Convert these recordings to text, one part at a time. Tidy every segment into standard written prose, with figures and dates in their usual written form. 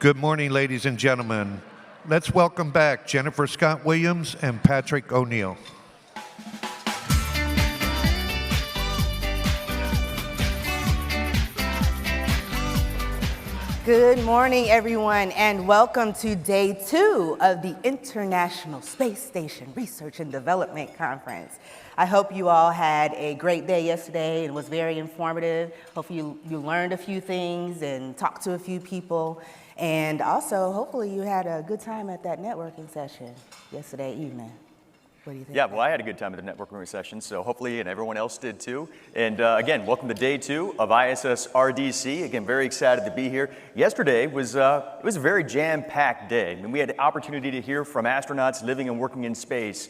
Good morning, ladies and gentlemen. Let's welcome back Jennifer Scott Williams and Patrick O'Neill. Good morning, everyone, and welcome to day 2 of the International Space Station Research and Development Conference. I hope you all had a great day yesterday and was very informative. Hopefully you learned a few things and talked to a few people. And also, hopefully you had a good time at that networking session yesterday evening. What do you think? Yeah, well, I had a good time at the networking session, so hopefully, and everyone else did too. And again, welcome to day 2 of ISSRDC. Again, very excited to be here. Yesterday was it was a very jam-packed day. I mean, we had the opportunity to hear from astronauts living and working in space.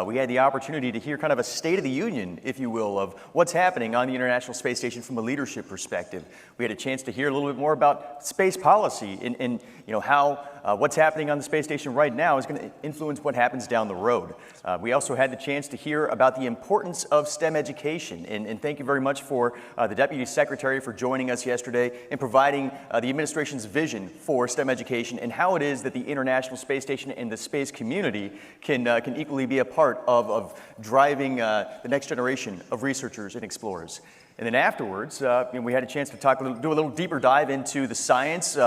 We had the opportunity to hear kind of a state of the union, if you will, of what's happening on the International Space Station from a leadership perspective. We had a chance to hear a little bit more about space policy and you know how what's happening on the space station right now is going to influence what happens down the road. We also had the chance to hear about the importance of STEM education, and thank you very much for the Deputy Secretary for joining us yesterday and providing the administration's vision for STEM education and how it is that the International Space Station and the space community can equally be a part of driving the next generation of researchers and explorers. And then afterwards, we had a chance to do a little deeper dive into the science,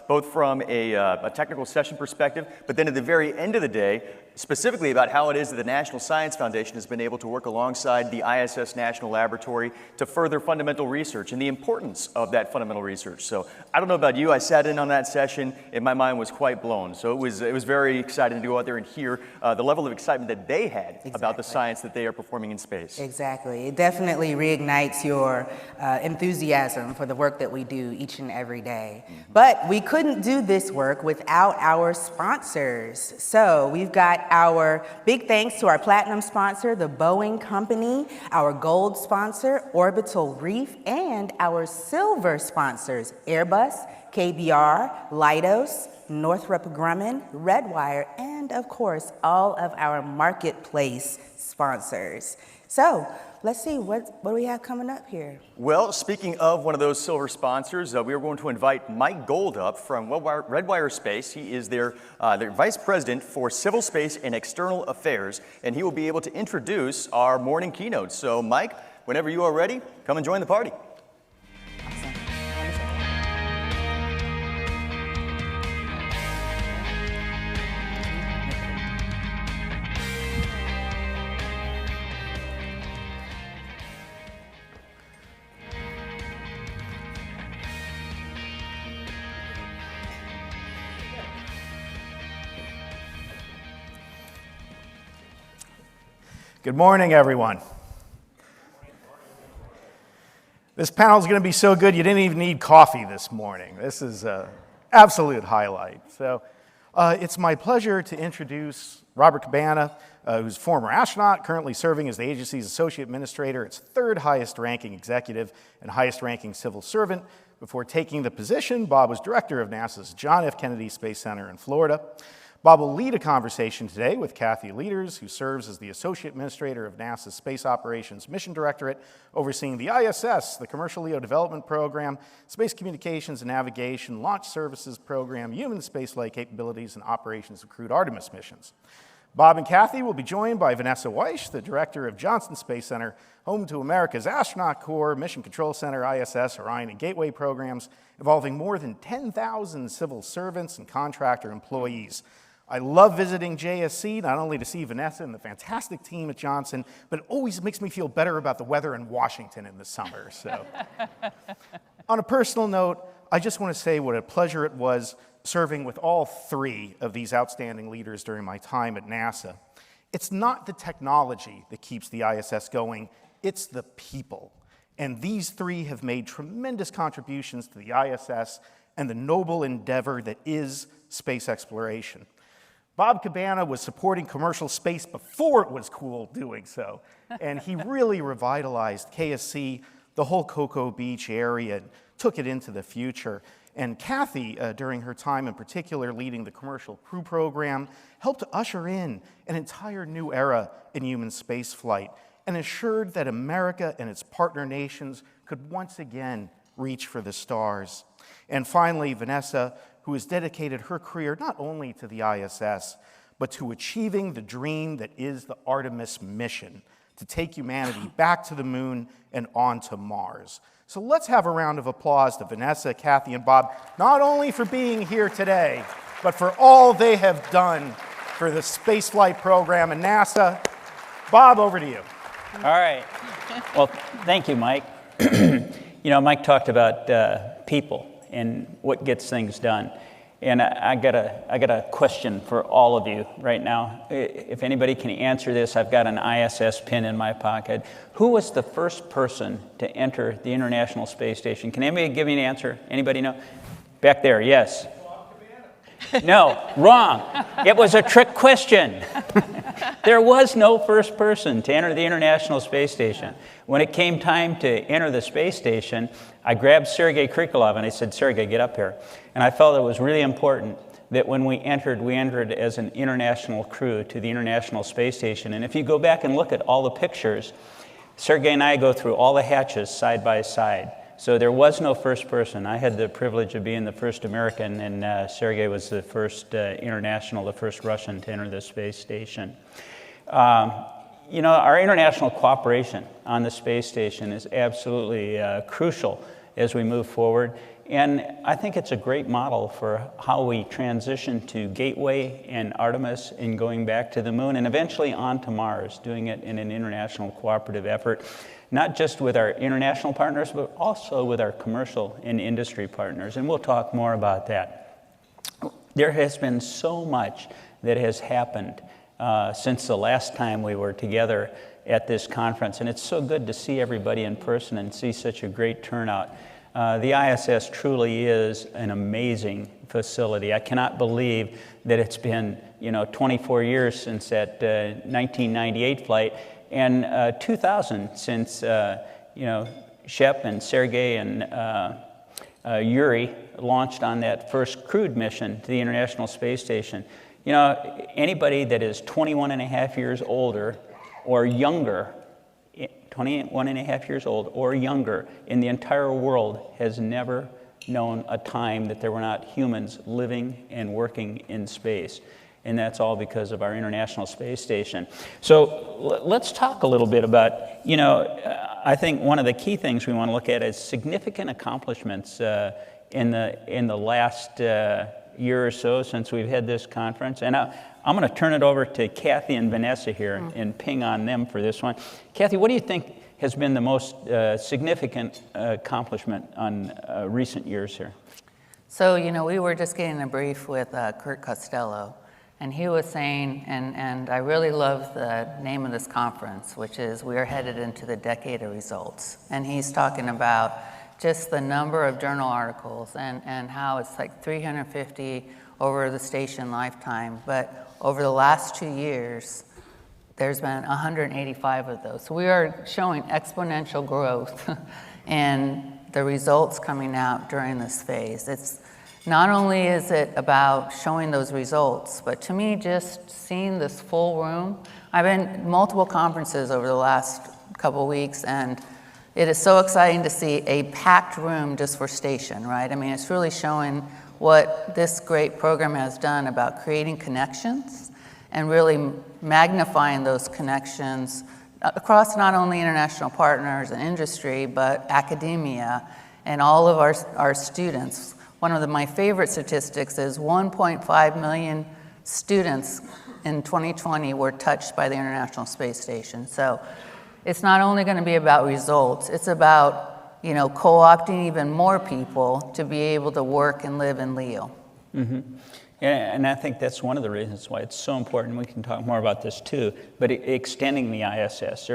both from a technical session perspective, but then at the very end of the day, specifically about how it is that the National Science Foundation has been able to work alongside the ISS National Laboratory to further fundamental research and the importance of that fundamental research. So I don't know about you, I sat in on that session and my mind was quite blown. So it was very exciting to go out there and hear the level of excitement that they had about the science that they are performing in space. Exactly. It definitely reignites your enthusiasm for the work that we do each and every day. But we couldn't do this work without our sponsors. So we've got our big thanks to our platinum sponsor, the Boeing Company, our gold sponsor, Orbital Reef, and our silver sponsors, Airbus, KBR, Lueders, Northrop Grumman, Redwire, and of course, all of our marketplace sponsors. So let's see, what do we have coming up here? Well, speaking of one of those silver sponsors, we are going to invite Mike Gold up from Redwire Space. He is their Vice President for Civil Space and External Affairs, and he will be able to introduce our morning keynote. So, Mike, whenever you are ready, come and join the party. Good morning, everyone. This panel is going to be so good you didn't even need coffee this morning. This is an absolute highlight. So it's my pleasure to introduce Robert Cabana, who's a former astronaut, currently serving as the agency's associate administrator, its 3rd highest ranking executive and highest ranking civil servant. Before taking the position, Bob was director of NASA's John F. Kennedy Space Center in Florida. Bob will lead a conversation today with Kathy Lueders, who serves as the Associate Administrator of NASA's Space Operations Mission Directorate, overseeing the ISS, the Commercial LEO Development Program, Space Communications and Navigation, Launch Services Program, Human Spaceflight Capabilities, and Operations of Crewed Artemis missions. Bob and Kathy will be joined by Vanessa Wyche, the Director of Johnson Space Center, home to America's Astronaut Corps, Mission Control Center, ISS, Orion, and Gateway programs, involving more than 10,000 civil servants and contractor employees. I love visiting JSC, not only to see Vanessa and the fantastic team at Johnson, but it always makes me feel better about the weather in Washington in the summer. So, on a personal note, I just want to say what a pleasure it was serving with all 3 of these outstanding leaders during my time at NASA. It's not the technology that keeps the ISS going, it's the people. And these 3 have made tremendous contributions to the ISS and the noble endeavor that is space exploration. Bob Cabana was supporting commercial space before it was cool doing so, and he really revitalized KSC, the whole Cocoa Beach area, and took it into the future. And Kathy, during her time in particular leading the Commercial Crew Program, helped to usher in an entire new era in human spaceflight and assured that America and its partner nations could once again reach for the stars. And finally, Vanessa, who has dedicated her career not only to the ISS, but to achieving the dream that is the Artemis mission, to take humanity back to the moon and onto Mars. So let's have a round of applause to Vanessa, Kathy, and Bob, not only for being here today, but for all they have done for the spaceflight program and NASA. Bob, over to you. All right. Well, thank you, Mike. Mike talked about people and what gets things done. And I got a question for all of you right now. If anybody can answer this, I've got an ISS pin in my pocket. Who was the first person to enter the International Space Station? Can anybody give me an answer? Anybody know? Back there, yes. No, wrong. It was a trick question. There was no first person to enter the International Space Station. When it came time to enter the space station, I grabbed Sergei Krikalev and I said, Sergei, get up here. And I felt it was really important that when we entered as an international crew to the International Space Station. And if you go back and look at all the pictures, Sergei and I go through all the hatches side by side. So there was no first person. I had the privilege of being the first American, and Sergei was the first international, the first Russian to enter the space station. Our international cooperation on the space station is absolutely crucial as we move forward. And I think it's a great model for how we transition to Gateway and Artemis and going back to the moon and eventually on to Mars, doing it in an international cooperative effort, not just with our international partners, but also with our commercial and industry partners. And we'll talk more about that. There has been so much that has happened since the last time we were together at this conference. And it's so good to see everybody in person and see such a great turnout. The ISS truly is an amazing facility. I cannot believe that it's been 24 years since that 1998 flight, and 2000 since Shep and Sergei and Yuri launched on that first crewed mission to the International Space Station. Anybody that is 21 and a half years older or younger, 21 and a half years old or younger in the entire world has never known a time that there were not humans living and working in space. And that's all because of our International Space Station. So let's talk a little bit about, I think one of the key things we want to look at is significant accomplishments in the last year or so since we've had this conference. And I'm going to turn it over to Kathy and Vanessa here and ping on them for this one. Kathy, what do you think has been the most significant accomplishment on recent years here? So, we were just getting a brief with Kurt Costello, and he was saying, and I really love the name of this conference, which is We Are Headed into the Decade of Results. And he's talking about just the number of journal articles and how it's like 350 over the station lifetime. But over the last 2 years, there's been 185 of those. So we are showing exponential growth in the results coming out during this phase. It's not only is it about showing those results, but to me, just seeing this full room. I've been at multiple conferences over the last couple weeks, and it is so exciting to see a packed room just for station, right? I mean, it's really showing what this great program has done about creating connections and really magnifying those connections across not only international partners and industry, but academia and all of our students. One of my favorite statistics is 1.5 million students in 2020 were touched by the International Space Station. So it's not only going to be about results, it's about co-opting even more people to be able to work and live in LEO. Mm-hmm. And I think that's one of the reasons why it's so important. We can talk more about this too, but extending the ISS.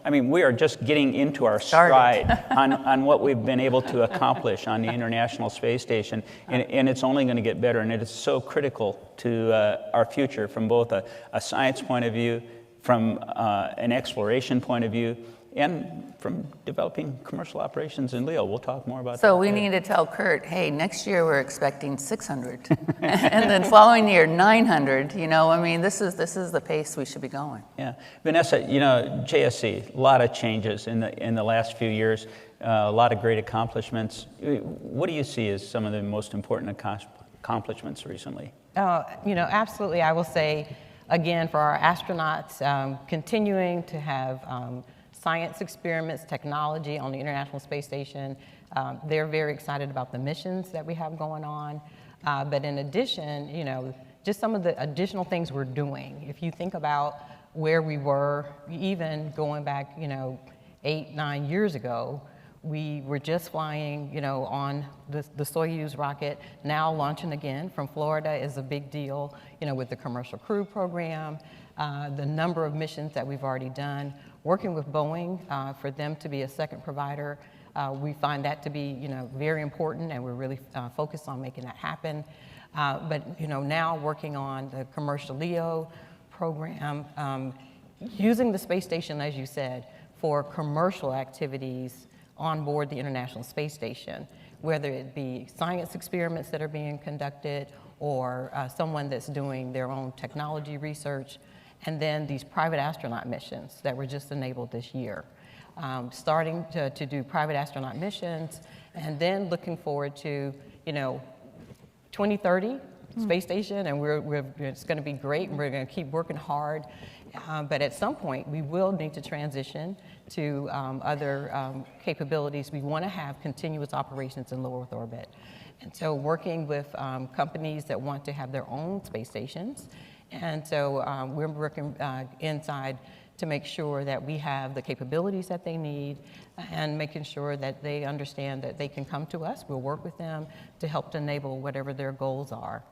We are just getting into our stride on what we've been able to accomplish on the International Space Station, and it's only going to get better, and it is so critical to our future from both a science point of view, from an exploration point of view, and from developing commercial operations in LEO. We'll talk more about that. So we need to tell Kurt, hey, next year we're expecting 600, and then following year 900. This is the pace we should be going. Yeah, Vanessa, JSC, a lot of changes in the last few years, a lot of great accomplishments. What do you see as some of the most important accomplishments recently. Absolutely. I will say, again, for our astronauts, continuing to have science experiments, technology on the International Space Station. They're very excited about the missions that we have going on. But in addition, just some of the additional things we're doing. If you think about where we were, even going back, 8, 9 years ago, we were just flying, on the Soyuz rocket. Now launching again from Florida is a big deal, with the Commercial Crew Program, the number of missions that we've already done. Working with Boeing for them to be a second provider, we find that to be, very important, and we're really focused on making that happen. But now working on the commercial LEO program, using the space station, as you said, for commercial activities on board the International Space Station, whether it be science experiments that are being conducted or someone that's doing their own technology research, and then these private astronaut missions that were just enabled this year. Starting to do private astronaut missions, and then looking forward to, 2030 space station, and it's going to be great, and we're going to keep working hard. But at some point, we will need to transition to other capabilities. We want to have continuous operations in low Earth orbit. And so working with companies that want to have their own space stations. And so we're working inside to make sure that we have the capabilities that they need, and making sure that they understand that they can come to us. We'll work with them to help to enable whatever their goals are.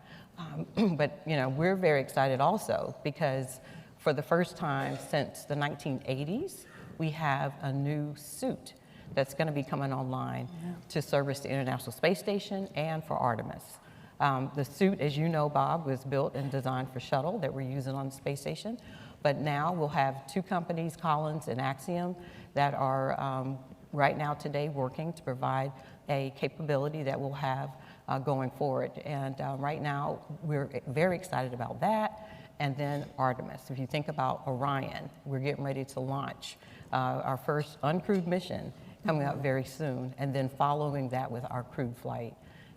But we're very excited also because for the first time since the 1980s, we have a new suit that's going to be coming online to service the International Space Station and for Artemis. The suit, as you know, Bob, was built and designed for shuttle that we're using on the space station. But now we'll have two companies, Collins and Axiom, that are right now today working to provide a capability that we'll have going forward. And right now, we're very excited about that. And then Artemis. If you think about Orion, we're getting ready to launch our first uncrewed mission coming up very soon, and then following that with our crewed flight.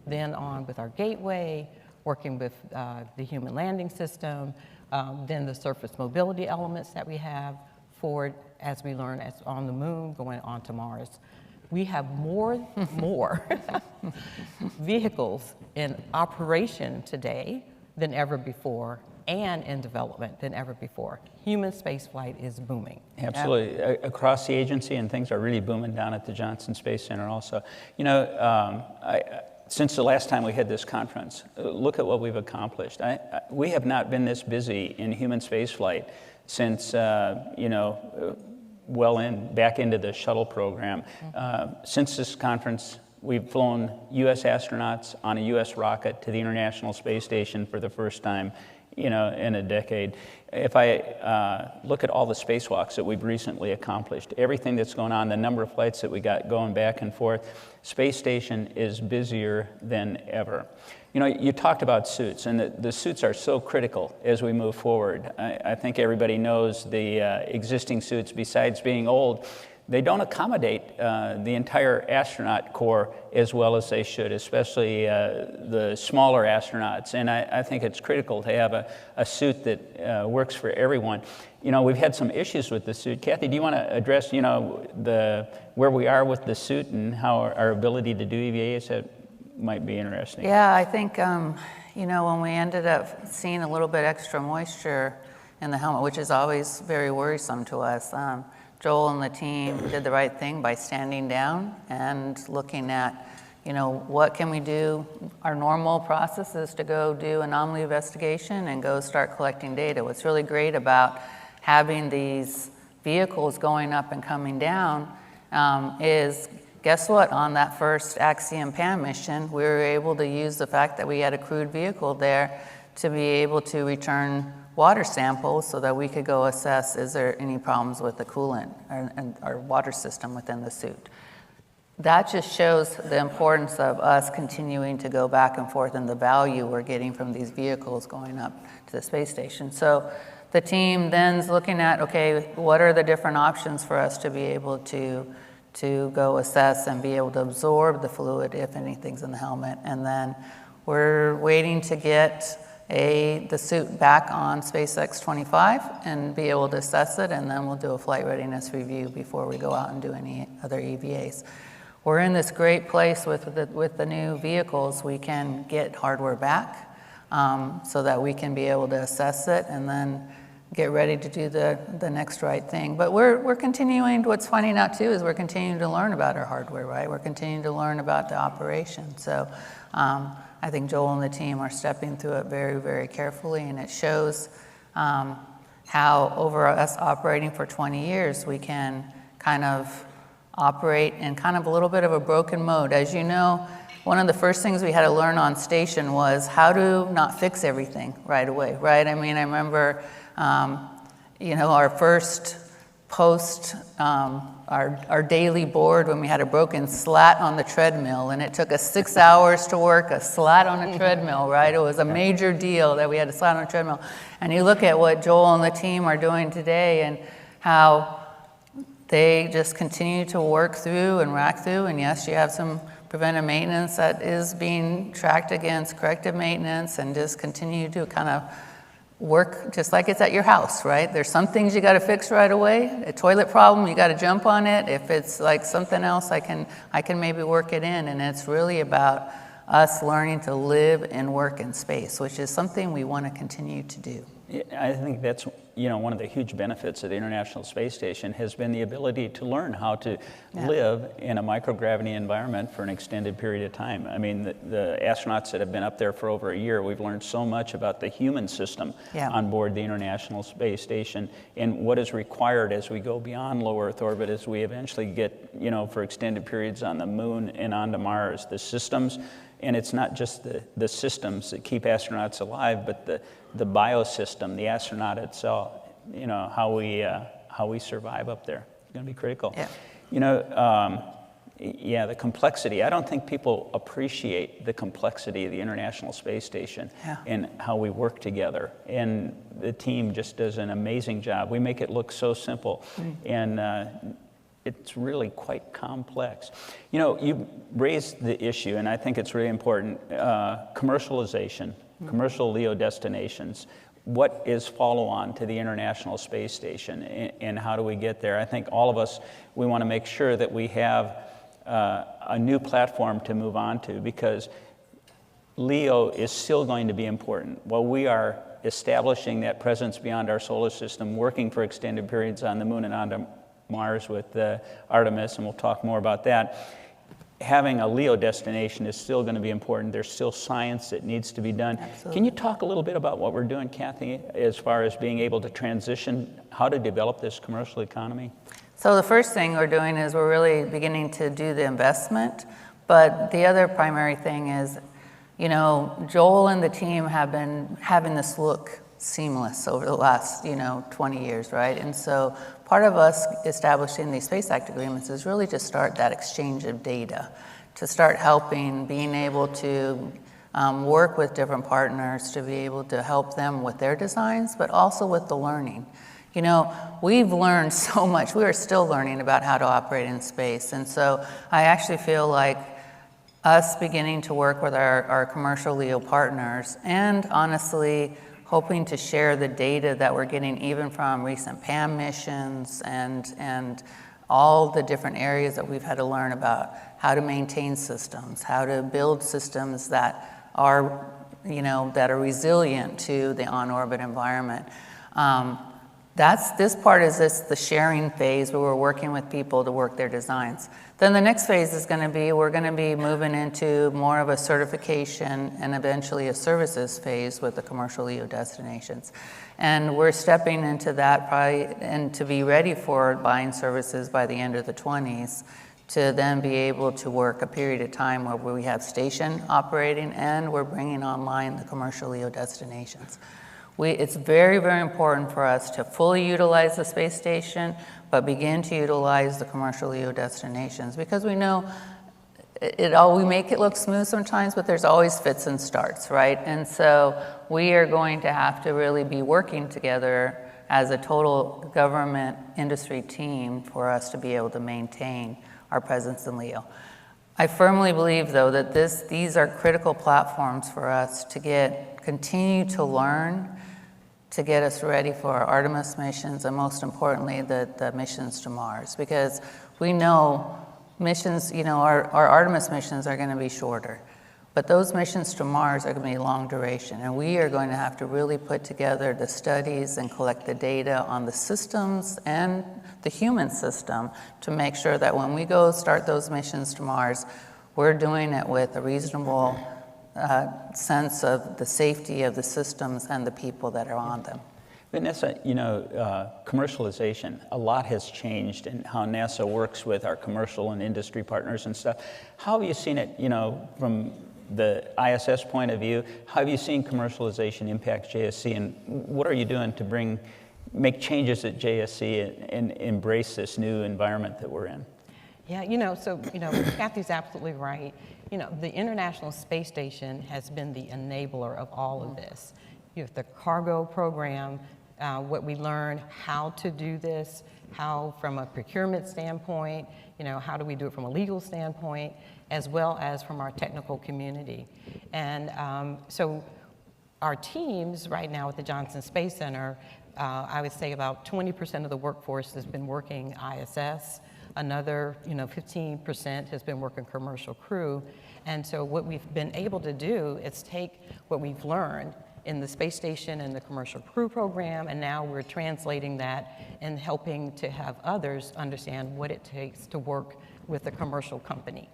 Then on with our Gateway, working with the human landing system, then the surface mobility elements that we have forward as we learn as on the moon, going on to Mars. We have more vehicles in operation today than ever before, and in development than ever before. Human spaceflight is booming. Absolutely. Across the agency, and things are really booming down at the Johnson Space Center also. Since the last time we had this conference, look at what we've accomplished. We have not been this busy in human spaceflight since, back into the shuttle program. Since this conference, we've flown U.S. astronauts on a U.S. rocket to the International Space Station for the first time, in a decade. If I look at all the spacewalks that we've recently accomplished, everything that's going on, the number of flights that we got going back and forth, space station is busier than ever. You talked about suits, and the suits are so critical as we move forward. I think everybody knows the existing suits, besides being old, they don't accommodate the entire astronaut corps as well as they should, especially the smaller astronauts. And I think it's critical to have a suit that works for everyone. We've had some issues with the suit. Kathy, do you want to address, where we are with the suit and how our ability to do EVAs? That might be interesting. Yeah, I think, when we ended up seeing a little bit extra moisture in the helmet, which is always very worrisome to us, Joel and the team did the right thing by standing down and looking at, what can we do? Our normal process is to go do anomaly investigation and go start collecting data. What's really great about having these vehicles going up and coming down is, guess what? On that first Axiom PAM mission, we were able to use the fact that we had a crewed vehicle there to be able to return water samples so that we could go assess, is there any problems with the coolant and our water system within the suit. That just shows the importance of us continuing to go back and forth and the value we're getting from these vehicles going up to the space station. So the team then is looking at, okay, what are the different options for us to be able to go assess and be able to absorb the fluid if anything's in the helmet. And then we're waiting to get the suit back on SpaceX 25 and be able to assess it, and then we'll do a flight readiness review before we go out and do any other EVAs. We're in this great place with the new vehicles. We can get hardware back so that we can be able to assess it and then get ready to do the next right thing. But we're continuing, what's finding out too is we're continuing to learn about our hardware, right? We're continuing to learn about the operation. So I think Joel and the team are stepping through it very, very carefully, and it shows how over us operating for 20 years, we can kind of operate in kind of a little bit of a broken mode. As you know, one of the first things we had to learn on station was how to not fix everything right away, right? I mean, I remember, our first post, our daily board when we had a broken slat on the treadmill, and it took us 6 hours to work a slat on a treadmill, right? It was a major deal that we had a slat on a treadmill. And you look at what Joel and the team are doing today and how they just continue to work through and rack through, and yes, you have some preventive maintenance that is being tracked against corrective maintenance, and just continue to kind of work just like it's at your house, right? There's some things you got to fix right away. A toilet problem, you got to jump on it. If it's like something else, I can maybe work it in. And it's really about us learning to live and work in space, which is something we want to continue to do. I think that's one of the huge benefits of the International Space Station has been the ability to learn how to live in a microgravity environment for an extended period of time. I mean, the astronauts that have been up there for over a year, we've learned so much about the human system on board the International Space Station and what is required as we go beyond low Earth orbit, as we eventually get, for extended periods on the Moon and onto Mars. The systems, and it's not just the systems that keep astronauts alive, but the biosystem, the astronaut itself, how we survive up there. It's going to be critical. The complexity. I don't think people appreciate the complexity of the International Space Station and how we work together. And the team just does an amazing job. We make it look so simple, and it's really quite complex. You raised the issue, and I think it's really important, commercialization. Commercial LEO destinations. What is follow-on to the International Space Station, and how do we get there? I think all of us, we want to make sure that we have a new platform to move on to, because LEO is still going to be important. While we are establishing that presence beyond our solar system, working for extended periods on the Moon and onto Mars with Artemis, and we'll talk more about that, having a LEO destination is still going to be important. There's still science that needs to be done. Absolutely. Can you talk a little bit about what we're doing, Kathy, as far as being able to transition, how to develop this commercial economy? So the first thing we're doing is we're really beginning to do the investment, but the other primary thing is, Joel and the team have been having this look seamless over the last, 20 years, right? And so part of us establishing these Space Act agreements is really to start that exchange of data, to start helping, being able to work with different partners to be able to help them with their designs, but also with the learning. We've learned so much. We are still learning about how to operate in space. And so I actually feel like us beginning to work with our commercial LEO partners, and honestly, hoping to share the data that we're getting even from recent PAM missions and all the different areas that we've had to learn about how to maintain systems, how to build systems that are, that are resilient to the on-orbit environment. This part is the sharing phase where we're working with people to work their designs. Then the next phase is going to be, we're going to be moving into more of a certification and eventually a services phase with the commercial LEO destinations. And we're stepping into that probably, and to be ready for buying services by the end of the 20s, to then be able to work a period of time where we have station operating and we're bringing online the commercial LEO destinations. It's very, very important for us to fully utilize the space station, but begin to utilize the commercial LEO destinations, because we know we make it look smooth sometimes, but there's always fits and starts, right? And so we are going to have to really be working together as a total government industry team for us to be able to maintain our presence in LEO. I firmly believe, though, that these are critical platforms for us to continue to learn, to get us ready for our Artemis missions, and most importantly, the missions to Mars. Because we know missions, our Artemis missions are going to be shorter. But those missions to Mars are going to be long duration, and we are going to have to really put together the studies and collect the data on the systems and the human system to make sure that when we go start those missions to Mars, we're doing it with a reasonable sense of the safety of the systems and the people that are on them. Vanessa, commercialization, a lot has changed in how NASA works with our commercial and industry partners and stuff. How have you seen it, from the ISS point of view? How have you seen commercialization impact JSC, and what are you doing to make changes at JSC and embrace this new environment that we're in? Yeah, Kathy's absolutely right. The International Space Station has been the enabler of all of this. You have the cargo program, what we learned, how to do this, how from a procurement standpoint, how do we do it from a legal standpoint, as well as from our technical community. And so our teams right now at the Johnson Space Center, I would say about 20% of the workforce has been working ISS. Another, 15% has been working commercial crew. And so what we've been able to do is take what we've learned in the space station and the commercial crew program, and now we're translating that and helping to have others understand what it takes to work with a commercial company.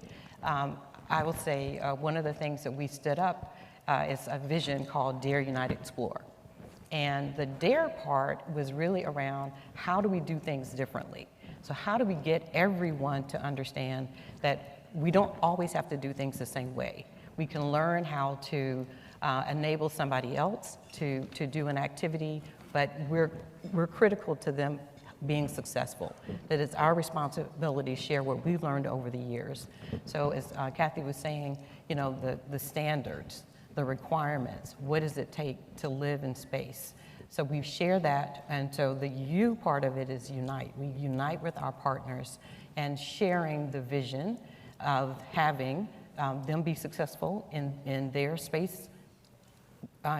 I will say one of the things that we stood up is a vision called Dare, Unite, Explore. And the dare part was really around how do we do things differently? So how do we get everyone to understand that we don't always have to do things the same way? We can learn how to enable somebody else to do an activity, but we're critical to them being successful. That it's our responsibility to share what we've learned over the years. So as Kathy was saying, the standards, the requirements, what does it take to live in space? So we share that, and so the U part of it is unite. We unite with our partners and sharing the vision of having them be successful in their space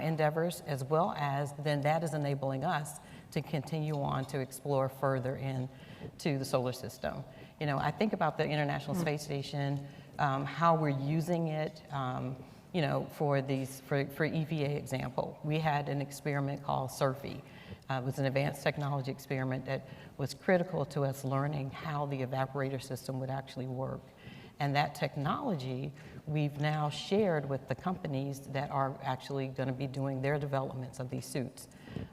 endeavors, as well as then that is enabling us to continue on to explore further into the solar system. I think about the International Space Station, how we're using it, for EVA example. We had an experiment called SURFY. It was an advanced technology experiment that was critical to us learning how the evaporator system would actually work. And that technology we've now shared with the companies that are actually going to be doing their developments of these suits.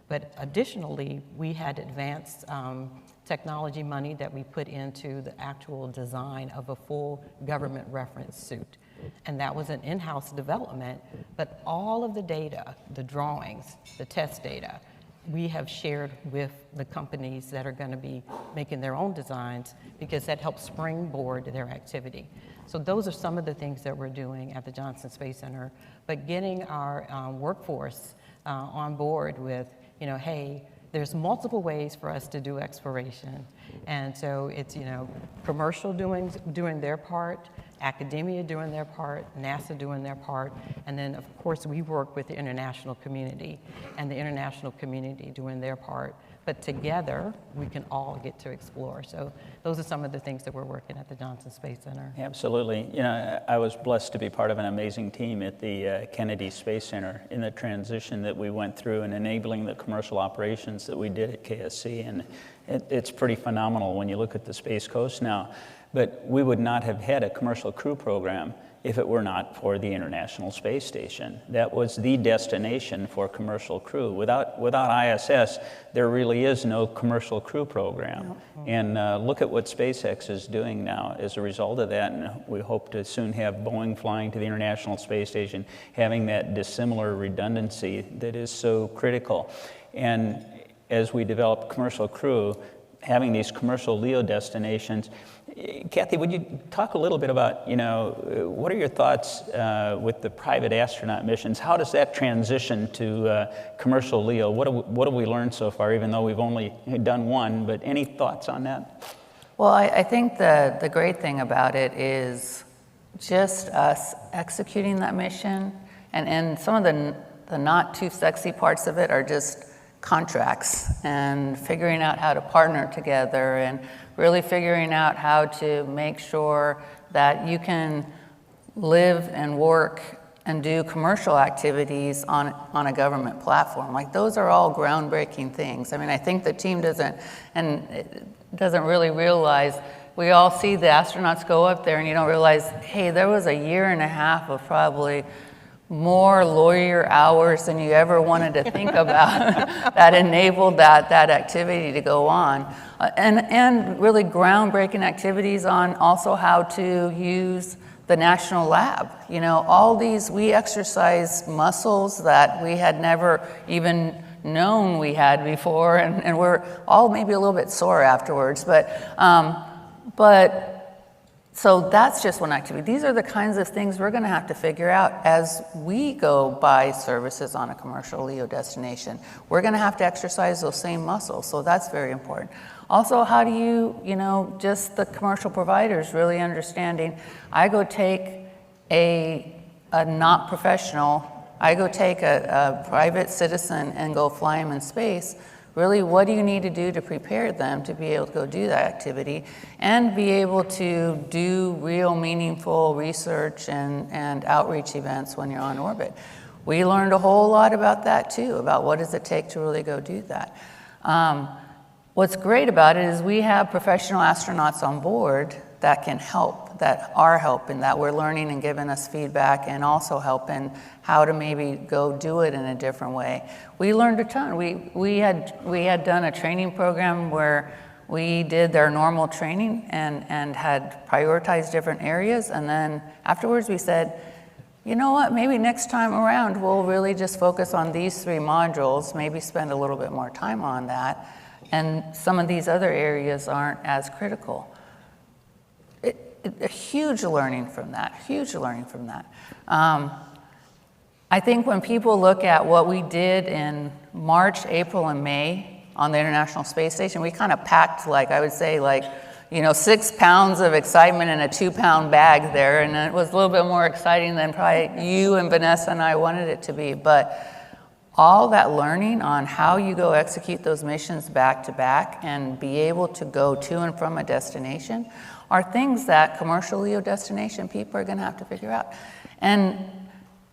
But additionally, we had advanced technology money that we put into the actual design of a full government reference suit. And that was an in-house development, but all of the data, the drawings, the test data, we have shared with the companies that are going to be making their own designs, because that helps springboard their activity. So those are some of the things that we're doing at the Johnson Space Center, but getting our workforce on board with, hey, there's multiple ways for us to do exploration. And so it's, commercial doing their part, academia doing their part, NASA doing their part, and then of course we work with the international community and the international community doing their part. But together, we can all get to explore. So those are some of the things that we're working at the Johnson Space Center. Absolutely. I was blessed to be part of an amazing team at the Kennedy Space Center in the transition that we went through and enabling the commercial operations that we did at KSC. And it's pretty phenomenal when you look at the Space Coast now. But we would not have had a commercial crew program if it were not for the International Space Station. That was the destination for commercial crew. Without ISS, there really is no commercial crew program. And look at what SpaceX is doing now as a result of that, and we hope to soon have Boeing flying to the International Space Station, having that dissimilar redundancy that is so critical. And as we develop commercial crew, having these commercial LEO destinations. Kathy, would you talk a little bit about, what are your thoughts with the private astronaut missions? How does that transition to commercial LEO? What have we learned so far, even though we've only done one, but any thoughts on that? Well, I think the great thing about it is just us executing that mission, and some of the not too sexy parts of it are just contracts and figuring out how to partner together and really figuring out how to make sure that you can live and work and do commercial activities on a government platform. Like, those are all groundbreaking things. I mean, I think the team doesn't really realize, we all see the astronauts go up there and you don't realize, hey, there was a year and a half of probably more lawyer hours than you ever wanted to think about that enabled that activity to go on. And really groundbreaking activities on also how to use the national lab. You know, all these, we exercise muscles that we had never even known we had before, and we're all maybe a little bit sore afterwards, but so that's just one activity. These are the kinds of things we're going to have to figure out as we go buy services on a commercial LEO destination. We're going to have to exercise those same muscles, so that's very important. Also, how do you know, just the commercial providers really understanding, I go take a not professional, I go take a private citizen and go fly them in space. Really, what do you need to do to prepare them to be able to go do that activity and be able to do real meaningful research and outreach events when you're on orbit? We learned a whole lot about that too, about what does it take to really go do that. What's great about it is we have professional astronauts on board that can help, that are helping, that we're learning and giving us feedback and also helping how to maybe go do it in a different way. We learned a ton. We had done a training program where we did their normal training and had prioritized different areas, and then afterwards we said, you know what, maybe next time around we'll really just focus on these 3 modules, maybe spend a little bit more time on that, and some of these other areas aren't as critical. A huge learning from that, huge learning from that. I think when people look at what we did in March, April, and May on the International Space Station, we kind of packed, like, I would say, like, you know, 6 pounds of excitement in a 2-pound bag there, and it was a little bit more exciting than probably you and Vanessa and I wanted it to be. But all that learning on how you go execute those missions back to back and be able to go to and from a destination are things that commercial LEO destination people are going to have to figure out. And,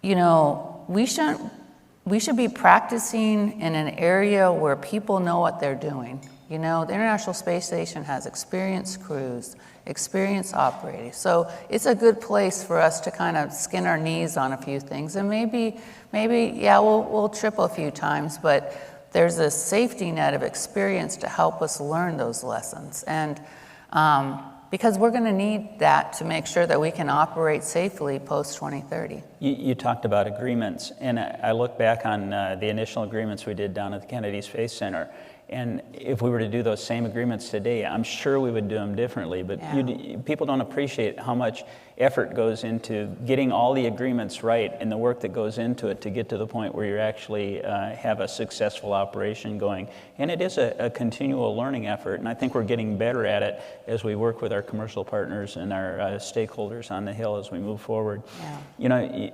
you know, we should be practicing in an area where people know what they're doing. You know, the International Space Station has experienced crews, experienced operators. So it's a good place for us to kind of skin our knees on a few things. And maybe, yeah, we'll trip a few times, but there's a safety net of experience to help us learn those lessons. And because we're going to need that to make sure that we can operate safely post-2030. You talked about agreements, and I look back on the initial agreements we did down at the Kennedy Space Center. And if we were to do those same agreements today, I'm sure we would do them differently. But Yeah. People don't appreciate how much effort goes into getting all the agreements right and the work that goes into it to get to the point where you actually have a successful operation going. And it is a continual learning effort, and I think we're getting better at it as we work with our commercial partners and our stakeholders on the Hill as we move forward. Yeah. You know,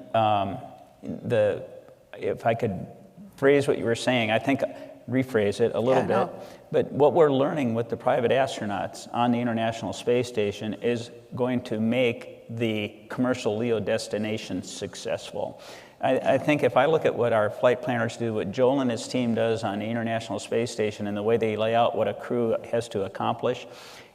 if I could phrase what you were saying, I think rephrase it a little bit. No. But what we're learning with the private astronauts on the International Space Station is going to make the commercial LEO destination successful. I think if I look at what our flight planners do, what Joel and his team does on the International Space Station and the way they lay out what a crew has to accomplish,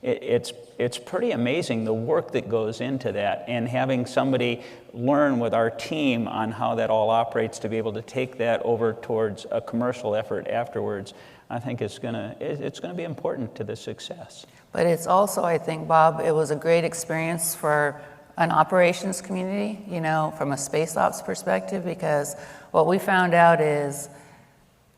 it's pretty amazing the work that goes into that, and having somebody learn with our team on how that all operates to be able to take that over towards a commercial effort afterwards, I think it's gonna be important to the success. But it's also, I think, Bob, it was a great experience for an operations community, you know, from a space ops perspective, because what we found out is,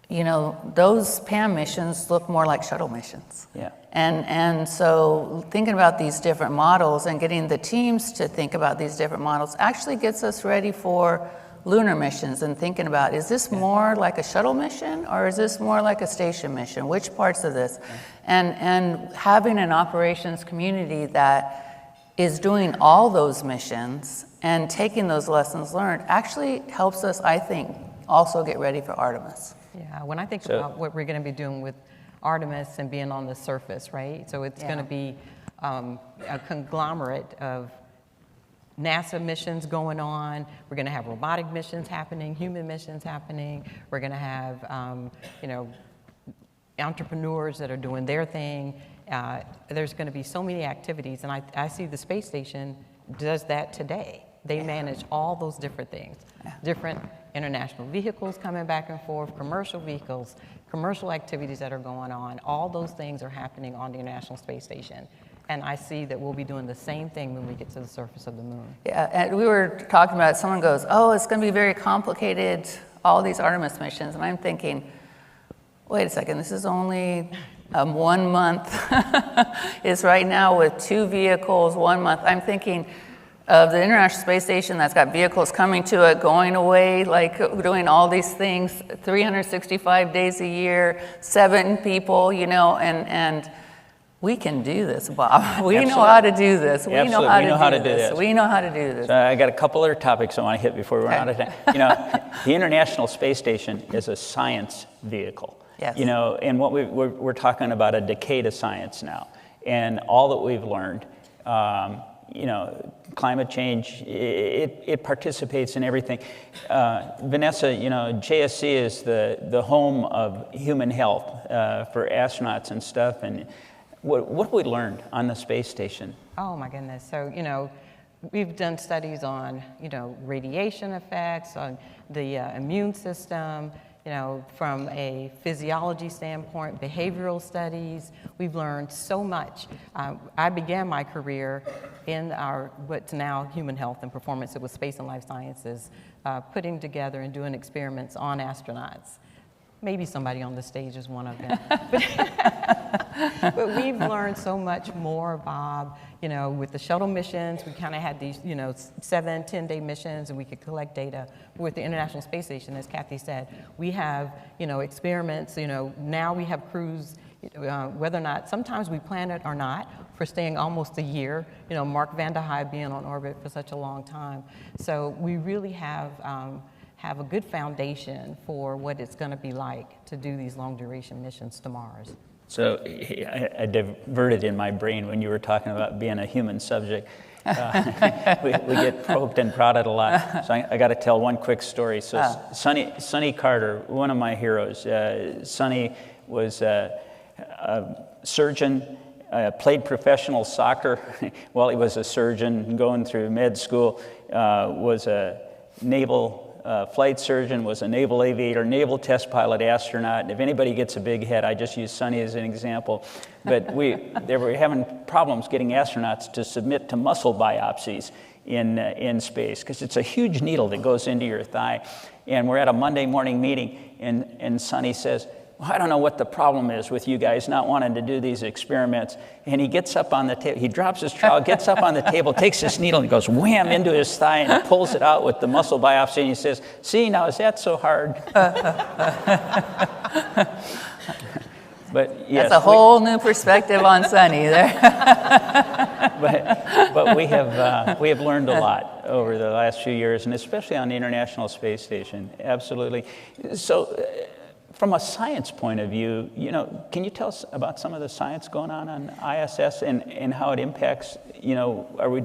you know, those PAM missions look more like shuttle missions. Yeah. And so thinking about these different models and getting the teams to think about these different models actually gets us ready for lunar missions and thinking about, is this more like a shuttle mission or is this more like a station mission? Which parts of this? And having an operations community that is doing all those missions and taking those lessons learned actually helps us, I think, also get ready for Artemis. Yeah, when I think about what we're going to be doing with Artemis and being on the surface, right? So it's going to be a conglomerate of NASA missions going on. We're going to have robotic missions happening, human missions happening. We're going to have, entrepreneurs that are doing their thing. There's going to be so many activities, and I see the space station does that today. They manage all those different things, different international vehicles coming back and forth, commercial vehicles, commercial activities that are going on. All those things are happening on the International Space Station. And I see that we'll be doing the same thing when we get to the surface of the moon. Yeah, and we were talking about it, someone goes, oh, it's going to be very complicated, all these Artemis missions. And I'm thinking, wait a second, this is only 1 month. It's right now with 2 vehicles, 1 month. I'm thinking of the International Space Station that's got vehicles coming to it, going away, like doing all these things, 365 days a year, 7 people, and we can do this, Bob. We know how to do this. We know how to do this. We know how to do this. So I got a couple other topics I want to hit before we run out of time. The International Space Station is a science vehicle. Yes. And what we're talking about a decade of science now, and all that we've learned. Climate change, it participates in everything. Vanessa, JSC is the home of human health for astronauts and stuff. And what have we learned on the space station? Oh my goodness. So, we've done studies on, radiation effects, on the immune system, from a physiology standpoint, behavioral studies. We've learned so much. I began my career in what's now human health and performance. It was space and life sciences, putting together and doing experiments on astronauts. Maybe somebody on the stage is one of them. But we've learned so much more, Bob. With the shuttle missions, we kind of had these, 7, 10-day missions, and we could collect data. With the International Space Station, as Kathy said, we have, experiments. Now we have crews, whether or not, sometimes we plan it or not, for staying almost a year. Mark Vande Hei being on orbit for such a long time. So we really have a good foundation for what it's going to be like to do these long-duration missions to Mars. So I diverted in my brain when you were talking about being a human subject. We get probed and prodded a lot. So I got to tell one quick story. So Sonny Carter, one of my heroes. Sonny was a surgeon, played professional soccer while he was a surgeon, going through med school, was a naval flight surgeon, was a naval aviator, naval test pilot, astronaut. And if anybody gets a big head, I just use Sonny as an example. But they were having problems getting astronauts to submit to muscle biopsies in space, because it's a huge needle that goes into your thigh. And we're at a Monday morning meeting, and Sonny says, I don't know what the problem is with you guys not wanting to do these experiments. And he gets up on the table, he drops his trowel, gets up on the table, takes this needle and goes wham into his thigh and pulls it out with the muscle biopsy. And he says, see, now is that so hard? But yes, that's a whole new perspective on Sonny there. but we have learned a lot over the last few years, and especially on the International Space Station. Absolutely. So, from a science point of view, can you tell us about some of the science going on ISS and how it impacts, what are we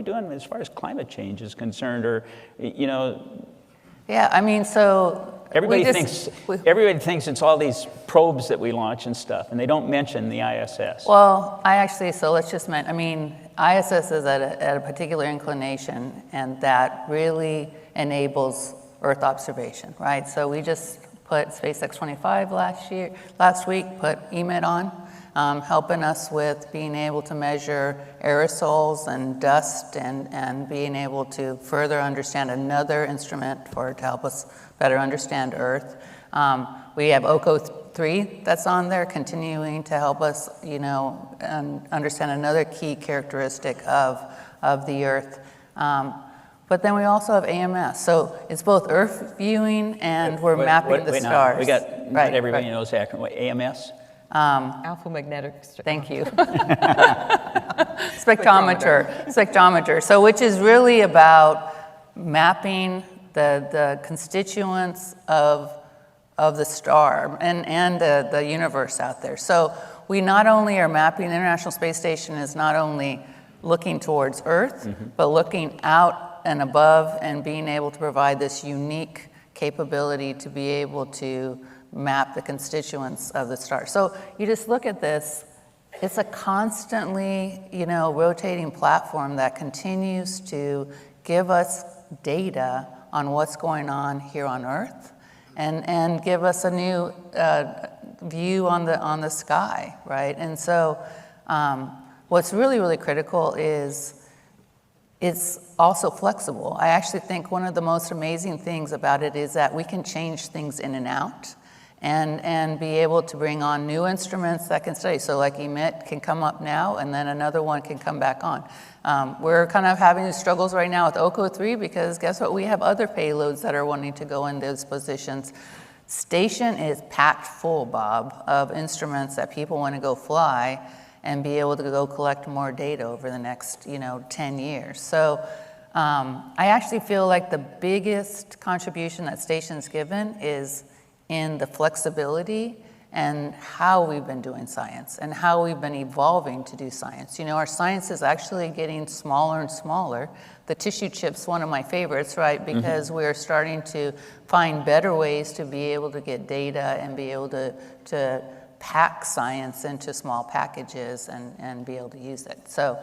doing as far as climate change is concerned, or, Yeah, I mean, so everybody thinks it's all these probes that we launch and stuff, and they don't mention the ISS. Well, let's just mention, ISS is at a particular inclination, and that really enables Earth observation, right? So we just put SpaceX 25 last week, put EMIT on, helping us with being able to measure aerosols and dust and being able to further understand another instrument to help us better understand Earth. We have OCO3 that's on there, continuing to help us, understand another key characteristic of the Earth. But then we also have AMS. So it's both Earth viewing and we're mapping the stars. We got, not everybody knows the acronym. AMS? Alpha magnetic. Thank you. Spectrometer. So which is really about mapping the constituents of the star and the universe out there. So we not only are mapping, the International Space Station is not only looking towards Earth, but looking out and above and being able to provide this unique capability to be able to map the constituents of the star. So you just look at this, it's a constantly, rotating platform that continues to give us data on what's going on here on Earth and give us a new view on the sky, right? And so what's really, really critical is it's also flexible. I actually think one of the most amazing things about it is that we can change things in and out and be able to bring on new instruments that can stay. So like emit can come up now and then another one can come back on. We're kind of having struggles right now with OCO3 because guess what? We have other payloads that are wanting to go in those positions. Station is packed full, Bob, of instruments that people want to go fly and be able to go collect more data over the next, 10 years. So I actually feel like the biggest contribution that Station's given is in the flexibility and how we've been doing science and how we've been evolving to do science. Our science is actually getting smaller and smaller. The tissue chip's one of my favorites, right? Because we're starting to find better ways to be able to get data and be able to pack science into small packages and be able to use it. So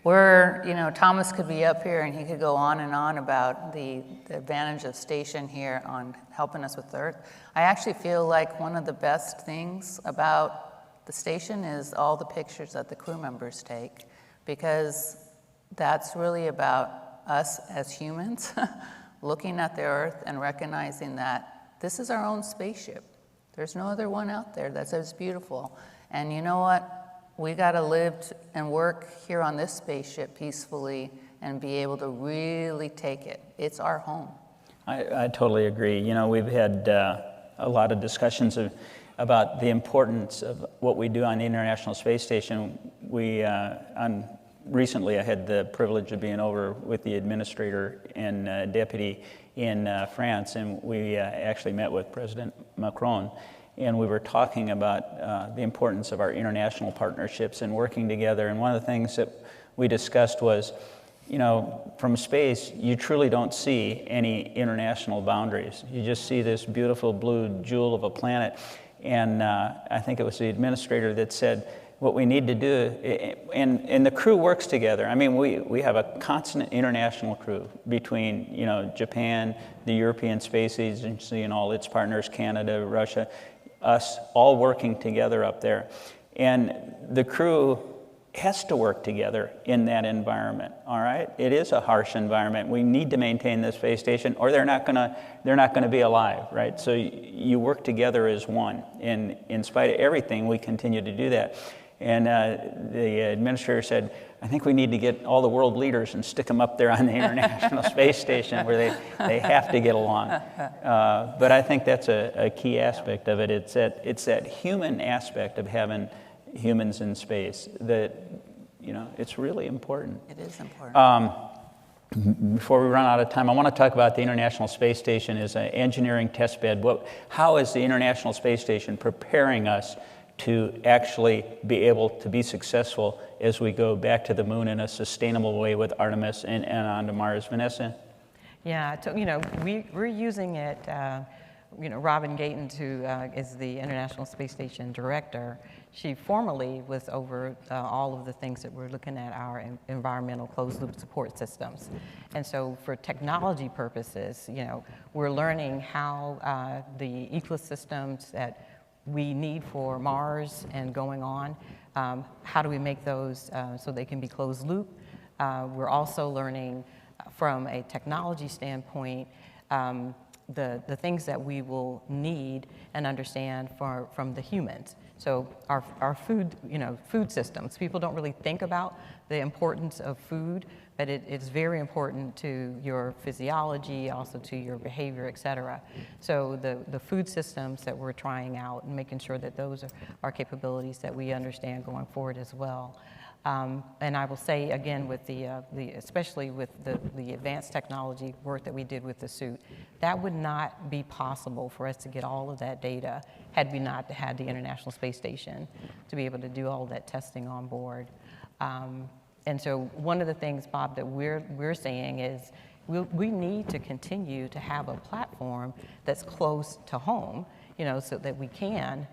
Thomas could be up here and he could go on and on about the advantage of Station here on helping us with Earth. I actually feel like one of the best things about the Station is all the pictures that the crew members take, because that's really about us as humans looking at the Earth and recognizing that this is our own spaceship. There's no other one out there that's as beautiful. And you know what? We got to live and work here on this spaceship peacefully and be able to really take it. It's our home. I totally agree. We've had a lot of discussions about the importance of what we do on the International Space Station. Recently, I had the privilege of being over with the administrator and deputy in France, and we actually met with President Macron, and we were talking about the importance of our international partnerships and working together. And one of the things that we discussed was, from space, you truly don't see any international boundaries. You just see this beautiful blue jewel of a planet. And I think it was the administrator that said, what we need to do, and the crew works together. I mean, we have a constant international crew between, Japan, the European Space Agency and all its partners, Canada, Russia, us all working together up there. And the crew has to work together in that environment, all right? It is a harsh environment. We need to maintain the space station or they're not gonna be alive, right? So you work together as one. And in spite of everything, we continue to do that. And the administrator said, I think we need to get all the world leaders and stick them up there on the International Space Station where they have to get along. But I think that's a key aspect of it. It's that human aspect of having humans in space that, it's really important. It is important. Before we run out of time, I want to talk about the International Space Station as an engineering test bed. How is the International Space Station preparing us to actually be able to be successful as we go back to the moon in a sustainable way with Artemis and onto Mars? Vanessa? Yeah, we're using it, Robin Gayton, who is the International Space Station Director, she formerly was over all of the things that we're looking at our environmental closed-loop support systems. And so for technology purposes, we're learning how the ecosystems that we need for Mars and going on, how do we make those so they can be closed loop? We're also learning from a technology standpoint the things that we will need and understand from the humans. So our food, food systems, people don't really think about the importance of food, but it's very important to your physiology, also to your behavior, et cetera. So the food systems that we're trying out and making sure that those are capabilities that we understand going forward as well. And I will say again, with especially with the advanced technology work that we did with the suit, that would not be possible for us to get all of that data had we not had the International Space Station to be able to do all that testing on board. And so one of the things, Bob, that we're saying is we need to continue to have a platform that's close to home, so that we can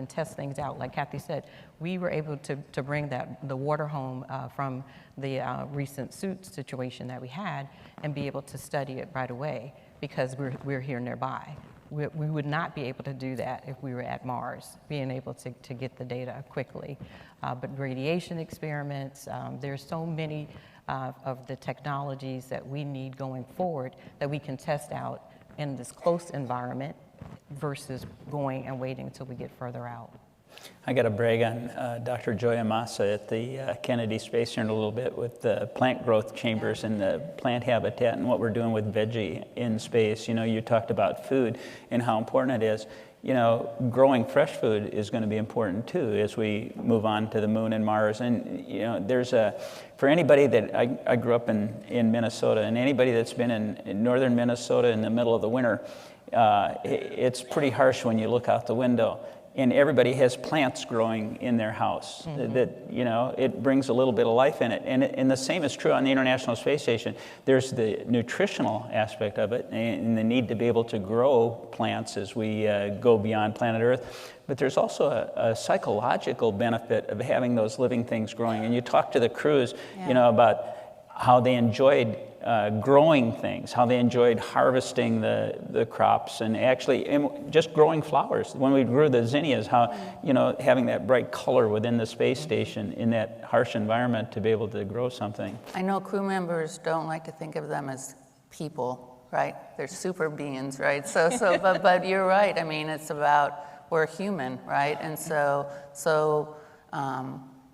test things out. Like Kathy said, we were able to bring the water home from the recent suit situation that we had and be able to study it right away because we're here nearby. We would not be able to do that if we were at Mars, being able to get the data quickly. But radiation experiments, there's so many of the technologies that we need going forward that we can test out in this close environment versus going and waiting until we get further out. I got to brag on Dr. Joya Massa at the Kennedy Space Center a little bit with the plant growth chambers and the plant habitat and what we're doing with veggie in space. You talked about food and how important it is. Growing fresh food is going to be important too as we move on to the moon and Mars. And there's for anybody that I grew up in Minnesota, and anybody that's been in northern Minnesota in the middle of the winter, it's pretty harsh when you look out the window. And everybody has plants growing in their house that, it brings a little bit of life in it. And the same is true on the International Space Station. There's the nutritional aspect of it and the need to be able to grow plants as we go beyond planet Earth. But there's also a psychological benefit of having those living things growing. And you talk to the crews, about how they enjoyed growing things, how they enjoyed harvesting the crops and actually just growing flowers. When we grew the zinnias, how, having that bright color within the space station in that harsh environment to be able to grow something. I know crew members don't like to think of them as people, right? They're super beings, right? But you're right. I mean, it's about, we're human, right? And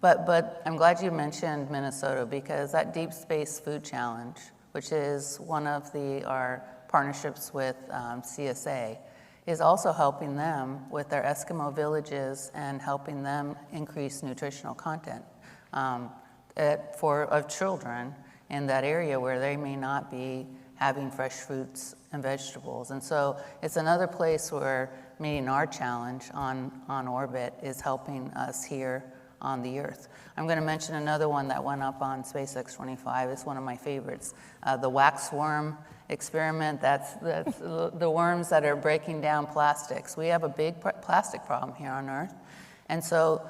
but I'm glad you mentioned Minnesota because that Deep Space Food Challenge, which is one of our partnerships with CSA, is also helping them with their Eskimo villages and helping them increase nutritional content of children in that area where they may not be having fresh fruits and vegetables. And so it's another place where meeting our challenge on orbit is helping us here on the Earth. I'm going to mention another one that went up on SpaceX 25. It's one of my favorites. The wax worm experiment, that's the worms that are breaking down plastics. We have a big plastic problem here on Earth. And so,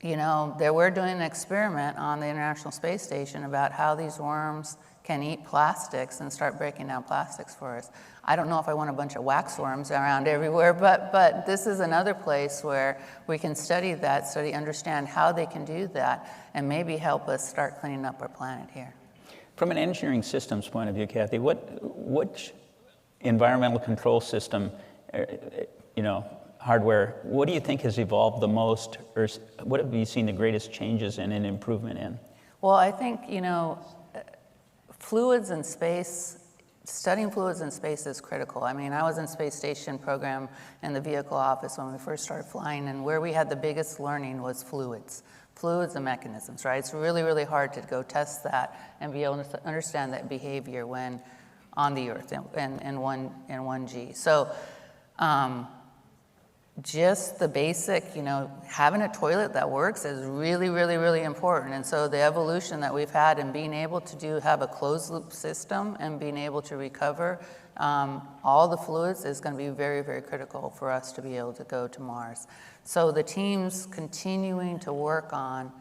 we're doing an experiment on the International Space Station about how these worms can eat plastics and start breaking down plastics for us. I don't know if I want a bunch of wax worms around everywhere, but this is another place where we can understand how they can do that, and maybe help us start cleaning up our planet here. From an engineering systems point of view, Kathy, which environmental control system, hardware, what do you think has evolved the most, or what have you seen the greatest changes in and improvement in? Well, I think, fluids in space, studying fluids in space is critical. I mean, I was in Space Station program in the vehicle office when we first started flying, and where we had the biggest learning was fluids and mechanisms, right? It's really, really hard to go test that and be able to understand that behavior when on the Earth in 1G. So just the basic, having a toilet that works is really, really, really important. And so the evolution that we've had in being able to have a closed loop system and being able to recover all the fluids is going to be very, very critical for us to be able to go to Mars. So the team's continuing to work on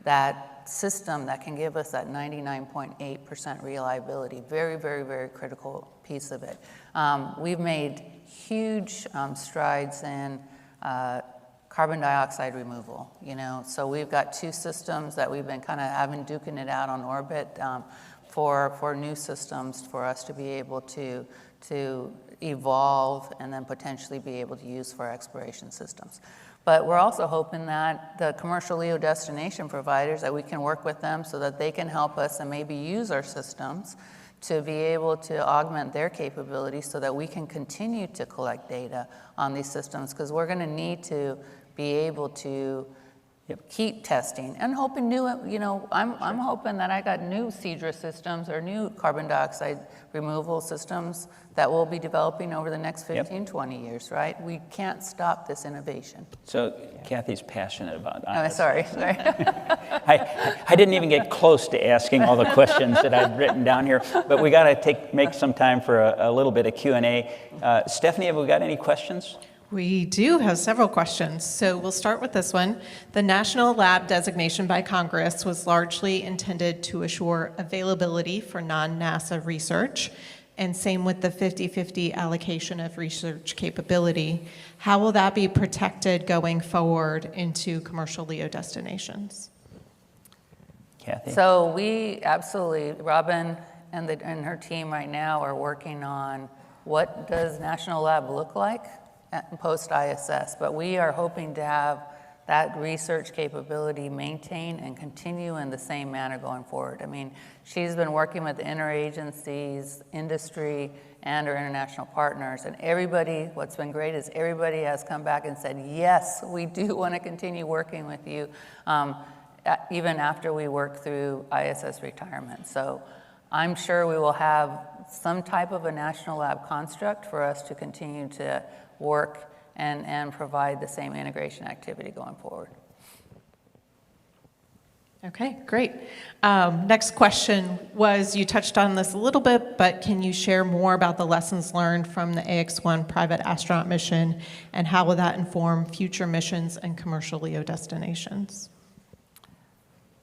that system that can give us that 99.8% reliability. Very, very, very critical piece of it. We've made huge strides in carbon dioxide removal, So we've got 2 systems that we've been kind of duking it out on orbit for new systems for us to be able to evolve and then potentially be able to use for exploration systems. But we're also hoping that the commercial LEO destination providers, that we can work with them so that they can help us and maybe use our systems to be able to augment their capabilities so that we can continue to collect data on these systems, because we're going to need to be able to keep testing and hoping new, I'm hoping that I got new Cedra systems or new carbon dioxide removal systems that we'll be developing over the next 15, 20 years, right? We can't stop this innovation. So Kathy's passionate about Oh, ISS. sorry. I didn't even get close to asking all the questions that I'd written down here, but we got to make some time for a little bit of Q&A. Stephanie, have we got any questions? We do have several questions. So we'll start with this one. The National Lab designation by Congress was largely intended to assure availability for non-NASA research, and same with the 50-50 allocation of research capability. How will that be protected going forward into commercial LEO destinations? Kathy? So we absolutely, Robin and her team right now are working on what does National Lab look like post-ISS, but we are hoping to have that research capability maintain and continue in the same manner going forward. I mean, she's been working with interagencies, industry, and our international partners, and everybody, what's been great is everybody has come back and said, yes, we do want to continue working with you, even after we work through ISS retirement. So I'm sure we will have some type of a national lab construct for us to continue to work and provide the same integration activity going forward. Okay, great. Next question was, you touched on this a little bit, but can you share more about the lessons learned from the AX-1 private astronaut mission, and how will that inform future missions and commercial LEO destinations?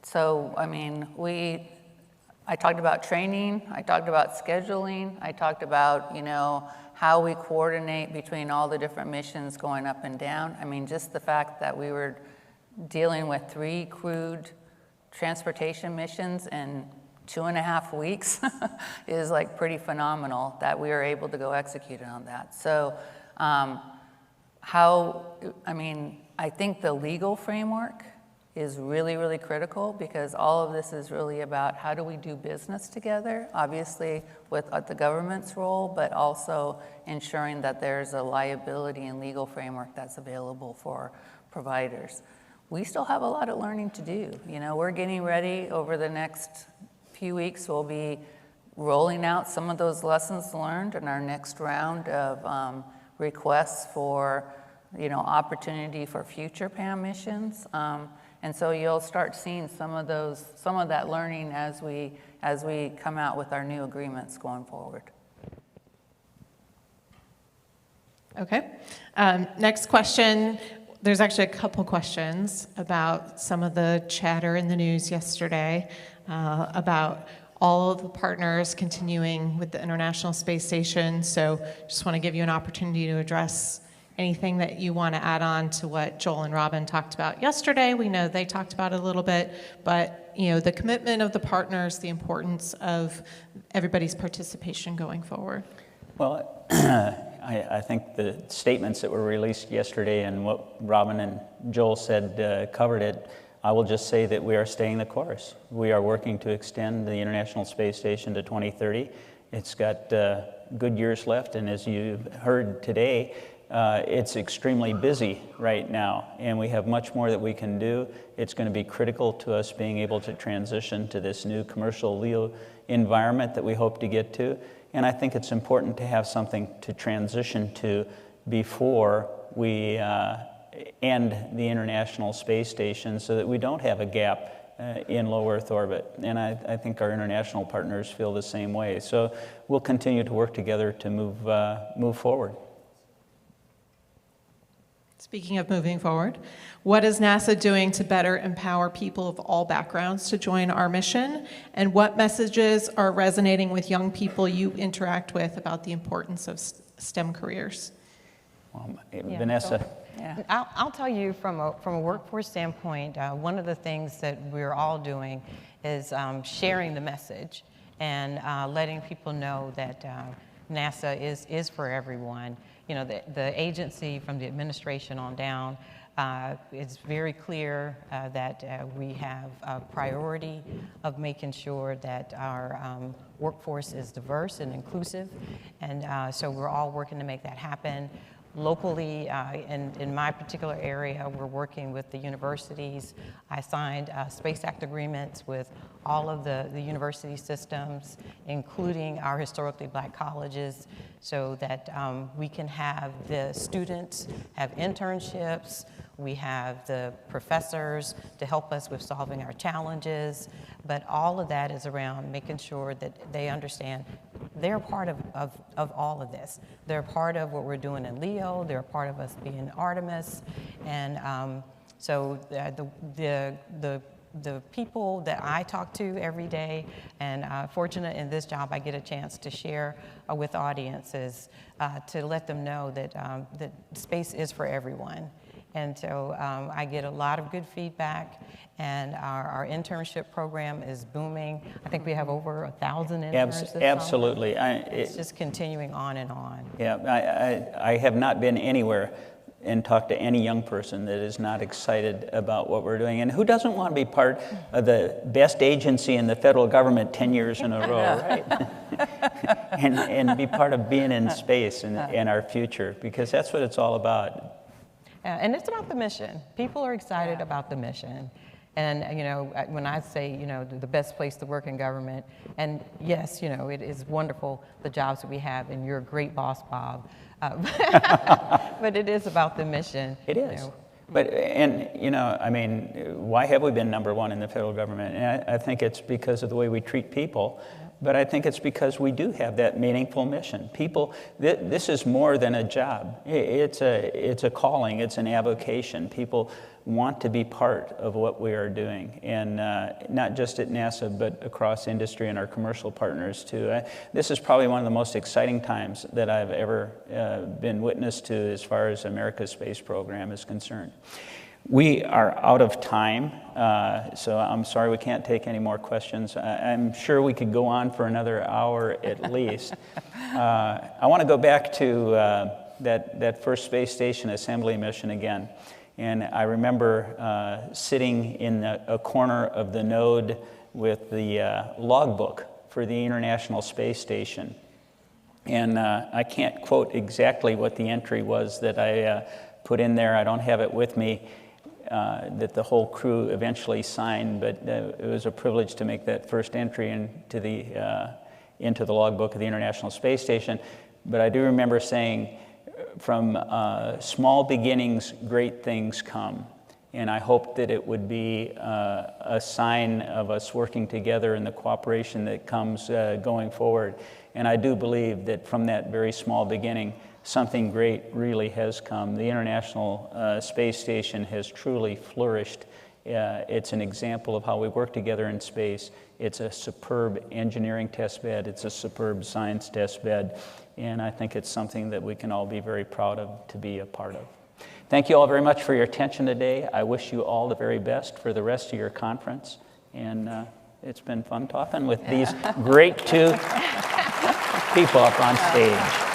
So, I mean, I talked about training, I talked about scheduling, I talked about, how we coordinate between all the different missions going up and down. I mean, just the fact that we were dealing with 3 crewed transportation missions in 2.5 weeks is like pretty phenomenal that we were able to go execute on that. So I think the legal framework is really, really critical, because all of this is really about how do we do business together, obviously with the government's role, but also ensuring that there's a liability and legal framework that's available for providers. We still have a lot of learning to do. We're getting ready over the next few weeks. We'll be rolling out some of those lessons learned in our next round of requests for, opportunity for future PAM missions. And so you'll start seeing some of that learning as we come out with our new agreements going forward. Okay. Next question. There's actually a couple questions about some of the chatter in the news yesterday about all of the partners continuing with the International Space Station. So just want to give you an opportunity to address anything that you want to add on to what Joel and Robin talked about yesterday. We know they talked about it a little bit, but the commitment of the partners, the importance of everybody's participation going forward. Well, I think the statements that were released yesterday and what Robin and Joel said covered it. I will just say that we are staying the course. We are working to extend the International Space Station to 2030. It's got good years left, and as you've heard today, it's extremely busy right now, and we have much more that we can do. It's going to be critical to us being able to transition to this new commercial LEO environment that we hope to get to. And I think it's important to have something to transition to before we end the International Space Station, so that we don't have a gap in low Earth orbit. And I think our international partners feel the same way. So we'll continue to work together to move forward. Speaking of moving forward, what is NASA doing to better empower people of all backgrounds to join our mission? And what messages are resonating with young people you interact with about the importance of STEM careers? Vanessa. Yeah. I'll tell you from a workforce standpoint, one of the things that we're all doing is sharing the message and letting people know that NASA is for everyone. The agency from the administration on down, it's very clear that we have a priority of making sure that our workforce is diverse and inclusive, and so we're all working to make that happen. Locally, in my particular area, we're working with the universities. I signed Space Act agreements with all of the university systems, including our historically black colleges, so that we can have the students have internships, we have the professors to help us with solving our challenges, but all of that is around making sure that they understand they're a part of all of this. They're a part of what we're doing in Leo, they're a part of us being Artemis, and so the people that I talk to every day, and fortunate in this job, I get a chance to share with audiences to let them know that, that space is for everyone. And so I get a lot of good feedback, and our internship program is booming. I think we have over 1,000 interns this summer. Absolutely. It's just continuing on and on. Yeah, I have not been anywhere and talked to any young person that is not excited about what we're doing. And who doesn't want to be part of the best agency in the federal government 10 years in a row, right? and be part of being in space and our future, because that's what it's all about. And it's about the mission. People are excited about the mission. And, you know, when I say, you know, the best place to work in government, and yes, you know, it is wonderful, the jobs that we have, and you're a great boss, Bob. But it is about the mission. It is. But, and, you know, I mean, why have we been #1 in the federal government? And I think it's because of the way we treat people. But I think it's because we do have that meaningful mission. People, this is more than a job. It's a calling, it's an avocation. People want to be part of what we are doing, and not just at NASA, but across industry and our commercial partners too. This is probably one of the most exciting times that I've ever been witness to as far as America's space program is concerned. We are out of time, so I'm sorry we can't take any more questions. I'm sure we could go on for another hour at least. I want to go back to that first space station assembly mission again. And I remember sitting in a corner of the node with the logbook for the International Space Station. And I can't quote exactly what the entry was that I put in there. I don't have it with me. That the whole crew eventually signed, but it was a privilege to make that first entry into the logbook of the International Space Station. But I do remember saying, from small beginnings, great things come. And I hoped that it would be a sign of us working together and the cooperation that comes going forward. And I do believe that from that very small beginning, something great really has come. The International Space Station has truly flourished. It's an example of how we work together in space. It's a superb engineering test bed. It's a superb science test bed. And I think it's something that we can all be very proud of to be a part of. Thank you all very much for your attention today. I wish you all the very best for the rest of your conference. And it's been fun talking with these great two people up on stage.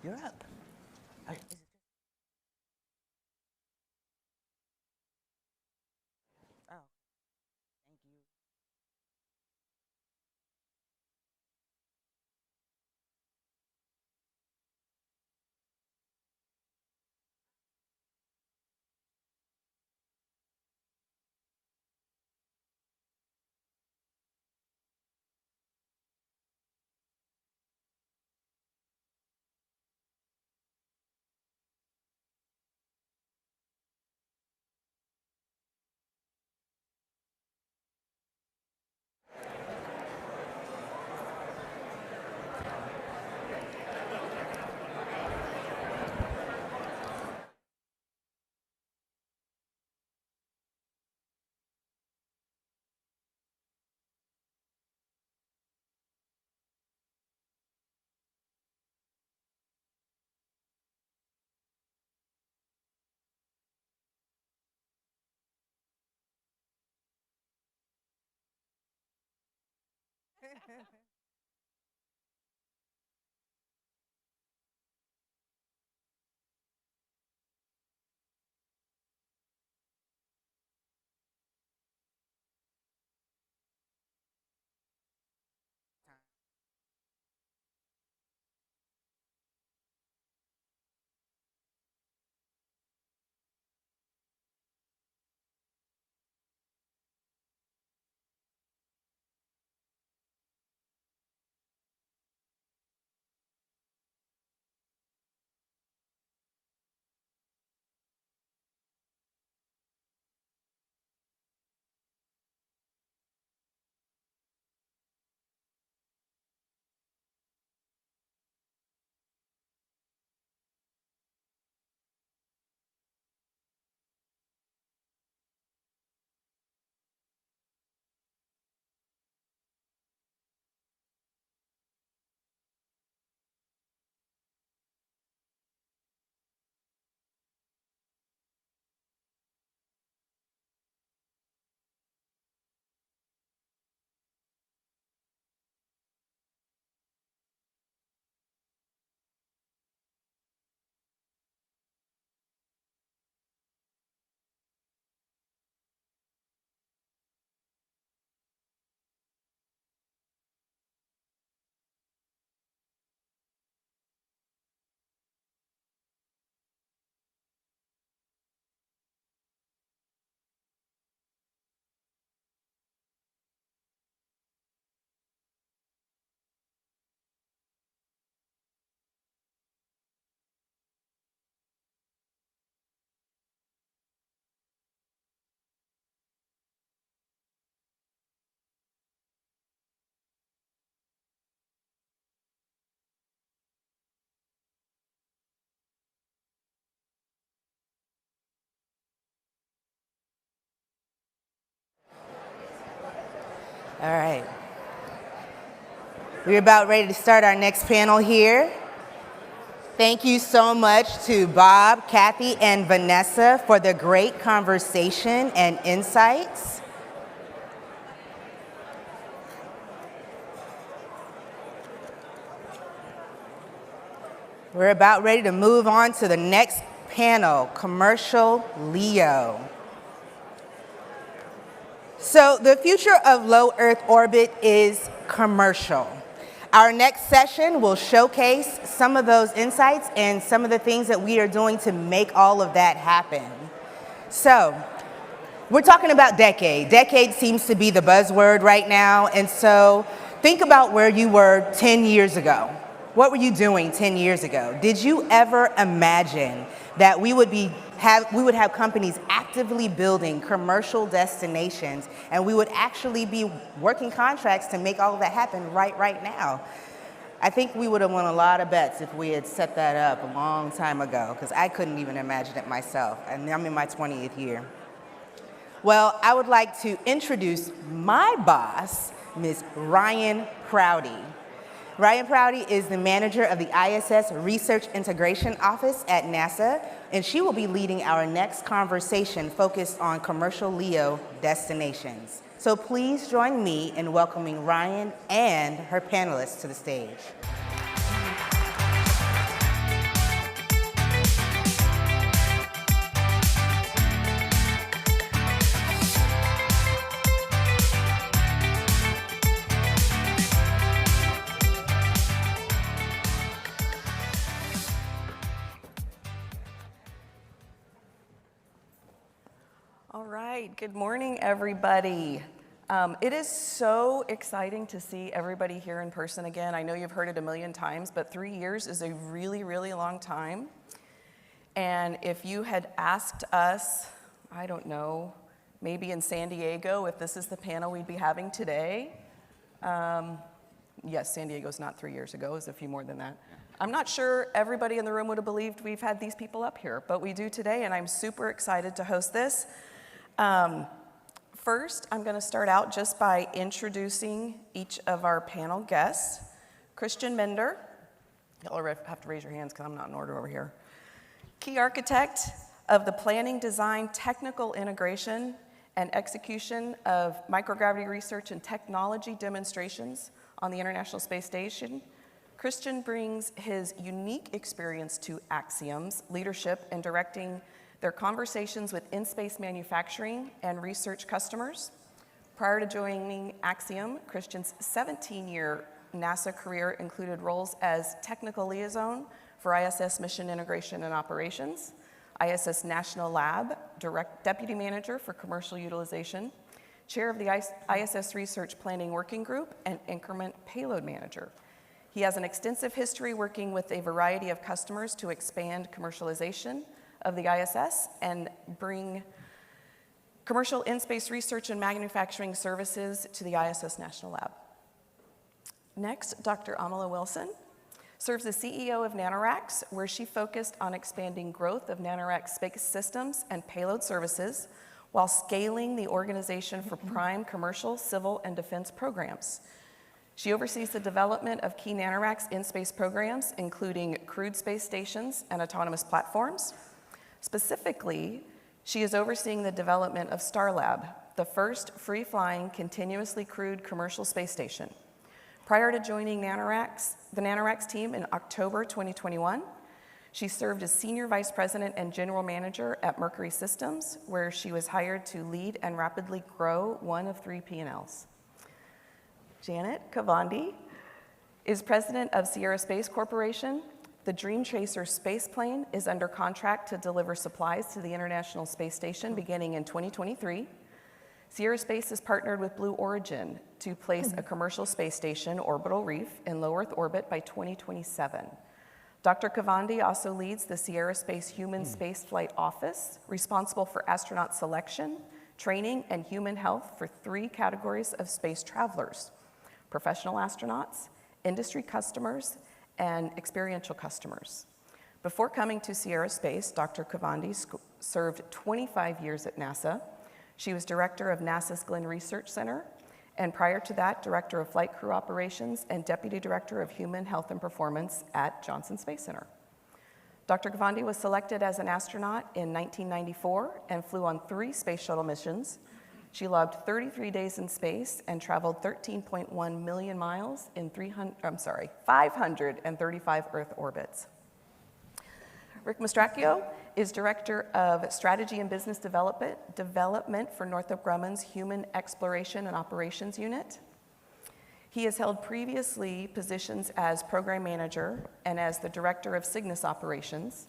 You're up. All right. We're about ready to start our next panel here. Thank you so much to Bob, Kathy, and Vanessa for the great conversation and insights. We're about ready to move on to the next panel, Commercial LEO. So the future of low Earth orbit is commercial. Our next session will showcase some of those insights and some of the things that we are doing to make all of that happen. So we're talking about decade. Decade seems to be the buzzword right now. And so think about where you were 10 years ago. What were you doing 10 years ago? Did you ever imagine that we would have companies actively building commercial destinations, and we would actually be working contracts to make all of that happen right now? I think we would have won a lot of bets if we had set that up a long time ago, because I couldn't even imagine it myself, and I'm in my 20th year. Well, I would like to introduce my boss, Ms. Ryan Prouty. Ryan Prouty is the manager of the ISS Research Integration Office at NASA, and she will be leading our next conversation focused on commercial LEO destinations. So please join me in welcoming Ryan and her panelists to the stage. All right, good morning, everybody. It is so exciting to see everybody here in person again. I know you've heard it a million times, but 3 years is a really, really long time. And if you had asked us, I don't know, maybe in San Diego, if this is the panel we'd be having today, yes, San Diego's not 3 years ago, it was a few more than that. I'm not sure everybody in the room would have believed we've had these people up here, but we do today, and I'm super excited to host this. First, I'm going to start out just by introducing each of our panel guests. Christian Mender, y'all have to raise your hands because I'm not in order over here. Key architect of the planning, design, technical integration, and execution of microgravity research and technology demonstrations on the International Space Station. Christian brings his unique experience to Axiom's leadership in directing their conversations with in-space manufacturing and research customers. Prior to joining Axiom, Christian's 17-year NASA career included roles as technical liaison for ISS mission integration and operations, ISS National Lab, deputy manager for commercial utilization, chair of the ISS Research Planning Working Group, and increment payload manager. He has an extensive history working with a variety of customers to expand commercialization of the ISS and bring commercial in-space research and manufacturing services to the ISS National Lab. Next, Dr. Amala Wilson serves as CEO of NanoRacks, where she focused on expanding growth of NanoRacks space systems and payload services while scaling the organization for prime commercial, civil, and defense programs. She oversees the development of key NanoRacks in-space programs, including crewed space stations and autonomous platforms. Specifically, she is overseeing the development of Starlab, the first free-flying, continuously crewed commercial space station. Prior to joining the NanoRacks team in October 2021, she served as Senior Vice President and General Manager at Mercury Systems, where she was hired to lead and rapidly grow one of 3 P&Ls. Janet Cavandi is President of Sierra Space Corporation. The Dream Chaser space plane is under contract to deliver supplies to the International Space Station beginning in 2023. Sierra Space has partnered with Blue Origin to place a commercial space station, Orbital Reef, in low Earth orbit by 2027. Dr. Cavandi also leads the Sierra Space Human Spaceflight Office, responsible for astronaut selection, training, and human health for 3 categories of space travelers: professional astronauts, industry customers, and experiential customers. Before coming to Sierra Space, Dr. Cavandi served 25 years at NASA. She was director of NASA's Glenn Research Center and prior to that, Director of Flight Crew Operations and Deputy Director of Human Health and Performance at Johnson Space Center. Dr. Gavandi was selected as an astronaut in 1994 and flew on 3 space shuttle missions. She logged 33 days in space and traveled 13.1 million miles in 535 Earth orbits. Rick Mastracchio is Director of Strategy and Business Development for Northrop Grumman's Human Exploration and Operations Unit. He has held previously positions as Program Manager and as the Director of Cygnus Operations.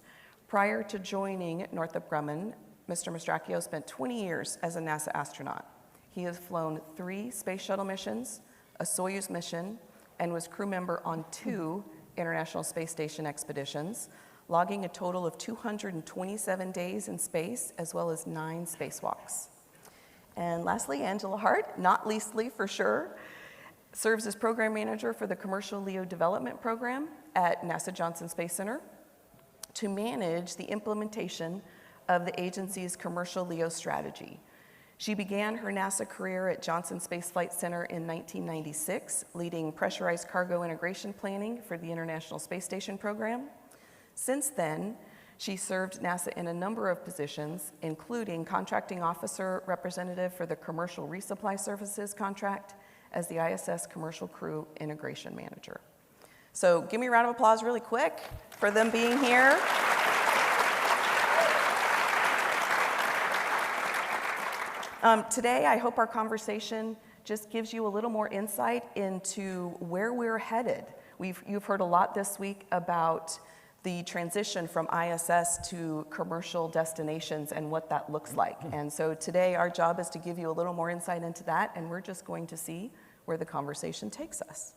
Prior to joining Northrop Grumman, Mr. Mastracchio spent 20 years as a NASA astronaut. He has flown 3 space shuttle missions, a Soyuz mission, and was crew member on 2 International Space Station expeditions, logging a total of 227 days in space, as well as 9 spacewalks. And lastly, Angela Hart, not leastly for sure, serves as Program Manager for the Commercial LEO Development Program at NASA Johnson Space Center to manage the implementation of the agency's commercial LEO strategy. She began her NASA career at Johnson Space Flight Center in 1996, leading pressurized cargo integration planning for the International Space Station program. Since then, she served NASA in a number of positions, including Contracting Officer Representative for the Commercial Resupply Services contract as the ISS Commercial Crew Integration Manager. So give me a round of applause really quick for them being here. Today, I hope our conversation just gives you a little more insight into where we're headed. You've heard a lot this week about the transition from ISS to commercial destinations and what that looks like. And so today our job is to give you a little more insight into that, and we're just going to see where the conversation takes us.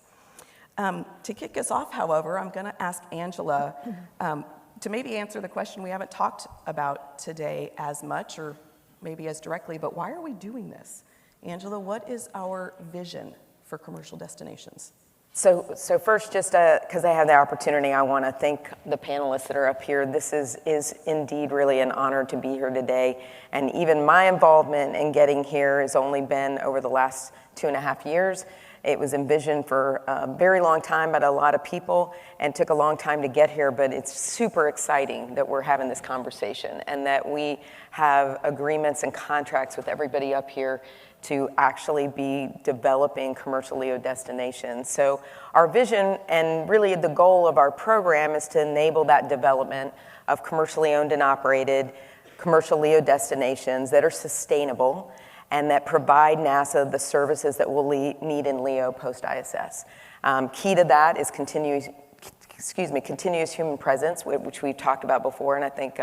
To kick us off, however, I'm gonna ask Angela to maybe answer the question we haven't talked about today as much, or maybe as directly, but why are we doing this? Angela, what is our vision for commercial destinations? So first, just because I have the opportunity, I want to thank the panelists that are up here. This is indeed really an honor to be here today. And even my involvement in getting here has only been over the last 2.5 years. It was envisioned for a very long time by a lot of people and took a long time to get here, but it's super exciting that we're having this conversation and that we have agreements and contracts with everybody up here to actually be developing commercial LEO destinations. So our vision and really the goal of our program is to enable that development of commercially owned and operated commercial LEO destinations that are sustainable and that provide NASA the services that we'll need in LEO post-ISS. Key to that is continuous human presence, which we've talked about before, and I think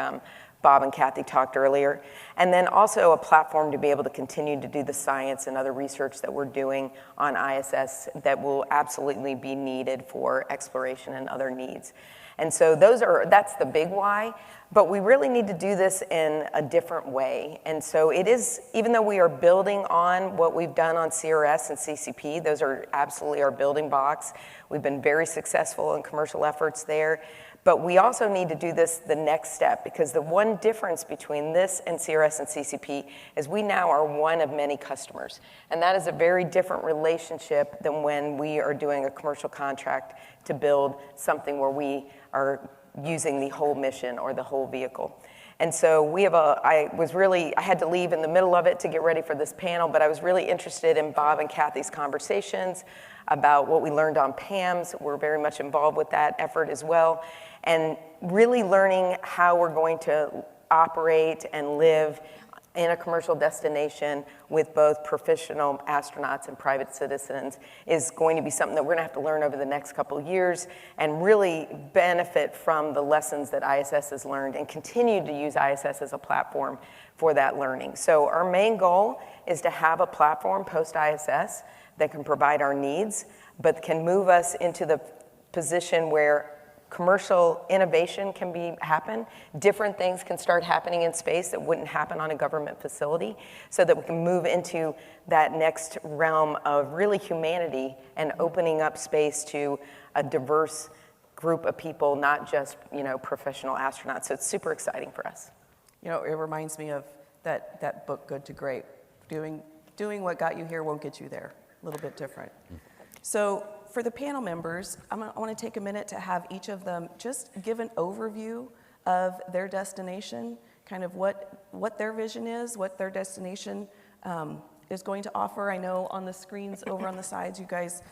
Bob and Kathy talked earlier. And then also a platform to be able to continue to do the science and other research that we're doing on ISS that will absolutely be needed for exploration and other needs. And so that's the big why, but we really need to do this in a different way. And so it is, even though we are building on what we've done on CRS and CCP, those are absolutely our building blocks. We've been very successful in commercial efforts there, but we also need to do this the next step, because the one difference between this and CRS and CCP is we now are one of many customers. And that is a very different relationship than when we are doing a commercial contract to build something where we are using the whole mission or the whole vehicle. And so I had to leave in the middle of it to get ready for this panel, but I was really interested in Bob and Kathy's conversations about what we learned on PAMS. We're very much involved with that effort as well. And really learning how we're going to operate and live in a commercial destination with both professional astronauts and private citizens is going to be something that we're going to have to learn over the next couple of years and really benefit from the lessons that ISS has learned and continue to use ISS as a platform for that learning. So our main goal is to have a platform post-ISS that can provide our needs, but can move us into the position where commercial innovation can happen. Different things can start happening in space that wouldn't happen on a government facility, so that we can move into that next realm of really humanity and opening up space to a diverse group of people, not just professional astronauts. So it's super exciting for us. It reminds me of that book, Good to Great. Doing what got you here won't get you there. a little bit different. So for the panel members, I want to take a minute to have each of them just give an overview of their destination, kind of what their vision is, what their destination is going to offer. I know on the screens over on the sides, you guys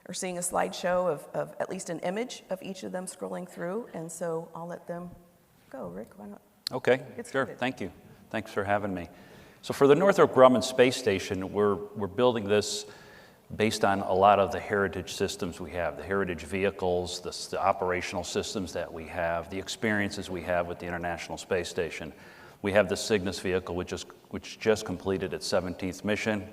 are seeing a slideshow of at least an image of each of them scrolling through, and so I'll let them go. Rick, why not? Okay, Get sure, started. thank you. Thanks for having me. So for the Northrop Grumman Space Station, we're building this based on a lot of the heritage systems we have, the heritage vehicles, the operational systems that we have, the experiences we have with the International Space Station. We have the Cygnus vehicle, which just completed its 17th mission.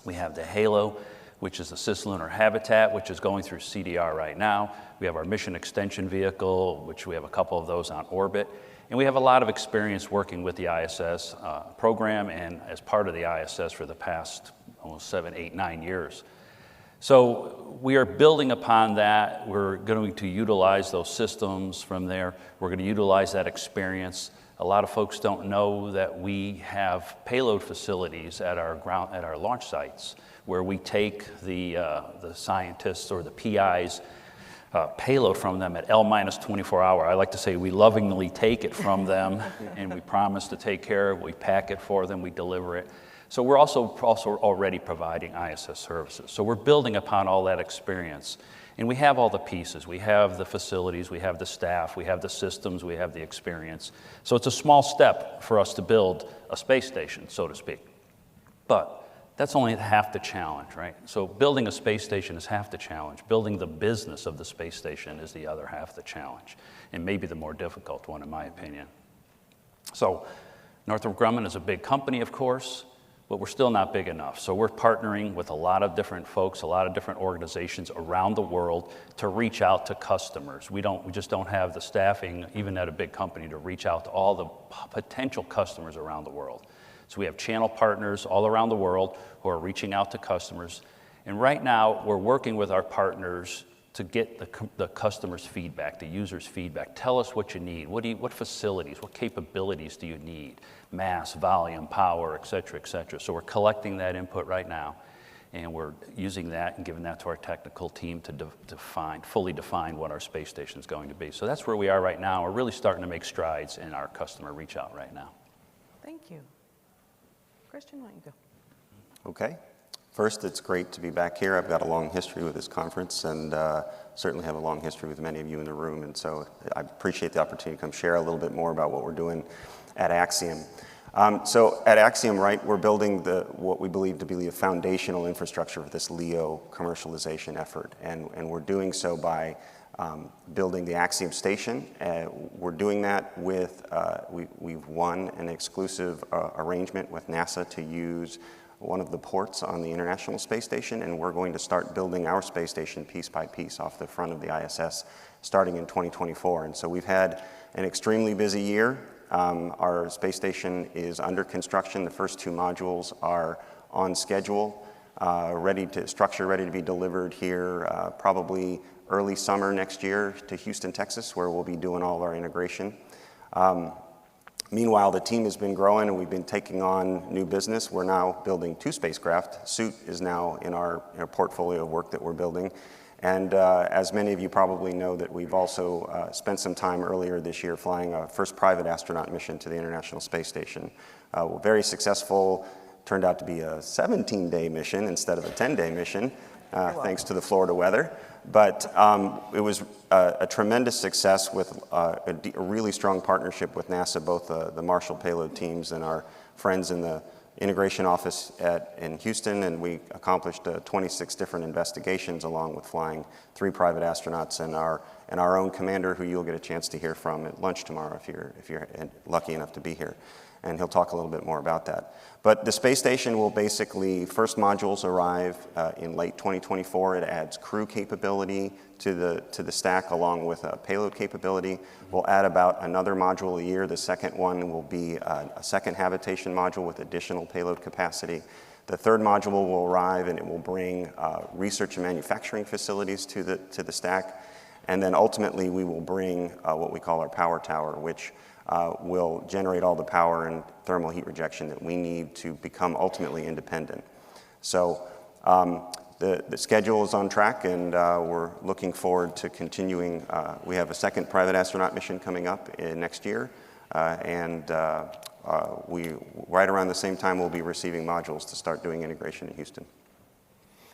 We have the Halo, which is the cislunar habitat, which is going through CDR right now. We have our mission extension vehicle, which we have a couple of those on orbit. And we have a lot of experience working with the ISS program and as part of the ISS for the past almost 7, 8, 9 years. So we are building upon that. We're going to utilize those systems from there. We're going to utilize that experience. A lot of folks don't know that we have payload facilities at our launch sites where we take the scientists or the PIs payload from them at L-24 hour. I like to say we lovingly take it from them and we promise to take care of it. We pack it for them, we deliver it. So we're also already providing ISS services. So we're building upon all that experience. And we have all the pieces. We have the facilities, we have the staff, we have the systems, we have the experience. So it's a small step for us to build a space station, so to speak. But that's only half the challenge, right? So building a space station is half the challenge. Building the business of the space station is the other half the challenge, and maybe the more difficult one, in my opinion. So Northrop Grumman is a big company, of course, but we're still not big enough. So we're partnering with a lot of different folks, a lot of different organizations around the world to reach out to customers. We just don't have the staffing, even at a big company, to reach out to all the potential customers around the world. So we have channel partners all around the world who are reaching out to customers. And right now, we're working with our partners to get the customer's feedback, the user's feedback. Tell us what you need. What facilities, what capabilities do you need? Mass, volume, power, et cetera, et cetera. So we're collecting that input right now, and we're using that and giving that to our technical team to fully define what our space station is going to be. So that's where we are right now. We're really starting to make strides in our customer reach out right now. Thank you. Christian, why don't you go? Okay. First, it's great to be back here. I've got a long history with this conference and certainly have a long history with many of you in the room. And so I appreciate the opportunity to come share a little bit more about what we're doing at Axiom. So at Axiom, right, we're building what we believe to be a foundational infrastructure for this LEO commercialization effort. And we're doing so by building the Axiom station. We're doing that with, we've won an exclusive arrangement with NASA to use one of the ports on the International Space Station, and we're going to start building our space station piece by piece off the front of the ISS starting in 2024. And so we've had an extremely busy year. Our space station is under construction. The first 2 modules are on schedule, ready to be delivered here probably early summer next year to Houston, Texas, where we'll be doing all of our integration. Meanwhile, the team has been growing and we've been taking on new business. We're now building 2 spacecraft. Suit is now in our portfolio of work that we're building. And as many of you probably know, that we've also spent some time earlier this year flying a first private astronaut mission to the International Space Station. Very successful, turned out to be a 17-day mission instead of a 10-day mission, thanks to the Florida weather. But it was a tremendous success with a really strong partnership with NASA, both the Marshall payload teams and our friends in the integration office in Houston, and we accomplished 26 different investigations along with flying 3 private astronauts and our own commander, who you'll get a chance to hear from at lunch tomorrow if you're lucky enough to be here. And he'll talk a little bit more about that. But the space station will basically, first modules arrive in late 2024. It adds crew capability to the stack along with a payload capability. We'll add about another module a year. The second one will be a second habitation module with additional payload capacity. The third module will arrive and it will bring research and manufacturing facilities to the stack. And then ultimately we will bring what we call our power tower, which will generate all the power and thermal heat rejection that we need to become ultimately independent. So The schedule is on track, and we're looking forward to continuing. We have a second private astronaut mission coming up next year, and right around the same time we'll be receiving modules to start doing integration in Houston.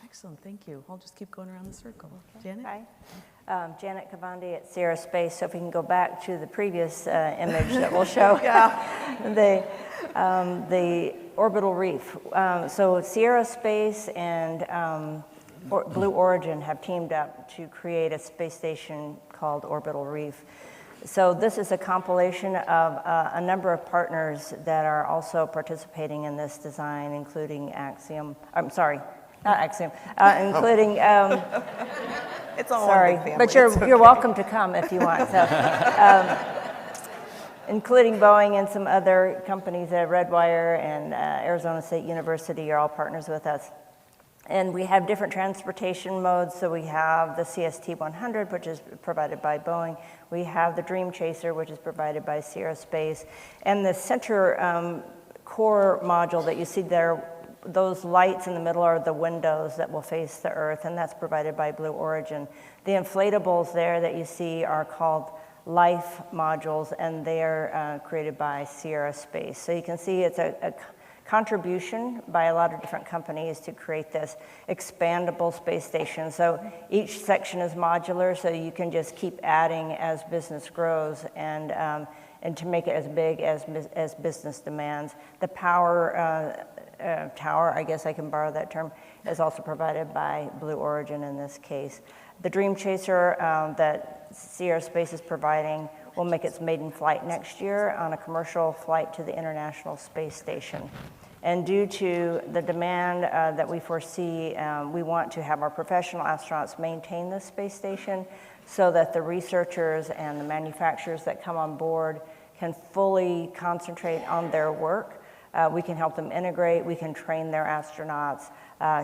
Excellent, thank you. I'll just keep going around the circle. Janet? Hi. Janet Cabana at Sierra Space. So if we can go back to the previous image that will show the orbital reef. So Sierra Space and Blue Origin have teamed up to create a space station called Orbital Reef. So this is a compilation of a number of partners that are also participating in this design, including Axiom. I'm sorry, not Axiom, including. It's all sorry, one big family. but you're welcome to come if you want. So, including Boeing and some other companies at Redwire and Arizona State University are all partners with us. And we have different transportation modes. So we have the CST-100, which is provided by Boeing. We have the Dream Chaser, which is provided by Sierra Space. And the center core module that you see there, those lights in the middle are the windows that will face the Earth, and that's provided by Blue Origin. The inflatables there that you see are called Life modules, and they are created by Sierra Space. So you can see it's a contribution by a lot of different companies to create this expandable space station. So each section is modular, so you can just keep adding as business grows and to make it as big as business demands. The power tower, I guess I can borrow that term, is also provided by Blue Origin in this case. The Dream Chaser that Sierra Space is providing will make its maiden flight next year on a commercial flight to the International Space Station. And due to the demand that we foresee, we want to have our professional astronauts maintain this space station so that the researchers and the manufacturers that come on board can fully concentrate on their work. We can help them integrate, we can train their astronauts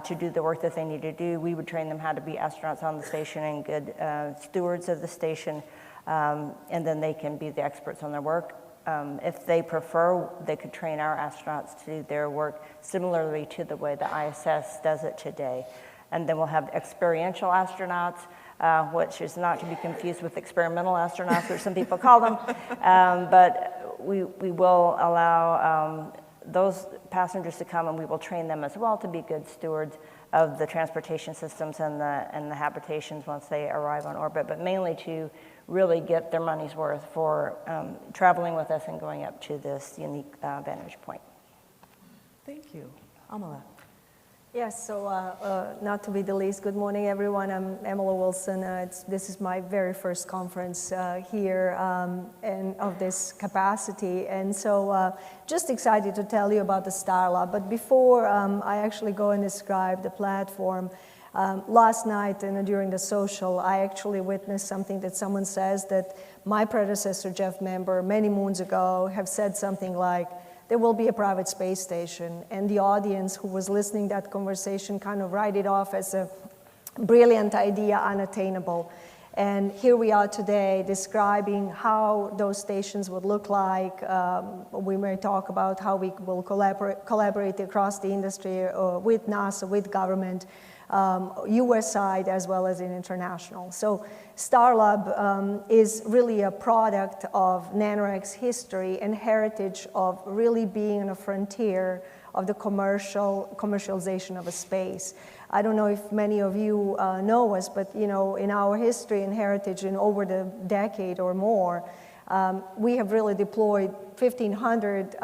to do the work that they need to do. We would train them how to be astronauts on the station and good stewards of the station, and then they can be the experts on their work. If they prefer, they could train our astronauts to do their work similarly to the way the ISS does it today. And then we'll have experiential astronauts, which is not to be confused with experimental astronauts, which some people call them, but we will allow those passengers to come, and we will train them as well to be good stewards of the transportation systems and the habitations once they arrive on orbit, but mainly to really get their money's worth for traveling with us and going up to this unique vantage point. Thank you. Amala. Yes, so not to be the least, good morning everyone. I'm Emily Wilson. This is my very first conference here and of this capacity. And so just excited to tell you about the Starlab. But before I actually go and describe the platform, last night and during the social, I actually witnessed something that someone says that my predecessor, Jeff Member, many moons ago have said something like, there will be a private space station, and the audience who was listening to that conversation kind of write it off as a brilliant idea, unattainable. And here we are today describing how those stations would look like. We may talk about how we will collaborate across the industry with NASA, with government, US side as well as in international. So Starlab is really a product of NanoRac's history and heritage of really being on a frontier of the commercialization of a space. I don't know if many of you know us, but in our history and heritage in over the decade or more, we have really deployed 1,500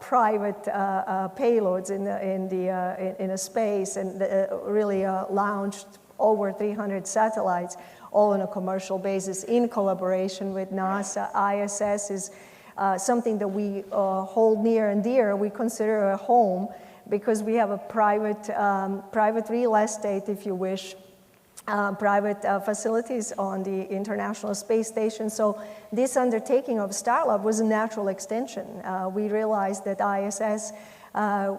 private payloads in a space and really launched over 300 satellites, all on a commercial basis in collaboration with NASA. ISS is something that we hold near and dear. We consider a home because we have a private real estate, if you wish, private facilities on the International Space Station. So this undertaking of Starlab was a natural extension. We realized that ISS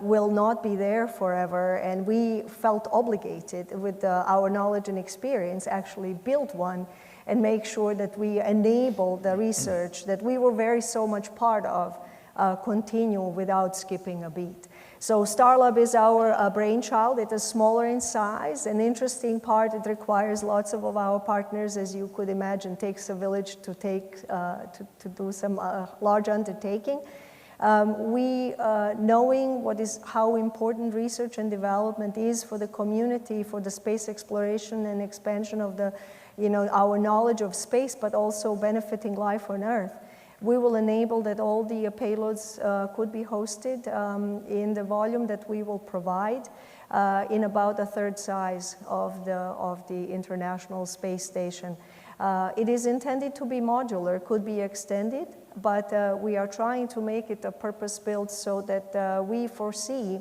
will not be there forever, and we felt obligated with our knowledge and experience actually build one and make sure that we enable the research that we were so much part of continue without skipping a beat. So Starlab is our brainchild. It is smaller in size. An interesting part, it requires lots of our partners, as you could imagine. It takes a village to do some large undertaking. Knowing how important research and development is for the community, for the space exploration and expansion of our knowledge of space, but also benefiting life on Earth, we will enable that all the payloads could be hosted in the volume that we will provide in about a third size of the International Space Station. It is intended to be modular, could be extended, but we are trying to make it a purpose-built so that we foresee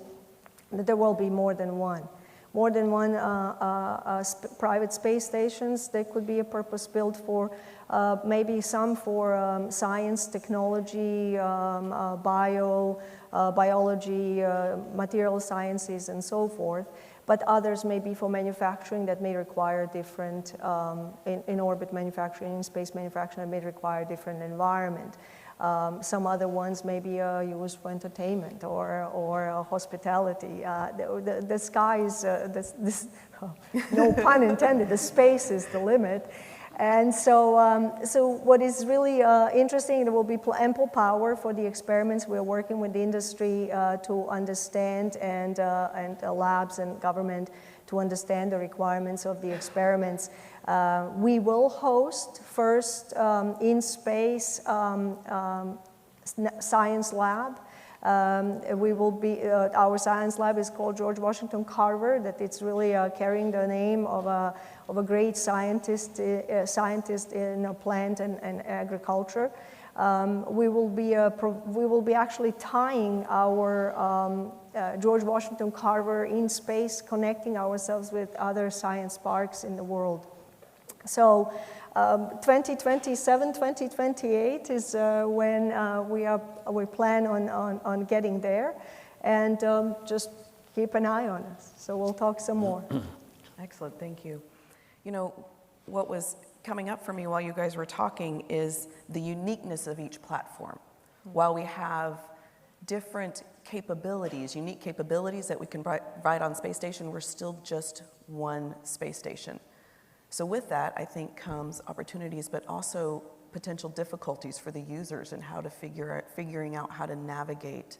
that there will be more than one. More than one private space stations. There could be a purpose-built for maybe some for science, technology, biology, material sciences, and so forth. But others may be for manufacturing that may require different, in-orbit manufacturing, in space manufacturing that may require different environment. Some other ones may be used for entertainment or hospitality. The sky is, no pun intended, the space is the limit. And so what is really interesting, there will be ample power for the experiments. We're working with the industry to understand and labs and government to understand the requirements of the experiments. We will host first in space science lab. Our science lab is called George Washington Carver, that it's really carrying the name of a great scientist in plant and agriculture. We will be actually tying our George Washington Carver in space, connecting ourselves with other science parks in the world. So 2027, 2028 is when we plan on getting there, and just keep an eye on us. So we'll talk some more. Excellent, thank you. You know, what was coming up for me while you guys were talking is the uniqueness of each platform. While we have different capabilities, unique capabilities that we can provide on space station, we're still just one space station. So with that, I think comes opportunities, but also potential difficulties for the users and how to figuring out how to navigate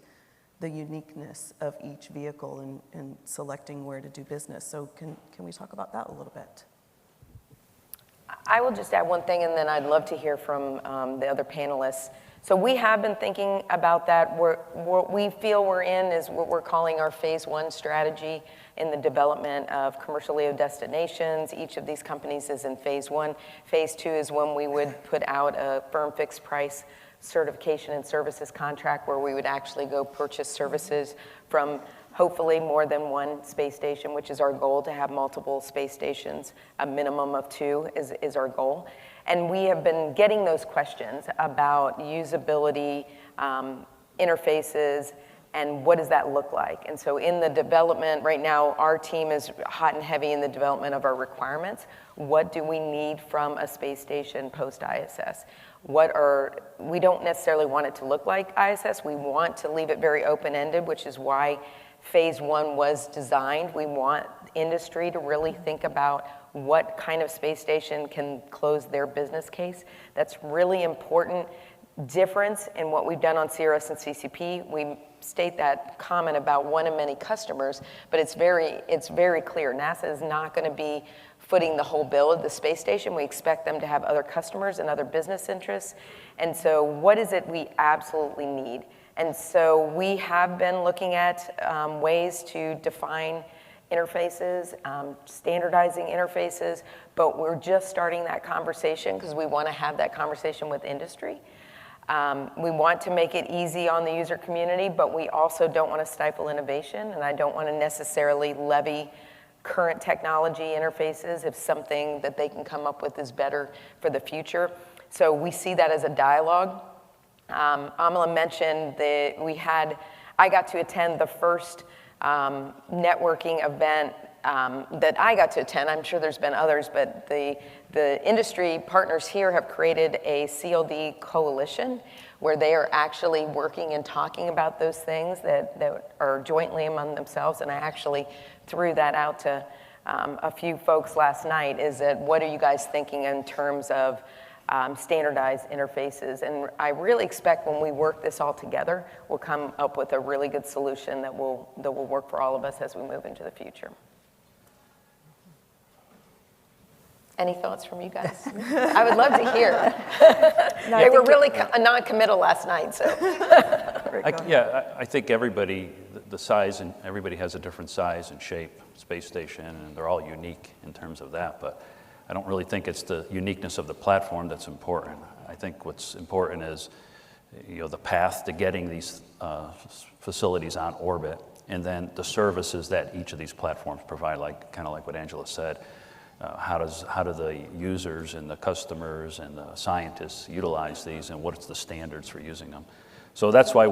the uniqueness of each vehicle and selecting where to do business. So can we talk about that a little bit? I will just add one thing, and then I'd love to hear from the other panelists. So we have been thinking about that. What we feel we're in is what we're calling our phase one strategy in the development of commercial LEO destinations. Each of these companies is in phase one. Phase two is when we would put out a firm fixed price certification and services contract where we would actually go purchase services from hopefully more than one space station, which is our goal, to have multiple space stations. A minimum of 2 is our goal. And we have been getting those questions about usability, interfaces, and what does that look like? And so in the development, right now, our team is hot and heavy in the development of our requirements. What do we need from a space station post-ISS? We don't necessarily want it to look like ISS. We want to leave it very open-ended, which is why phase one was designed. We want industry to really think about what kind of space station can close their business case. That's really important difference in what we've done on CRS and CCP. We state that comment about one of many customers, but it's very clear. NASA is not going to be footing the whole bill of the space station. We expect them to have other customers and other business interests. And so what is it we absolutely need? And so we have been looking at ways to define interfaces, standardizing interfaces, but we're just starting that conversation because we want to have that conversation with industry. We want to make it easy on the user community, but we also don't want to stifle innovation, and I don't want to necessarily levy current technology interfaces if something that they can come up with is better for the future. So we see that as a dialogue. Amala mentioned that I got to attend the first networking event that I got to attend. I'm sure there's been others, but the industry partners here have created a CLD coalition where they are actually working and talking about those things that are jointly among themselves. And I actually threw that out to a few folks last night, is that what are you guys thinking in terms of standardized interfaces? And I really expect when we work this all together, we'll come up with a really good solution that will work for all of us as we move into the future. Any thoughts from you guys? I would love to hear. They were really non-committal last night, so. I think everybody, the size, and everybody has a different size and shape, space station, and they're all unique in terms of that, but I don't really think it's the uniqueness of the platform that's important. I think what's important is, the path to getting these facilities on orbit, and then the services that each of these platforms provide, kind of like what Angela said. How do the users and the customers and the scientists utilize these, and what's the standards for using them? So that's why I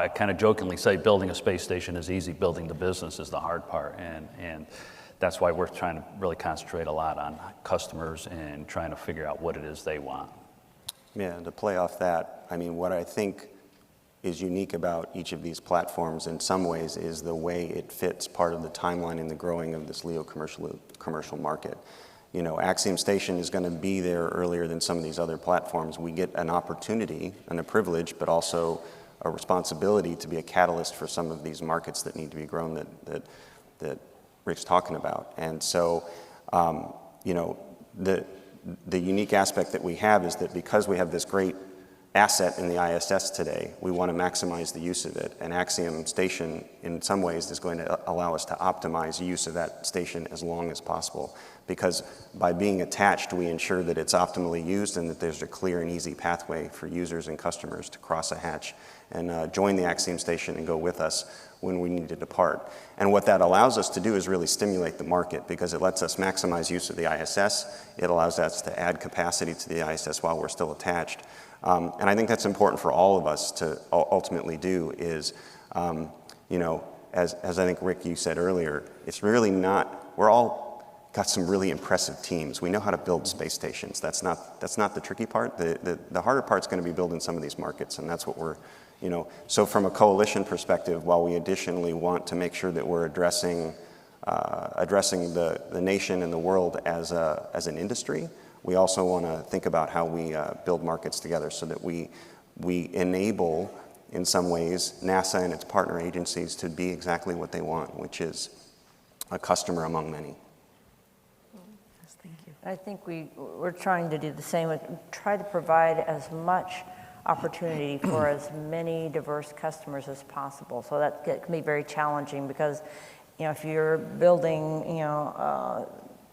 kind of jokingly say building a space station is easy, building the business is the hard part, and that's why we're trying to really concentrate a lot on customers and trying to figure out what it is they want. Yeah, to play off that, I mean, what I think is unique about each of these platforms in some ways is the way it fits part of the timeline in the growing of this LEO commercial market. Axiom Station is going to be there earlier than some of these other platforms. We get an opportunity and a privilege, but also a responsibility to be a catalyst for some of these markets that need to be grown that Rick's talking about. And so, the unique aspect that we have is that because we have this great asset in the ISS today, we want to maximize the use of it. And Axiom Station, in some ways, is going to allow us to optimize use of that station as long as possible. Because by being attached, we ensure that it's optimally used and that there's a clear and easy pathway for users and customers to cross a hatch and join the Axiom Station and go with us when we need to depart. And what that allows us to do is really stimulate the market, because it lets us maximize use of the ISS. It allows us to add capacity to the ISS while we're still attached. And I think that's important for all of us to ultimately do is, as I think, Rick, you said earlier, it's really not, we're all got some really impressive teams. We know how to build space stations. That's not the tricky part. The harder part's going to be building some of these markets, and that's what we're, so from a coalition perspective, while we additionally want to make sure that we're addressing the nation and the world as an industry, we also want to think about how we build markets together so that we enable, in some ways, NASA and its partner agencies to be exactly what they want, which is a customer among many. Yes, thank you. I think we're trying to do the same. We try to provide as much opportunity for as many diverse customers as possible. So that can be very challenging because, if you're building,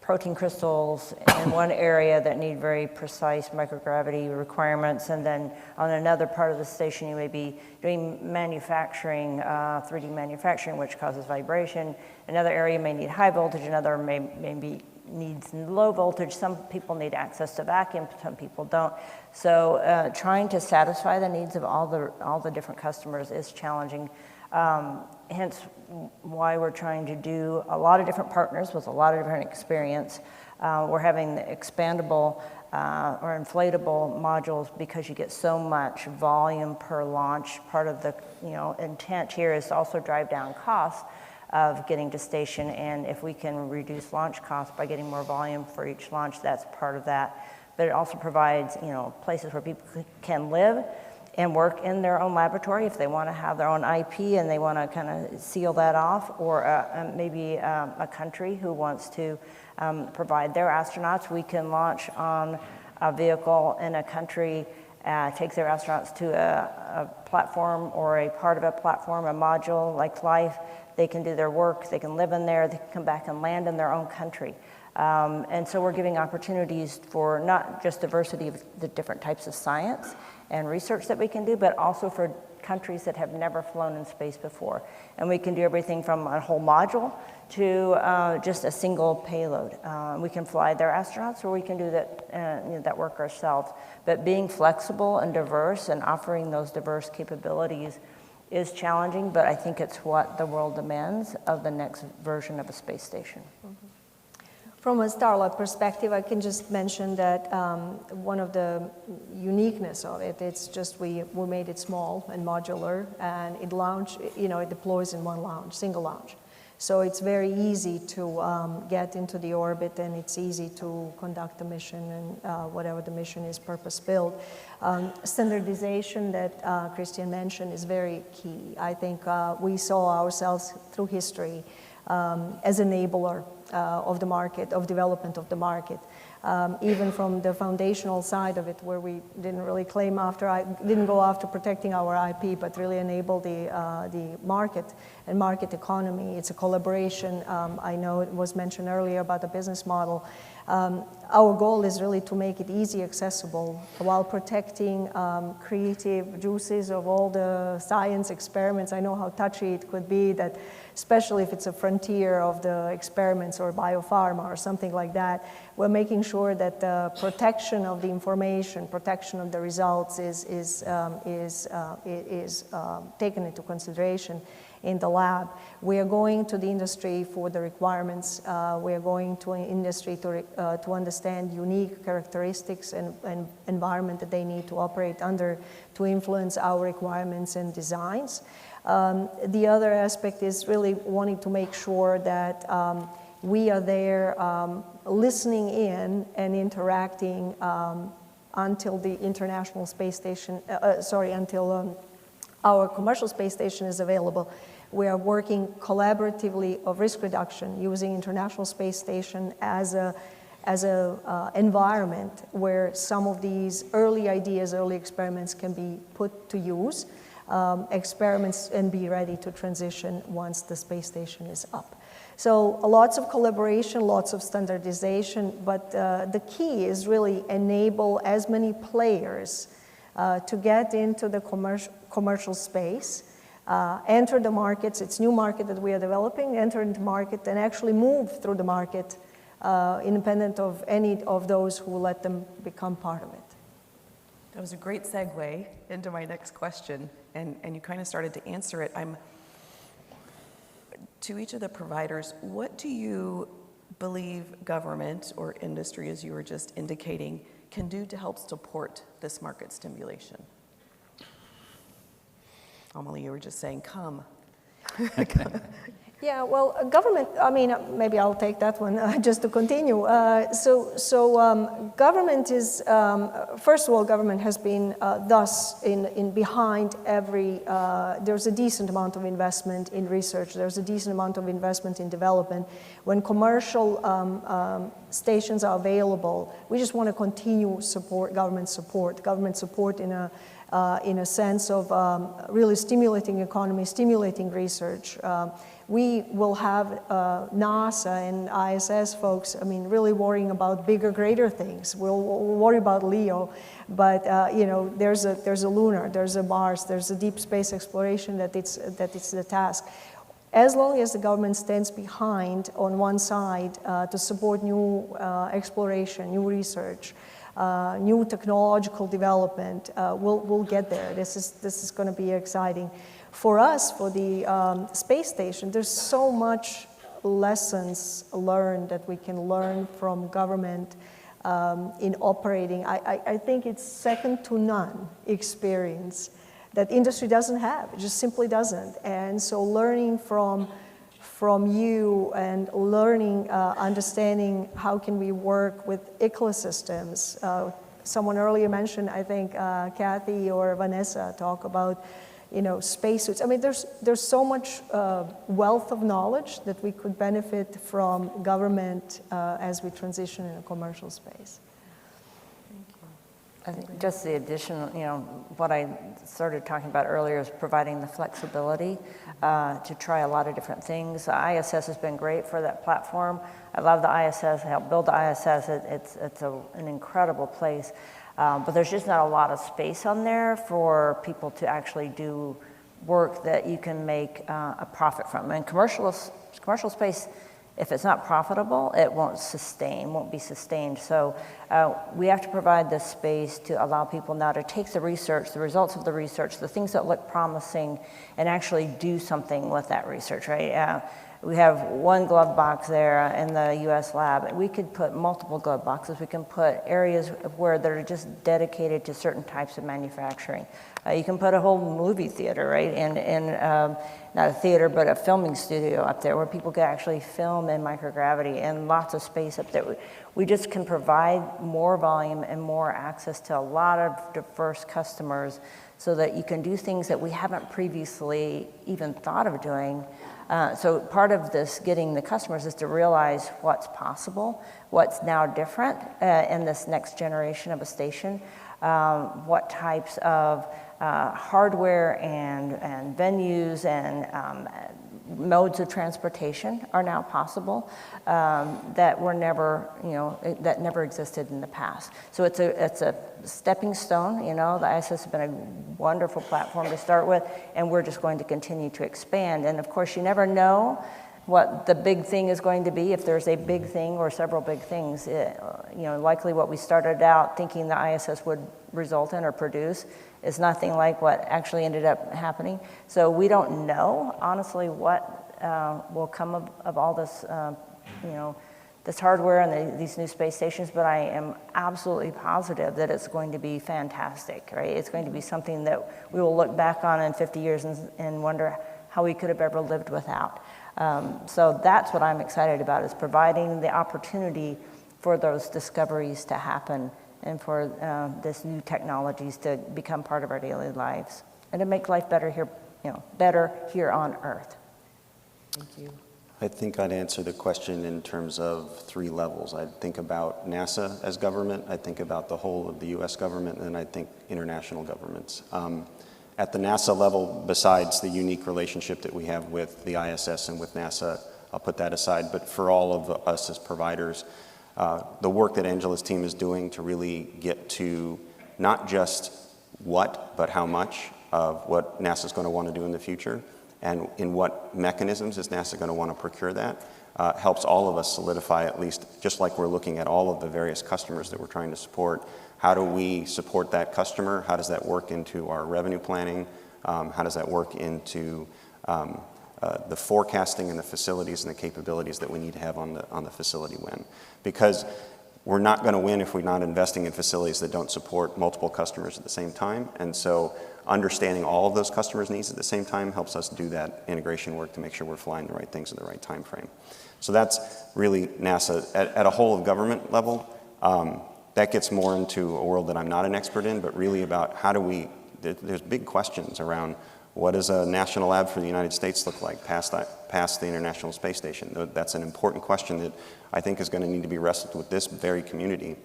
protein crystals in one area that need very precise microgravity requirements, and then on another part of the station you may be doing manufacturing, 3D manufacturing, which causes vibration. Another area may need high voltage, another maybe needs low voltage. Some people need access to vacuum, some people don't. So trying to satisfy the needs of all the different customers is challenging. Hence why we're trying to do a lot of different partners with a lot of different experience. We're having the expandable or inflatable modules because you get so much volume per launch. Part of the intent here is to also drive down costs of getting to station, and if we can reduce launch costs by getting more volume for each launch, that's part of that. But it also provides places where people can live and work in their own laboratory if they want to have their own IP and they want to kind of seal that off, or maybe a country who wants to provide their astronauts. We can launch on a vehicle in a country, take their astronauts to a platform or a part of a platform, a module like Life. They can do their work, they can live in there, they can come back and land in their own country. And so we're giving opportunities for not just diversity of the different types of science and research that we can do, but also for countries that have never flown in space before. And we can do everything from a whole module to just a single payload. We can fly their astronauts, or we can do that work ourselves. But being flexible and diverse and offering those diverse capabilities is challenging, but I think it's what the world demands of the next version of a space station. From a Starlab perspective, I can just mention that one of the uniqueness of it, it's just we made it small and modular, and it deploys in one launch, single launch. So it's very easy to get into the orbit, and it's easy to conduct the mission and whatever the mission is purpose-built. Standardization that Christian mentioned is very key. I think we saw ourselves through history as enabler of the market, of development of the market. Even from the foundational side of it, where we didn't really didn't go after protecting our IP, but really enable the market and market economy. It's a collaboration. I know it was mentioned earlier about the business model. Our goal is really to make it easy, accessible, while protecting creative juices of all the science experiments. I know how touchy it could be, that especially if it's a frontier of the experiments or biopharma or something like that, we're making sure that the protection of the information, protection of the results is taken into consideration in the lab. We are going to the industry for the requirements. We are going to an industry to understand unique characteristics and environment that they need to operate under to influence our requirements and designs. The other aspect is really wanting to make sure that we are there listening in and interacting until the International Space Station, until our commercial space station is available. We are working collaboratively of risk reduction using International Space Station as a environment where some of these early ideas, early experiments can be put to use, experiments, and be ready to transition once the space station is up. So lots of collaboration, lots of standardization, but the key is really enable as many players to get into the commercial space, enter the markets, it's new market that we are developing, enter into market and actually move through the market independent of any of those who let them become part of it. That was a great segue into my next question, and you kind of started to answer it. To each of the providers, what do you believe government or industry, as you were just indicating, can do to help support this market stimulation? Amelie, you were just saying, come. Yeah, well, government, maybe I'll take that one just to continue. Government is, first of all, government has been thus in behind every, there's a decent amount of investment in research, there's a decent amount of investment in development. When commercial stations are available, we just want to continue government support in a sense of really stimulating economy, stimulating research. We will have NASA and ISS folks, really worrying about bigger, greater things. We'll worry about LEO, but there's a lunar, there's a Mars, there's a deep space exploration that it's the task. As long as the government stands behind on one side to support new exploration, new research, new technological development, we'll get there. This is going to be exciting. For us, for the space station, there's so much lessons learned that we can learn from government in operating. I think it's second to none experience that industry doesn't have. It just simply doesn't. And so learning from you and learning, understanding how can we work with ecosystems. Someone earlier mentioned, I think Kathy or Vanessa talk about spacesuits. There's so much wealth of knowledge that we could benefit from government as we transition in a commercial space. I think just the additional, what I started talking about earlier is providing the flexibility to try a lot of different things. ISS has been great for that platform. I love the ISS. I helped build the ISS. It's an incredible place. But there's just not a lot of space on there for people to actually do work that you can make a profit from. And commercial space, if it's not profitable, it won't be sustained. So we have to provide this space to allow people now to take the research, the results of the research, the things that look promising, and actually do something with that research, right? We have one glove box there in the US lab. We could put multiple glove boxes. We can put areas where they're just dedicated to certain types of manufacturing. You can put a whole movie theater, right, not a theater, but a filming studio up there where people can actually film in microgravity, and lots of space up there. We just can provide more volume and more access to a lot of diverse customers so that you can do things that we haven't previously even thought of doing. So part of this getting the customers is to realize what's possible, what's now different in this next generation of a station, what types of hardware and venues and modes of transportation are now possible that were never, that never existed in the past. So it's a stepping stone. The ISS has been a wonderful platform to start with, and we're just going to continue to expand. And of course, you never know what the big thing is going to be, if there's a big thing or several big things. Likely what we started out thinking the ISS would result in or produce is nothing like what actually ended up happening. So we don't know, honestly, what will come of all this, this hardware and these new space stations, but I am absolutely positive that it's going to be fantastic, right? It's going to be something that we will look back on in 50 years and wonder how we could have ever lived without. So that's what I'm excited about, is providing the opportunity for those discoveries to happen and for this new technologies to become part of our daily lives and to make life better here, better here on Earth. Thank you. I think I'd answer the question in terms of 3 levels. I'd think about NASA as government, I'd think about the whole of the US government, and I'd think international governments. At the NASA level, besides the unique relationship that we have with the ISS and with NASA, I'll put that aside, but for all of us as providers, the work that Angela's team is doing to really get to not just what, but how much of what NASA's going to want to do in the future, and in what mechanisms is NASA going to want to procure that, helps all of us solidify, at least just like we're looking at all of the various customers that we're trying to support. How do we support that customer? How does that work into our revenue planning? How does that work into the forecasting and the facilities and the capabilities that we need to have on the facility win? Because we're not going to win if we're not investing in facilities that don't support multiple customers at the same time. And so understanding all of those customers' needs at the same time helps us do that integration work to make sure we're flying the right things at the right time frame. So that's really NASA. At a whole of government level, that gets more into a world that I'm not an expert in, but really about how do we, there's big questions around what does a national lab for the United States look like past the International Space Station? That's an important question that I think is going to need to be wrestled with this very community.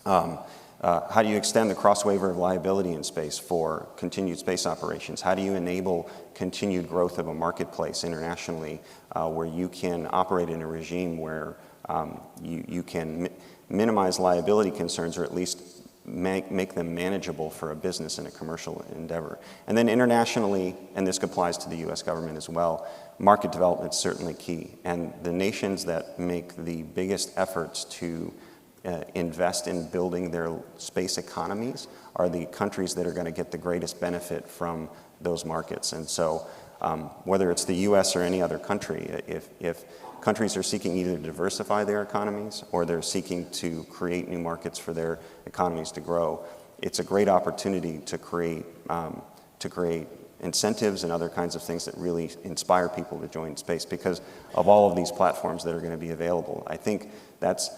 How do you extend the cross waiver of liability in space for continued space operations? How do you enable continued growth of a marketplace internationally where you can operate in a regime where you can minimize liability concerns, or at least make them manageable for a business and a commercial endeavor? And then internationally, and this applies to the US government as well, market development is certainly key. And the nations that make the biggest efforts to invest in building their space economies are the countries that are going to get the greatest benefit from those markets. And so whether it's the US or any other country, if countries are seeking either to diversify their economies or they're seeking to create new markets for their economies to grow, it's a great opportunity to create incentives and other kinds of things that really inspire people to join space because of all of these platforms that are going to be available. I think that's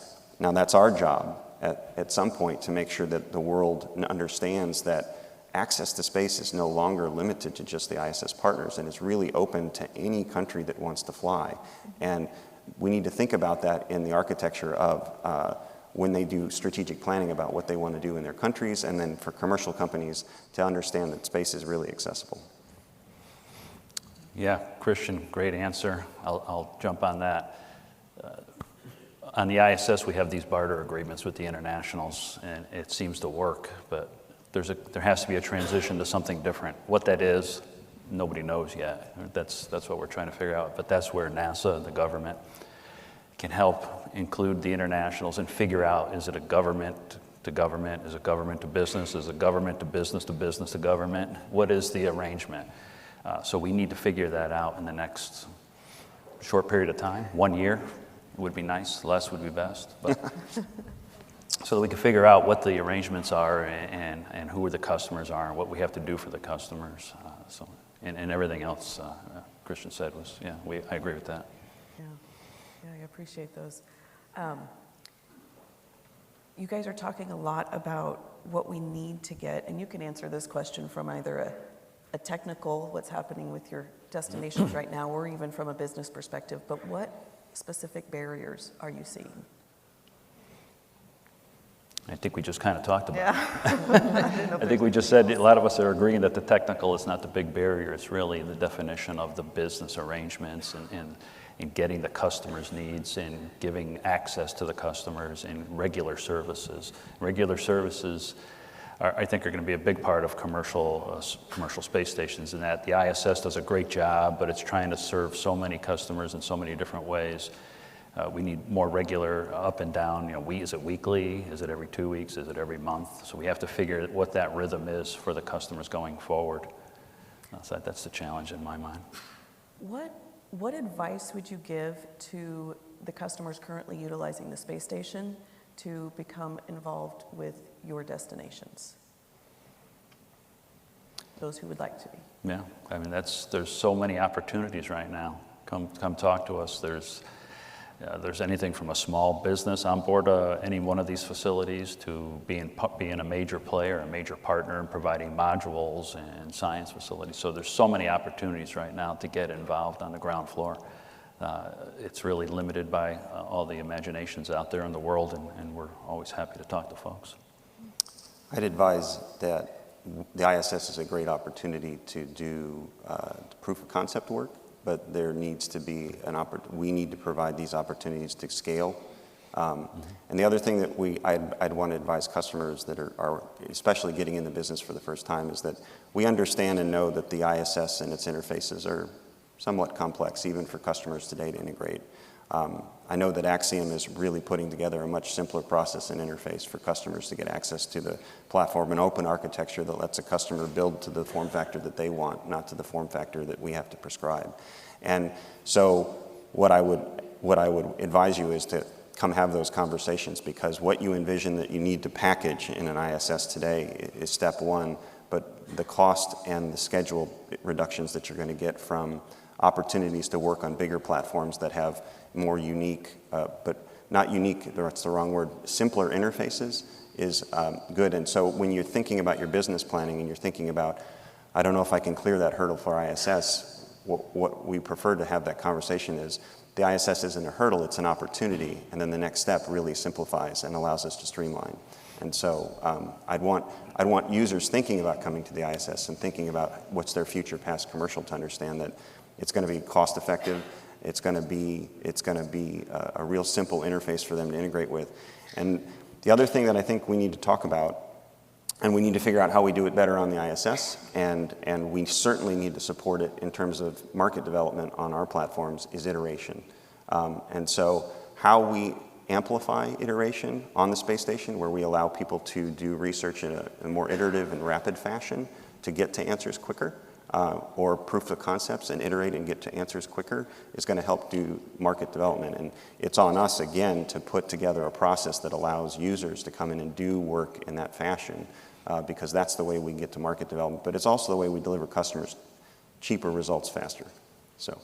our job at some point to make sure that the world understands that access to space is no longer limited to just the ISS partners and is really open to any country that wants to fly. And we need to think about that in the architecture of when they do strategic planning about what they want to do in their countries, and then for commercial companies to understand that space is really accessible. Yeah, Christian, great answer. I'll jump on that. On the ISS, we have these barter agreements with the internationals, and it seems to work, but there has to be a transition to something different. What that is, nobody knows yet. That's what we're trying to figure out, but that's where NASA, the government, can help include the internationals and figure out, is it a government to government, is it government to business, is it government to business to business to government? What is the arrangement? So we need to figure that out in the next short period of time. 1 year would be nice, less would be best. But so that we can figure out what the arrangements are and who the customers are and what we have to do for the customers. And everything else Christian said was, I agree with that. Yeah, I appreciate those. You guys are talking a lot about what we need to get, and you can answer this question from either a technical, what's happening with your destinations right now, or even from a business perspective, but what specific barriers are you seeing? I think we just kind of talked about it. I think we just said a lot of us are agreeing that the technical is not the big barrier. It's really the definition of the business arrangements and getting the customers' needs and giving access to the customers and regular services. Regular services, I think, are going to be a big part of commercial space stations, in that the ISS does a great job, but it's trying to serve so many customers in so many different ways. We need more regular up and down. Is it weekly? Is it every 2 weeks? Is it every month? So we have to figure what that rhythm is for the customers going forward. So that's the challenge in my mind. What advice would you give to the customers currently utilizing the space station to become involved with your destinations? Those who would like to be. Yeah, I mean, there's so many opportunities right now. Come talk to us. There's anything from a small business on board any one of these facilities to being a major player, a major partner in providing modules and science facilities. So there's so many opportunities right now to get involved on the ground floor. It's really limited by all the imaginations out there in the world, and we're always happy to talk to folks. I'd advise that the ISS is a great opportunity to do proof of concept work, but there needs to be we need to provide these opportunities to scale. And the other thing that I'd want to advise customers that are especially getting in the business for the first time is that we understand and know that the ISS and its interfaces are somewhat complex, even for customers today to integrate. I know that Axiom is really putting together a much simpler process and interface for customers to get access to the platform, an open architecture that lets a customer build to the form factor that they want, not to the form factor that we have to prescribe. And so what I would advise you is to come have those conversations, because what you envision that you need to package in an ISS today is step one, but the cost and the schedule reductions that you're going to get from opportunities to work on bigger platforms that have more unique, but not unique, that's the wrong word, simpler interfaces is good. And so when you're thinking about your business planning and you're thinking about, I don't know if I can clear that hurdle for ISS, what we prefer to have that conversation is the ISS isn't a hurdle, it's an opportunity, and then the next step really simplifies and allows us to streamline. And so I'd want users thinking about coming to the ISS and thinking about what's their future past commercial to understand that it's going to be cost effective, it's going to be a real simple interface for them to integrate with. And the other thing that I think we need to talk about, and we need to figure out how we do it better on the ISS, and we certainly need to support it in terms of market development on our platforms, is iteration. And so how we amplify iteration on the space station, where we allow people to do research in a more iterative and rapid fashion to get to answers quicker, or proof of concepts and iterate and get to answers quicker, is going to help do market development. And it's on us, again, to put together a process that allows users to come in and do work in that fashion, because that's the way we get to market development. But it's also the way we deliver customers cheaper results faster. So.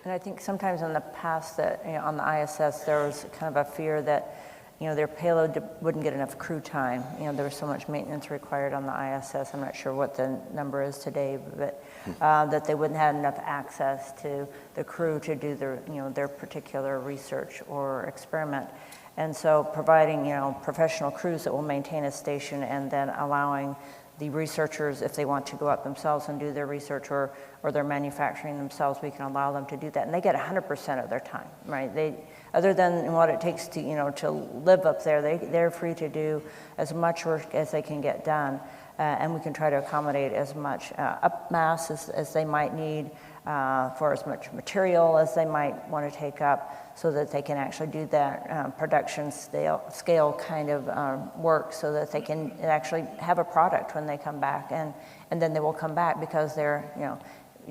And I think sometimes in the past that on the ISS there was kind of a fear that their payload wouldn't get enough crew time. There was so much maintenance required on the ISS. I'm not sure what the number is today, but that they wouldn't have enough access to the crew to do their particular research or experiment. And so providing professional crews that will maintain a station, and then allowing the researchers, if they want to go up themselves and do their research, or they're manufacturing themselves, we can allow them to do that. And they get 100% of their time, right? Other than what it takes to, to live up there, they're free to do as much work as they can get done. And we can try to accommodate as much up mass as they might need, for as much material as they might want to take up, so that they can actually do that production scale kind of work, so that they can actually have a product when they come back. And then they will come back because they're,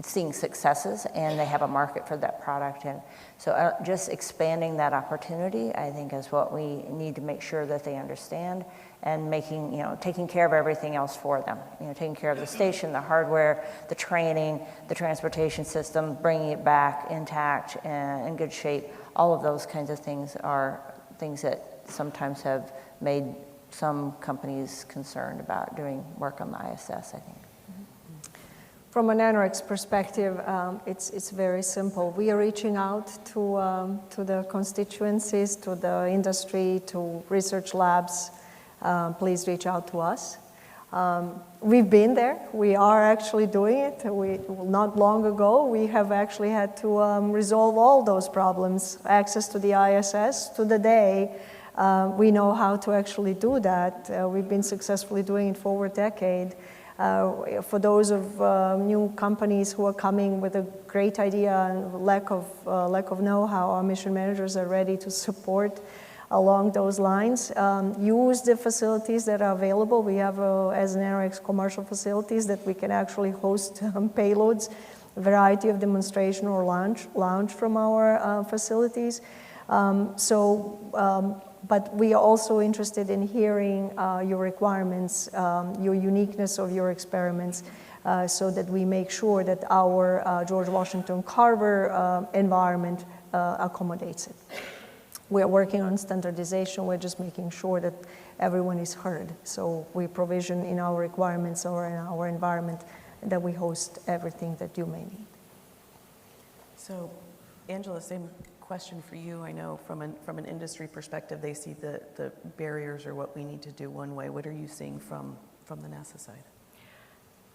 seeing successes and they have a market for that product. And so just expanding that opportunity, I think, is what we need to make sure that they understand, and making, taking care of everything else for them. Taking care of the station, the hardware, the training, the transportation system, bringing it back intact and in good shape. All of those kinds of things are things that sometimes have made some companies concerned about doing work on the ISS, I think. From an NREX perspective, it's very simple. We are reaching out to the constituencies, to the industry, to research labs. Please reach out to us. We've been there. We are actually doing it. Not long ago, we have actually had to resolve all those problems. Access to the ISS to the day. We know how to actually do that. We've been successfully doing it for over a decade. For those of new companies who are coming with a great idea and lack of know-how, our mission managers are ready to support along those lines. Use the facilities that are available. We have, as an NRX, commercial facilities that we can actually host payloads, a variety of demonstration or launch from our facilities. But we are also interested in hearing your requirements, your uniqueness of your experiments, so that we make sure that our George Washington Carver environment accommodates it. We are working on standardization. We're just making sure that everyone is heard. So we provision in our requirements or in our environment that we host everything that you may need. So, Angela, same question for you. I know from an industry perspective, they see the barriers or what we need to do one way. What are you seeing from the NASA side?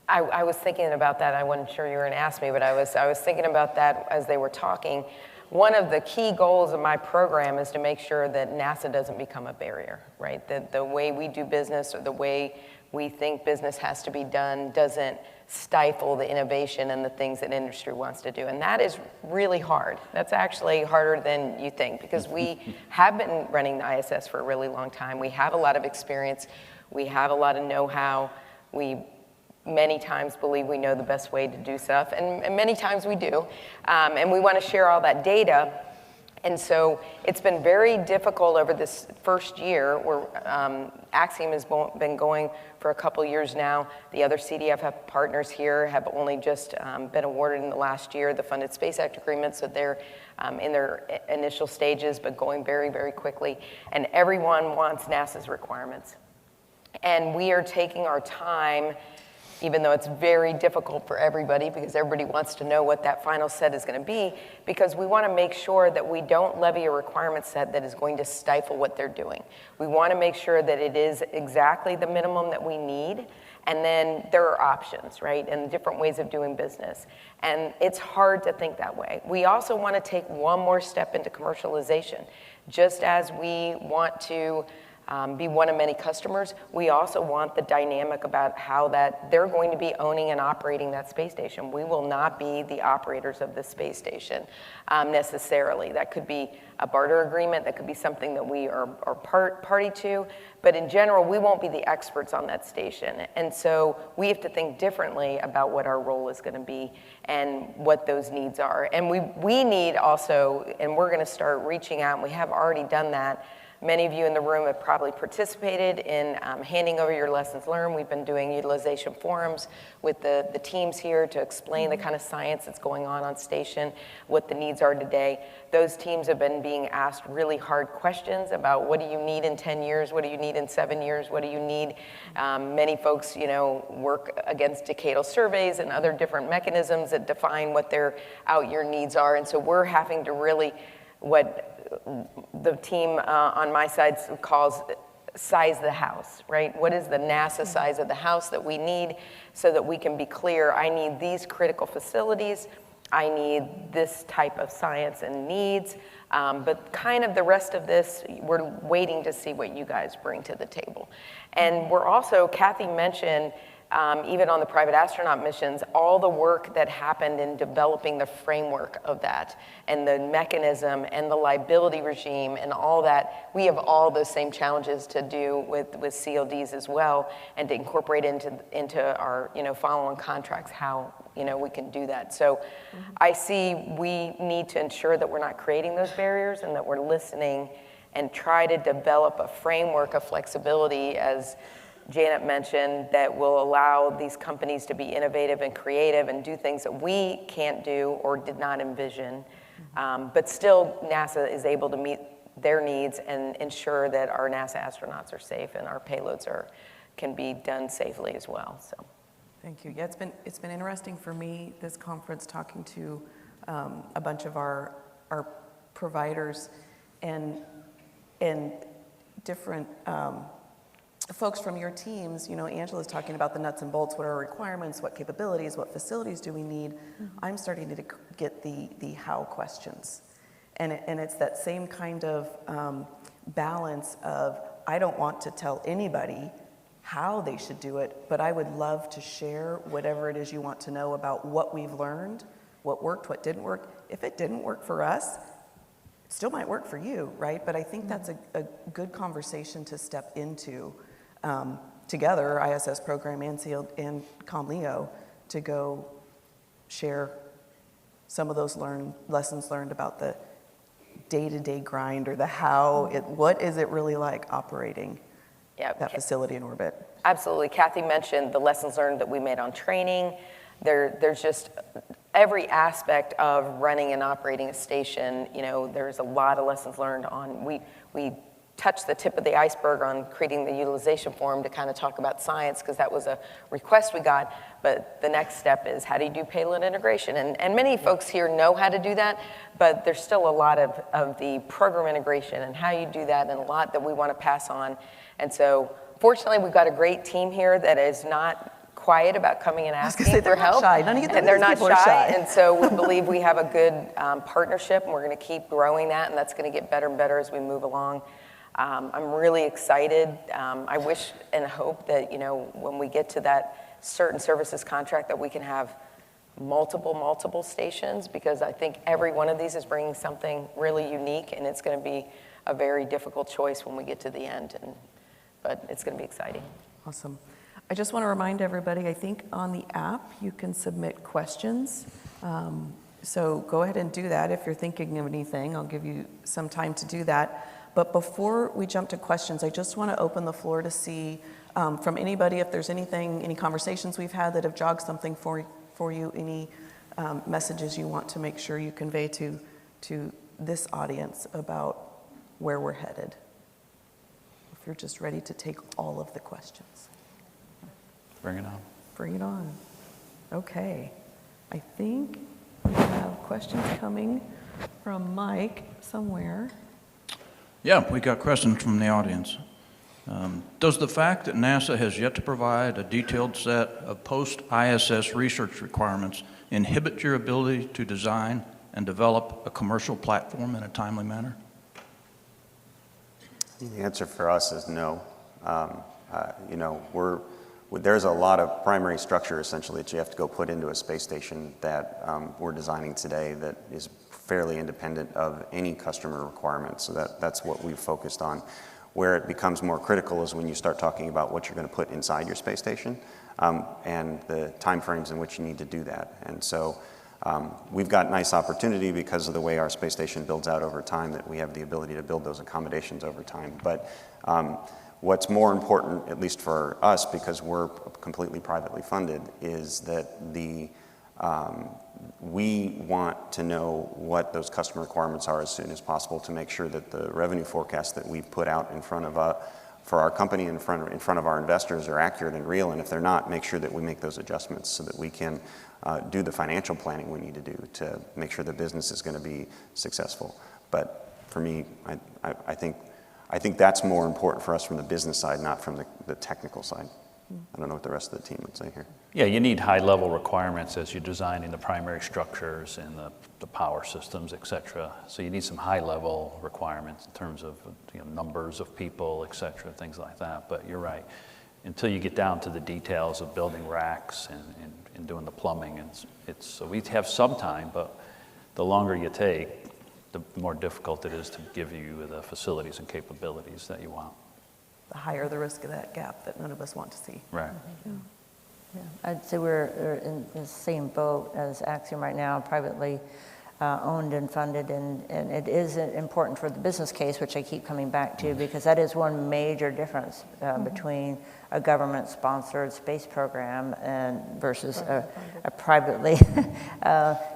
I was thinking about that. I wasn't sure you were going to ask me, but I was thinking about that as they were talking. One of the key goals of my program is to make sure that NASA doesn't become a barrier, right? That the way we do business or the way we think business has to be done doesn't stifle the innovation and the things that industry wants to do. And that is really hard. That's actually harder than you think, because we have been running the ISS for a really long time. We have a lot of experience. We have a lot of know-how. We many times believe we know the best way to do stuff, and many times we do. And we want to share all that data. And so it's been very difficult over this first year, where Axiom has been going for a couple years now. The other CDF partners here have only just been awarded in the last year the Funded Space Act agreement, so they're in their initial stages, but going very, very quickly. And everyone wants NASA's requirements. And we are taking our time, even though it's very difficult for everybody, because everybody wants to know what that final set is going to be, because we want to make sure that we don't levy a requirement set that is going to stifle what they're doing. We want to make sure that it is exactly the minimum that we need, and then there are options, right, and different ways of doing business. And it's hard to think that way. We also want to take one more step into commercialization. Just as we want to be one of many customers, we also want the dynamic about how that they're going to be owning and operating that space station. We will not be the operators of the space station necessarily. That could be a barter agreement, that could be something that we are party to, but in general, we won't be the experts on that station. And so we have to think differently about what our role is going to be and what those needs are. And we need also, and we're going to start reaching out, and we have already done that. Many of you in the room have probably participated in handing over your lessons learned. We've been doing utilization forums with the teams here to explain the kind of science that's going on station, what the needs are today. Those teams have been being asked really hard questions about what do you need in 10 years, what do you need in 7 years, what do you need? Many folks, work against decadal surveys and other different mechanisms that define what their out-year needs are. And so we're having to really, what the team on my side calls size the house, right? What is the NASA size of the house that we need so that we can be clear, I need these critical facilities, I need this type of science and needs, but kind of the rest of this, we're waiting to see what you guys bring to the table. And we're also, Kathy mentioned even on the private astronaut missions, all the work that happened in developing the framework of that and the mechanism and the liability regime and all that, we have all those same challenges to do with CLDs as well, and to incorporate into our follow-on contracts how we can do that. So I see we need to ensure that we're not creating those barriers and that we're listening and try to develop a framework of flexibility, as Janet mentioned, that will allow these companies to be innovative and creative and do things that we can't do or did not envision. But still, NASA is able to meet their needs and ensure that our NASA astronauts are safe and our payloads can be done safely as well. So, thank you. Yeah, it's been interesting for me, this conference, talking to a bunch of our providers and different folks from your teams. Angela's talking about the nuts and bolts. What are our requirements? What capabilities? What facilities do we need? I'm starting to get the how questions. And it's that same kind of balance of, I don't want to tell anybody how they should do it, but I would love to share whatever it is you want to know about what we've learned, what worked, what didn't work. If it didn't work for us, it still might work for you, right? But I think that's a good conversation to step into together, ISS program and ComLeo, to go share some of those lessons learned about the day-to-day grind, or the how, what is it really like operating that facility in orbit? Absolutely. Kathy mentioned the lessons learned that we made on training. There's just every aspect of running and operating a station. There's a lot of lessons learned on. We touched the tip of the iceberg on creating the utilization form to kind of talk about science, because that was a request we got. But the next step is, how do you do payload integration? And many folks here know how to do that, but there's still a lot of the program integration and how you do that, and a lot that we want to pass on. And so fortunately, we've got a great team here that is not quiet about coming and asking for help. And they're not shy. And so we believe we have a good partnership, and we're going to keep growing that, and that's going to get better and better as we move along. I'm really excited. I wish and hope that, when we get to that certain services contract, that we can have multiple stations, because I think every one of these is bringing something really unique, and it's going to be a very difficult choice when we get to the end. But it's going to be exciting. Awesome. I just want to remind everybody, I think on the app you can submit questions. So go ahead and do that. If you're thinking of anything, I'll give you some time to do that. But before we jump to questions, I just want to open the floor to see from anybody if there's anything, any conversations we've had that have jogged something for you, any messages you want to make sure you convey to this audience about where we're headed. If you're just ready to take all of the questions. Bring it on. Bring it on. Okay. I think we have questions coming from Mike somewhere. Yeah, we got questions from the audience. Does the fact that NASA has yet to provide a detailed set of post-ISS research requirements inhibit your ability to design and develop a commercial platform in a timely manner? The answer for us is no. There's a lot of primary structure, essentially, that you have to go put into a space station that we're designing today that is fairly independent of any customer requirements. So that's what we've focused on. Where it becomes more critical is when you start talking about what you're going to put inside your space station and the timeframes in which you need to do that. And so we've got nice opportunity because of the way our space station builds out over time, that we have the ability to build those accommodations over time. But what's more important, at least for us, because we're completely privately funded, is that we want to know what those customer requirements are as soon as possible, to make sure that the revenue forecasts that we've put out in front of for our company in front of our investors are accurate and real. And if they're not, make sure that we make those adjustments so that we can do the financial planning we need to do to make sure the business is going to be successful. But for me, I think that's more important for us from the business side, not from the technical side. I don't know what the rest of the team would say here. Yeah, you need high-level requirements as you're designing the primary structures and the power systems, et cetera. So you need some high-level requirements in terms of numbers of people, et cetera, things like that. But you're right. until you get down to the details of building racks and doing the plumbing. And so we have some time, but the longer you take, the more difficult it is to give you the facilities and capabilities that you want. The higher the risk of that gap that none of us want to see. Right. Yeah, I'd say we're in the same boat as Axiom right now, privately owned and funded, and it is important for the business case, which I keep coming back to, because that is one major difference between a government-sponsored space program and versus a privately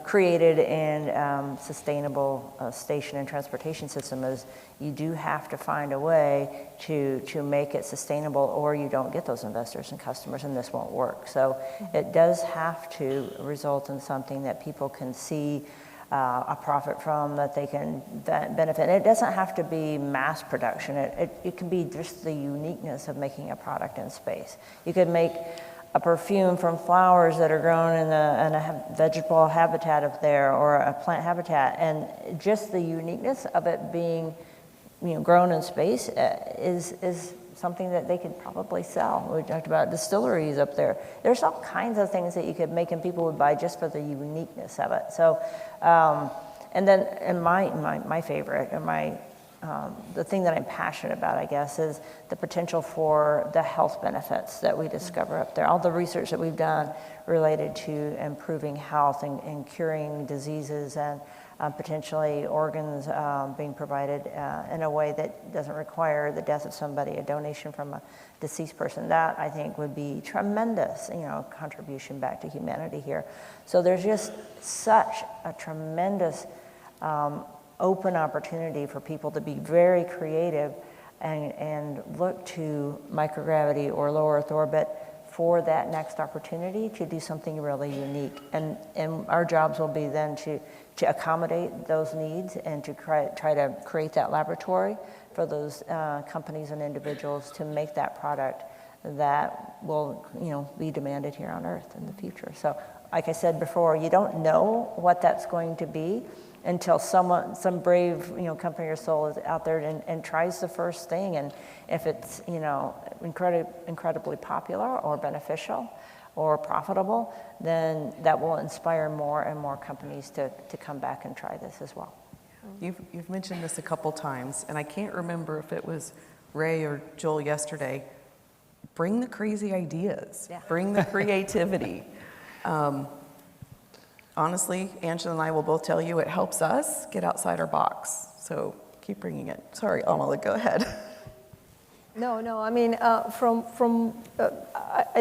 created and sustainable station and transportation system. Is you do have to find a way to make it sustainable, or you don't get those investors and customers, and this won't work. So it does have to result in something that people can see a profit from, that they can benefit. And it doesn't have to be mass production. It can be just the uniqueness of making a product in space. You could make a perfume from flowers that are grown in a vegetable habitat up there, or a plant habitat, and just the uniqueness of it being, grown in space is something that they could probably sell. We talked about distilleries up there. There's all kinds of things that you could make and people would buy just for the uniqueness of it. So, and my favorite, and the thing that I'm passionate about, I guess, is the potential for the health benefits that we discover up there. All the research that we've done related to improving health and curing diseases, and potentially organs being provided in a way that doesn't require the death of somebody, a donation from a deceased person. That, I think, would be tremendous, contribution back to humanity here. So there's just such a tremendous open opportunity for people to be very creative and look to microgravity or low Earth orbit for that next opportunity to do something really unique. And our jobs will be then to accommodate those needs and to try to create that laboratory for those companies and individuals to make that product that will, be demanded here on Earth in the future. So, like I said before, you don't know what that's going to be until some brave, company or soul is out there and tries the first thing. And if it's, incredibly popular or beneficial or profitable, then that will inspire more and more companies to come back and try this as well. You've mentioned this a couple times, and I can't remember if it was Ray or Joel yesterday. Bring the crazy ideas. Yeah. Bring the creativity. Honestly, Angela and I will both tell you it helps us get outside our box. So keep bringing it. Sorry, Amala, go ahead. No. I mean, I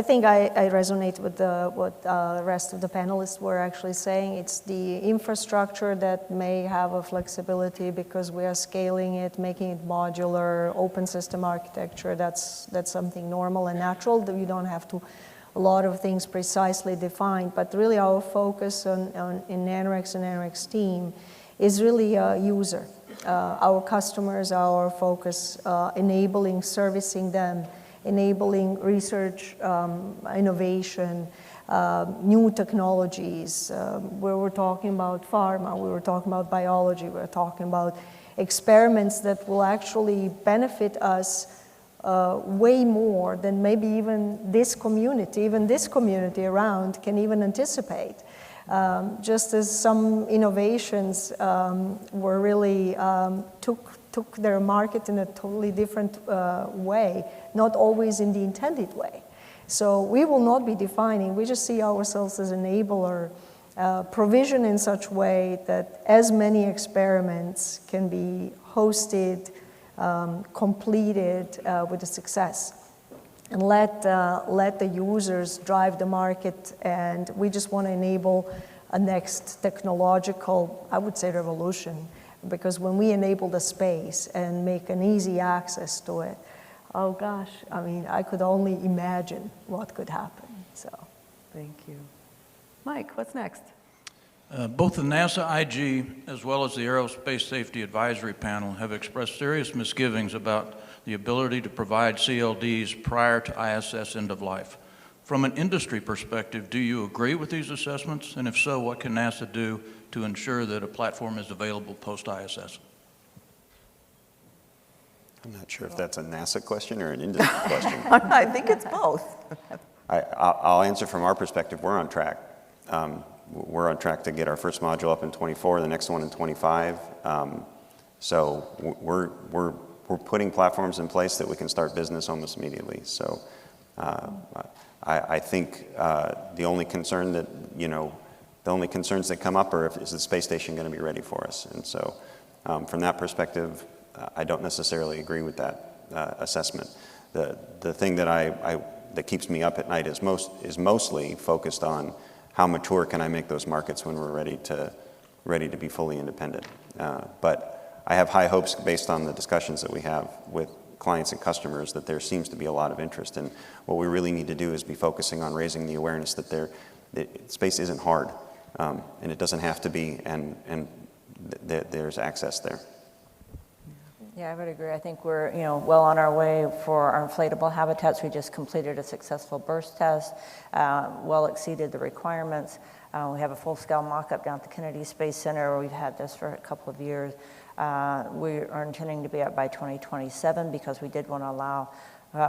think I resonate with what the rest of the panelists were actually saying. It's the infrastructure that may have a flexibility because we are scaling it, making it modular, open system architecture. That's something normal and natural. That you don't have to a lot of things precisely defined. But really, our focus in NanoX and NanoX team is really user. Our customers, our focus, enabling, servicing them, enabling research, innovation, new technologies. Where we're talking about pharma, we were talking about biology, we were talking about experiments that will actually benefit us way more than maybe even this community around can even anticipate. Just as some innovations were really took their market in a totally different way, not always in the intended way. So we will not be defining, we just see ourselves as enabler, provision in such way that as many experiments can be hosted, completed with a success. And let the users drive the market, and we just want to enable a next technological, I would say, revolution. Because when we enable the space and make an easy access to it, oh gosh, I mean, I could only imagine what could happen. So, thank you, Mike. What's next? Both the NASA IG as well as the Aerospace Safety Advisory Panel have expressed serious misgivings about the ability to provide CLDs prior to ISS end of life. From an industry perspective, do you agree with these assessments? And if so, what can NASA do to ensure that a platform is available post-ISS? I'm not sure if that's a NASA question or an industry question. I think it's both. I'll answer from our perspective. We're on track. We're on track to get our first module up in 24, the next one in 25. So we're putting platforms in place that we can start business almost immediately. So I think the only concern that, the only concerns that come up are is the space station going to be ready for us? And so from that perspective, I don't necessarily agree with that assessment. The thing that that keeps me up at night is mostly focused on how mature can I make those markets when we're ready to be fully independent. But I have high hopes based on the discussions that we have with clients and customers that there seems to be a lot of interest. And what we really need to do is be focusing on raising the awareness that space isn't hard, and it doesn't have to be, and there's access there. Yeah, I would agree. I think we're well on our way for our inflatable habitats. We just completed a successful burst test, well exceeded the requirements. We have a full-scale mock-up down at the Kennedy Space Center. We've had this for a couple of years. We are intending to be up by 2027 because we did want to allow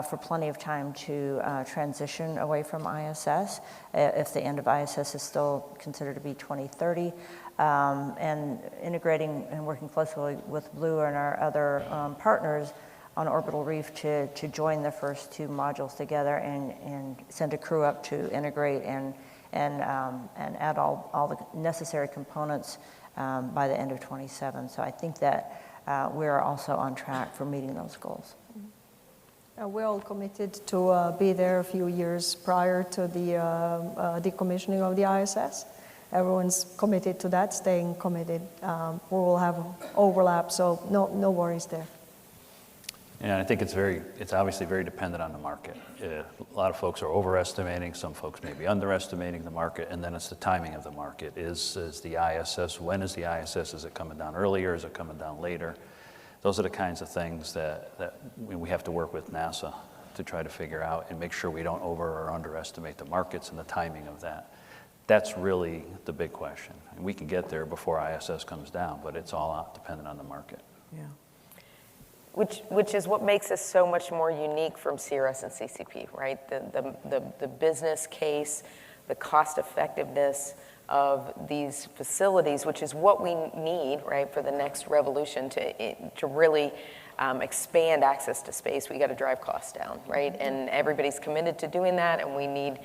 for plenty of time to transition away from ISS if the end of ISS is still considered to be 2030. And integrating and working closely with Blue and our other partners on Orbital Reef to join the first two modules together and send a crew up to integrate and add all the necessary components by the end of 27. So I think that we're also on track for meeting those goals. We're all committed to be there a few years prior to the decommissioning of the ISS. Everyone's committed to that, staying committed. We will have overlap, so no worries there. And I think it's obviously very dependent on the market. A lot of folks are overestimating, some folks may be underestimating the market, and then it's the timing of the market. Is the ISS, when is the ISS? Is it coming down earlier? Is it coming down later? Those are the kinds of things that we have to work with NASA to try to figure out and make sure we don't over or underestimate the markets and the timing of that. That's really the big question. And we can get there before ISS comes down, but it's all dependent on the market. Yeah. Which is what makes us so much more unique from CRS and CCP, right? The business case, the cost effectiveness of these facilities, which is what we need, right, for the next revolution to really expand access to space. We got to drive costs down, right? And everybody's committed to doing that, and we need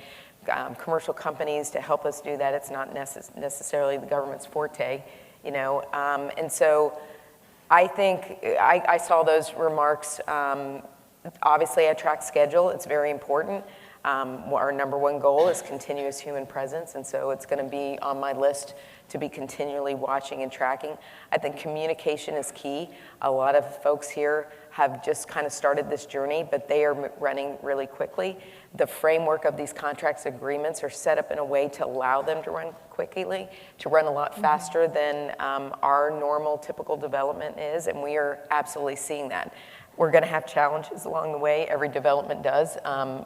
commercial companies to help us do that. It's not necessarily the government's forte, and so I think I saw those remarks. Obviously, I track schedule. It's very important. Our number one goal is continuous human presence, and so it's going to be on my list to be continually watching and tracking. I think communication is key. A lot of folks here have just kind of started this journey, but they are running really quickly. The framework of these contracts agreements are set up in a way to allow them to run quickly, to run a lot faster than our normal typical development is, and we are absolutely seeing that. We're going to have challenges along the way. Every development does.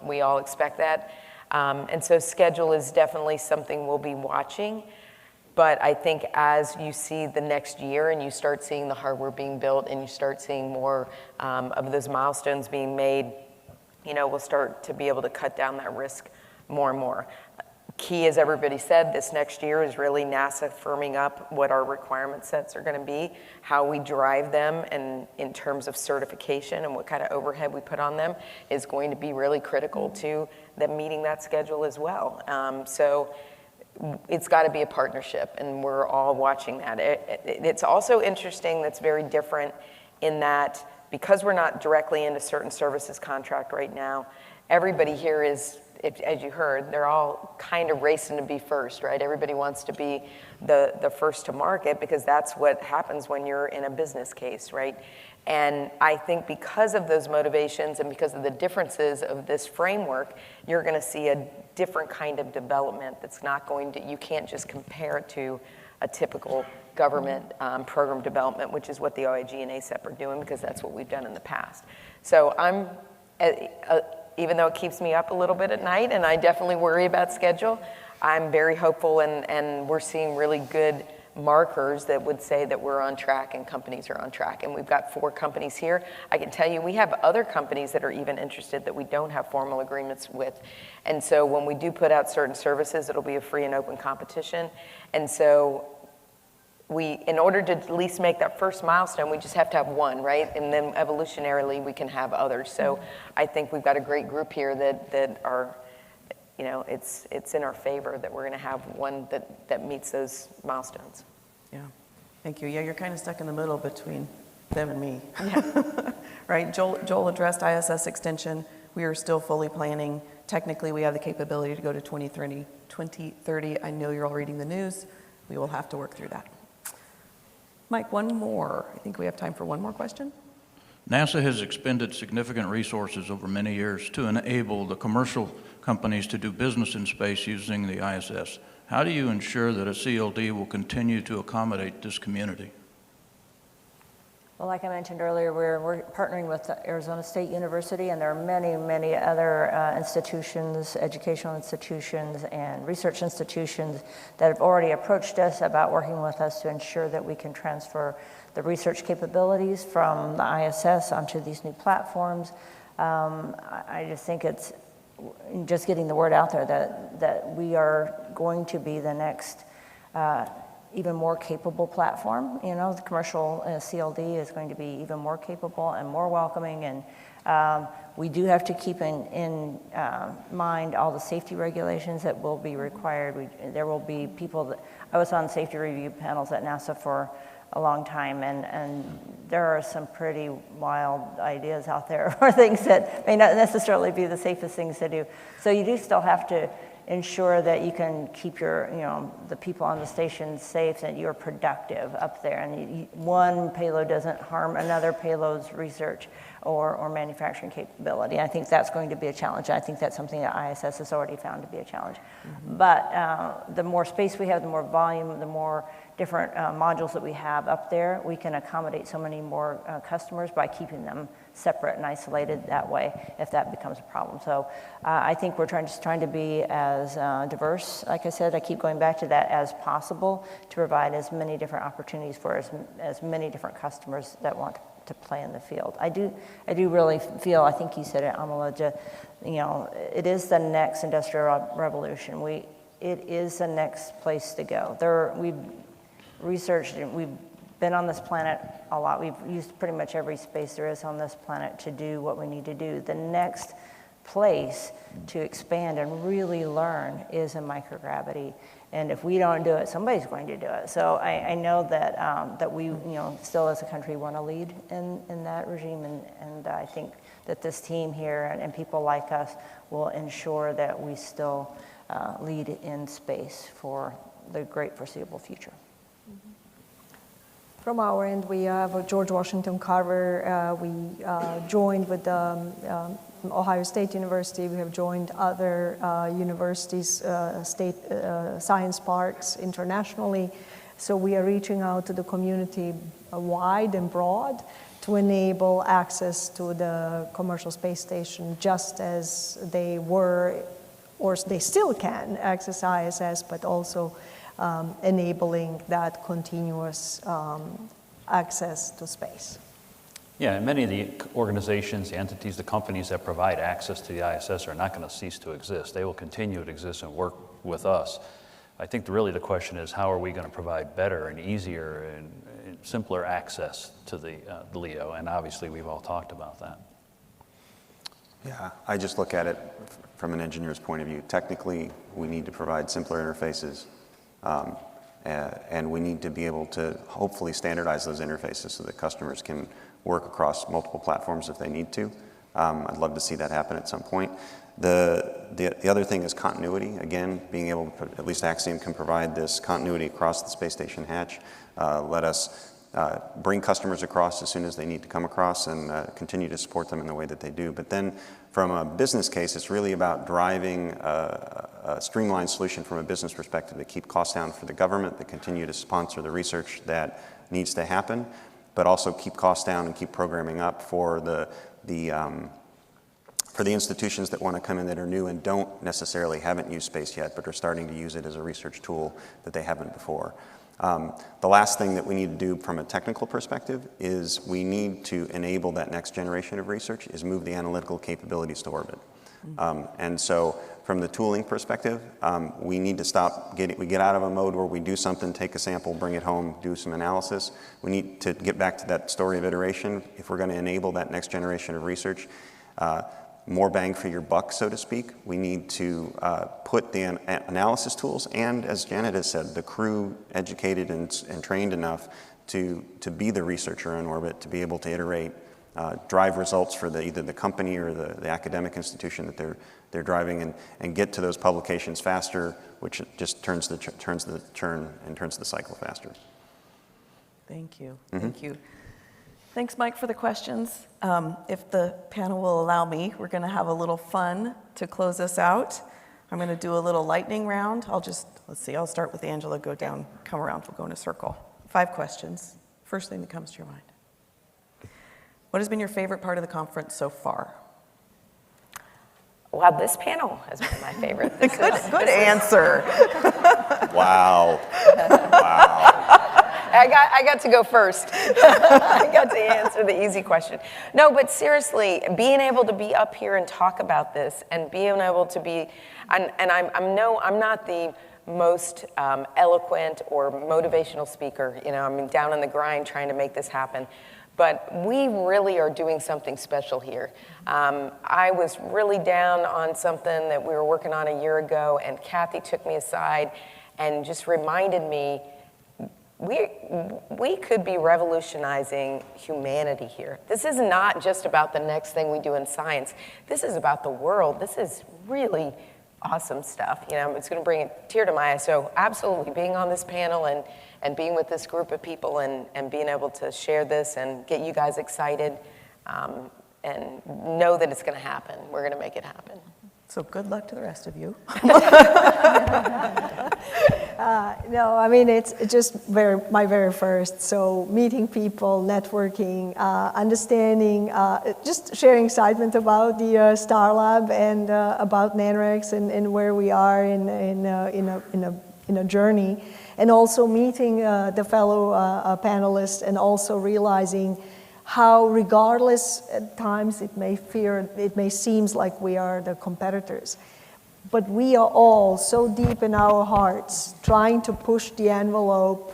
We all expect that. And so schedule is definitely something we'll be watching. But I think as you see the next year and you start seeing the hardware being built and you start seeing more of those milestones being made, we'll start to be able to cut down that risk more and more. Key, as everybody said, this next year is really NASA firming up what our requirement sets are going to be, how we drive them, and in terms of certification and what kind of overhead we put on them is going to be really critical to them meeting that schedule as well. So it's got to be a partnership, and we're all watching that. It's also interesting, that's very different in that because we're not directly into certain services contract right now, everybody here is, as you heard, they're all kind of racing to be first, right? Everybody wants to be the first to market because that's what happens when you're in a business case, right? And I think because of those motivations and because of the differences of this framework, you're going to see a different kind of development that's not going to, you can't just compare it to a typical government program development, which is what the OIG and ASEP are doing because that's what we've done in the past. So I'm, even though it keeps me up a little bit at night and I definitely worry about schedule, I'm very hopeful and we're seeing really good markers that would say that we're on track and companies are on track. And we've got 4 companies here. I can tell you we have other companies that are even interested that we don't have formal agreements with. And so when we do put out certain services, it'll be a free and open competition. And so in order to at least make that first milestone, we just have to have one, right? And then evolutionarily, we can have others. So I think we've got a great group here that are, it's in our favor that we're going to have one that meets those milestones. Yeah, thank you. Yeah, you're kind of stuck in the middle between them and me. Yeah. Right, Joel addressed ISS extension. We are still fully planning. Technically, we have the capability to go to 2030. I know you're all reading the news. We will have to work through that. Mike, one more. I think we have time for one more question. NASA has expended significant resources over many years to enable the commercial companies to do business in space using the ISS. How do you ensure that a CLD will continue to accommodate this community? Well, like I mentioned earlier, we're partnering with Arizona State University, and there are many, many other institutions, educational institutions and research institutions that have already approached us about working with us to ensure that we can transfer the research capabilities from the ISS onto these new platforms. I just think it's just getting the word out there that we are going to be the next even more capable platform. The commercial CLD is going to be even more capable and more welcoming, and we do have to keep in mind all the safety regulations that will be required. There will be people I was on safety review panels at NASA for a long time, and there are some pretty wild ideas out there or things that may not necessarily be the safest things to do. So you do still have to ensure that you can keep the people on the station safe, that you're productive up there, and one payload doesn't harm another payload's research or manufacturing capability. I think that's going to be a challenge. I think that's something that ISS has already found to be a challenge. Mm-hmm. But the more space we have, the more volume, the more different modules that we have up there, we can accommodate so many more customers by keeping them separate and isolated that way if that becomes a problem. So I think we're trying to be as diverse, like I said, I keep going back to that, as possible, to provide as many different opportunities for as many different customers that want to play in the field. I do really feel, I think you said it, Amala, it is the next industrial revolution. It is the next place to go. We've researched and we've been on this planet a lot. We've used pretty much every space there is on this planet to do what we need to do. The next place to expand and really learn is in microgravity. And if we don't do it, somebody's going to do it. So I know that we, still as a country want to lead in that regime. And I think that this team here and people like us will ensure that we still lead in space for the great foreseeable future. From our end, we have George Washington Carver. We joined with Ohio State University. We have joined other universities, state science parks internationally. So we are reaching out to the community wide and broad to enable access to the commercial space station, just as they were, or they still can access ISS, but also enabling that continuous access to space. Yeah, and many of the organizations, the entities, the companies that provide access to the ISS are not going to cease to exist. They will continue to exist and work with us. I think really the question is, how are we going to provide better and easier and simpler access to the LEO? And obviously we've all talked about that. Yeah, I just look at it from an engineer's point of view. Technically, we need to provide simpler interfaces. And we need to be able to hopefully standardize those interfaces so that customers can work across multiple platforms if they need to. I'd love to see that happen at some point. The other thing is continuity. Again, being able to, at least Axiom can provide this continuity across the space station hatch. Let us bring customers across as soon as they need to come across and continue to support them in the way that they do. But then from a business case, it's really about driving a streamlined solution from a business perspective to keep costs down for the government, that continue to sponsor the research that needs to happen, but also keep costs down and keep programming up for the institutions that want to come in that are new and haven't used space yet, but are starting to use it as a research tool that they haven't before. The last thing that we need to do from a technical perspective is we need to enable that next generation of research, is move the analytical capabilities to orbit. And so from the tooling perspective, we need to stop, we get out of a mode where we do something, take a sample, bring it home, do some analysis. We need to get back to that story of iteration. If we're going to enable that next generation of research, more bang for your buck, so to speak, we need to put the analysis tools and, as Janet has said, the crew educated and trained enough to be the researcher in orbit, to be able to iterate, drive results for either the company or the academic institution that they're driving, and get to those publications faster, which just turns the churn and turns the cycle faster. Thank you. Thank you. Thanks, Mike, for the questions. If the panel will allow me, we're going to have a little fun to close us out. I'm going to do a little lightning round. Let's see, I'll start with Angela, go down, come around, we'll go in a circle. 5 questions. First thing that comes to your mind. What has been your favorite part of the conference so far? Well, this panel has been my favorite. Good answer. Wow. Wow. I got to go first. I got to answer the easy question. No, but seriously, being able to be up here and talk about this, and being able to be, and I'm not the most eloquent or motivational speaker. You know, I'm down on the grind trying to make this happen. But we really are doing something special here. I was really down on something that we were working on a year ago, and Kathy took me aside and just reminded me, we could be revolutionizing humanity here. This is not just about the next thing we do in science. This is about the world. This is really awesome stuff. You know, it's going to bring a tear to my eye. So absolutely, being on this panel and being with this group of people and being able to share this and get you guys excited and know that it's going to happen. We're going to make it happen. So good luck to the rest of you. No, I mean, it's just my very first. So meeting people, networking, understanding, just sharing excitement about the Star Lab and about NanoRx and where we are in a journey. And also meeting the fellow panelists, and also realizing how, regardless at times it may seem like we are the competitors, but we are all so deep in our hearts trying to push the envelope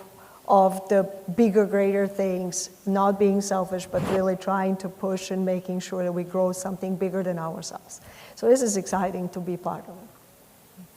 of the bigger, greater things, not being selfish, but really trying to push and making sure that we grow something bigger than ourselves. So this is exciting to be part of it.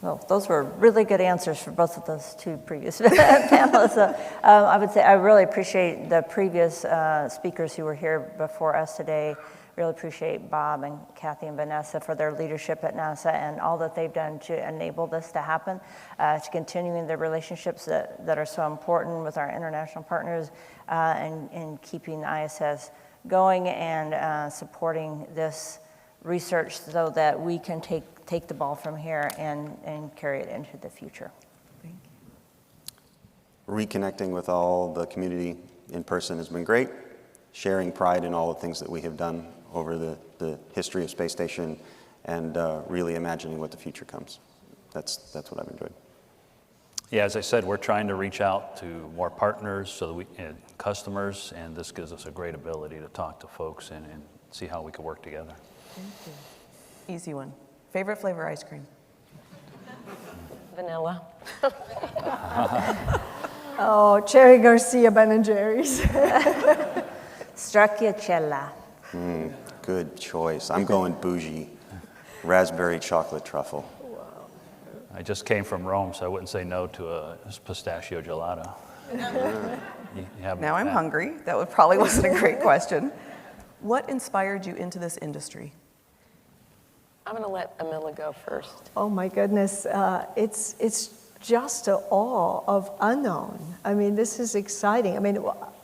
Well, those were really good answers for both of those two previous panelists. I would say I really appreciate the previous speakers who were here before us today. Really appreciate Bob and Kathy and Vanessa for their leadership at NASA and all that they've done to enable this to happen, to continuing the relationships that are so important with our international partners, and keeping ISS going and supporting this research so that we can take the ball from here and carry it into the future. Thank you. Reconnecting with all the community in person has been great. Sharing pride in all the things that we have done over the history of Space Station, and really imagining what the future comes. That's what I've enjoyed. Yeah, as I said, we're trying to reach out to more partners so that and customers, and this gives us a great ability to talk to folks and see how we can work together. Thank you. Easy one. Favorite flavor ice cream? Vanilla. Oh, Cherry Garcia, Ben & Jerry's. Stracciatella. Good choice. I'm going bougie. Raspberry chocolate truffle. I just came from Rome, so I wouldn't say no to a pistachio gelato. Now I'm hungry. That probably wasn't a great question. What inspired you into this industry? I'm going to let Amila go first. Oh my goodness, it's just an awe of unknown. I mean, this is exciting. I mean,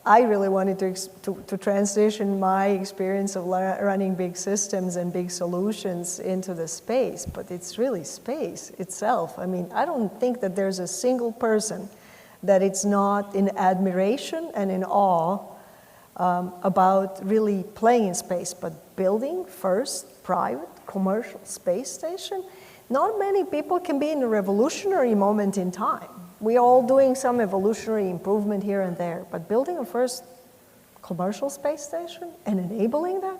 I really wanted to transition my experience of running big systems and big solutions into the space, but it's really space itself. I mean, I don't think that there's a single person that it's not in admiration and in awe about really playing in space, but building first private commercial space station. Not many people can be in a revolutionary moment in time. we're all doing some evolutionary improvement here and there, but building a first commercial space station and enabling that,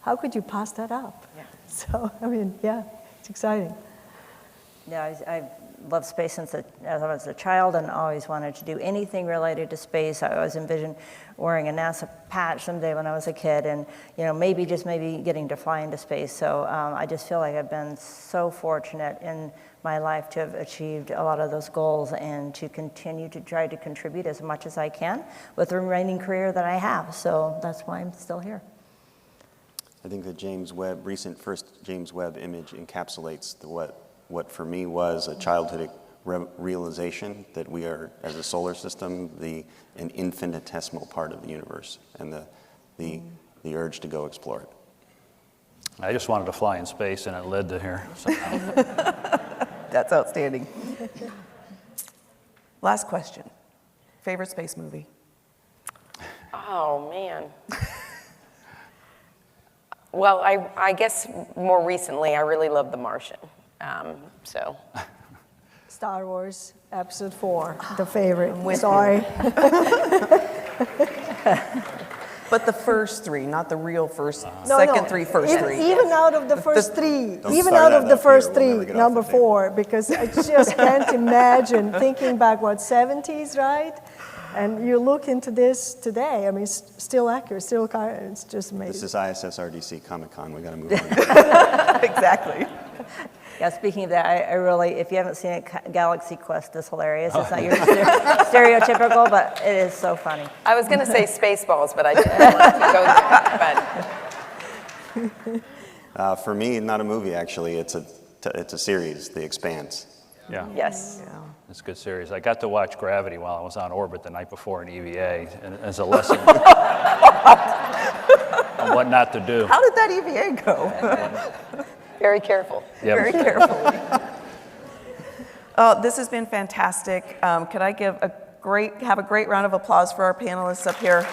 how could you pass that up? Yeah. So, I mean, yeah, it's exciting. Yeah, I loved space since as I was a child and always wanted to do anything related to space. I always envisioned wearing a NASA patch someday when I was a kid and, maybe getting to fly into space. So I just feel like I've been so fortunate in my life to have achieved a lot of those goals and to continue to try to contribute as much as I can with the remaining career that I have. So that's why I'm still here. I think the recent first James Webb image encapsulates what for me was a childhood realization that we are, as a solar system, an infinitesimal part of the universe, and the urge to go explore it. I just wanted to fly in space, and it led to here. That's outstanding. Last question. Favorite space movie? Oh, man. Well, I guess more recently, I really love The Martian. Star Wars Episode 4, the favorite. Sorry. But the first three, not the real first, second three, first three. Even out of the first three, number 4, because I just can't imagine thinking back, 70s, right? And you look into this today, I mean, it's still accurate, it's just amazing. This is ISSRDC Comic-Con, we got to move on. Exactly. Yeah, speaking of that, I really, if you haven't seen it, Galaxy Quest is hilarious. It's not your stereotypical, but it is so funny. I was going to say Spaceballs, but I didn't want to go there. For me, not a movie, actually. It's a series, The Expanse. Yeah. Yes. Yeah. It's a good series. I got to watch Gravity while I was on orbit the night before in EVA, and as a lesson on what not to do. How did that EVA go? Very careful. Yep. Very carefully. This has been fantastic. Could I have a great round of applause for our panelists up here?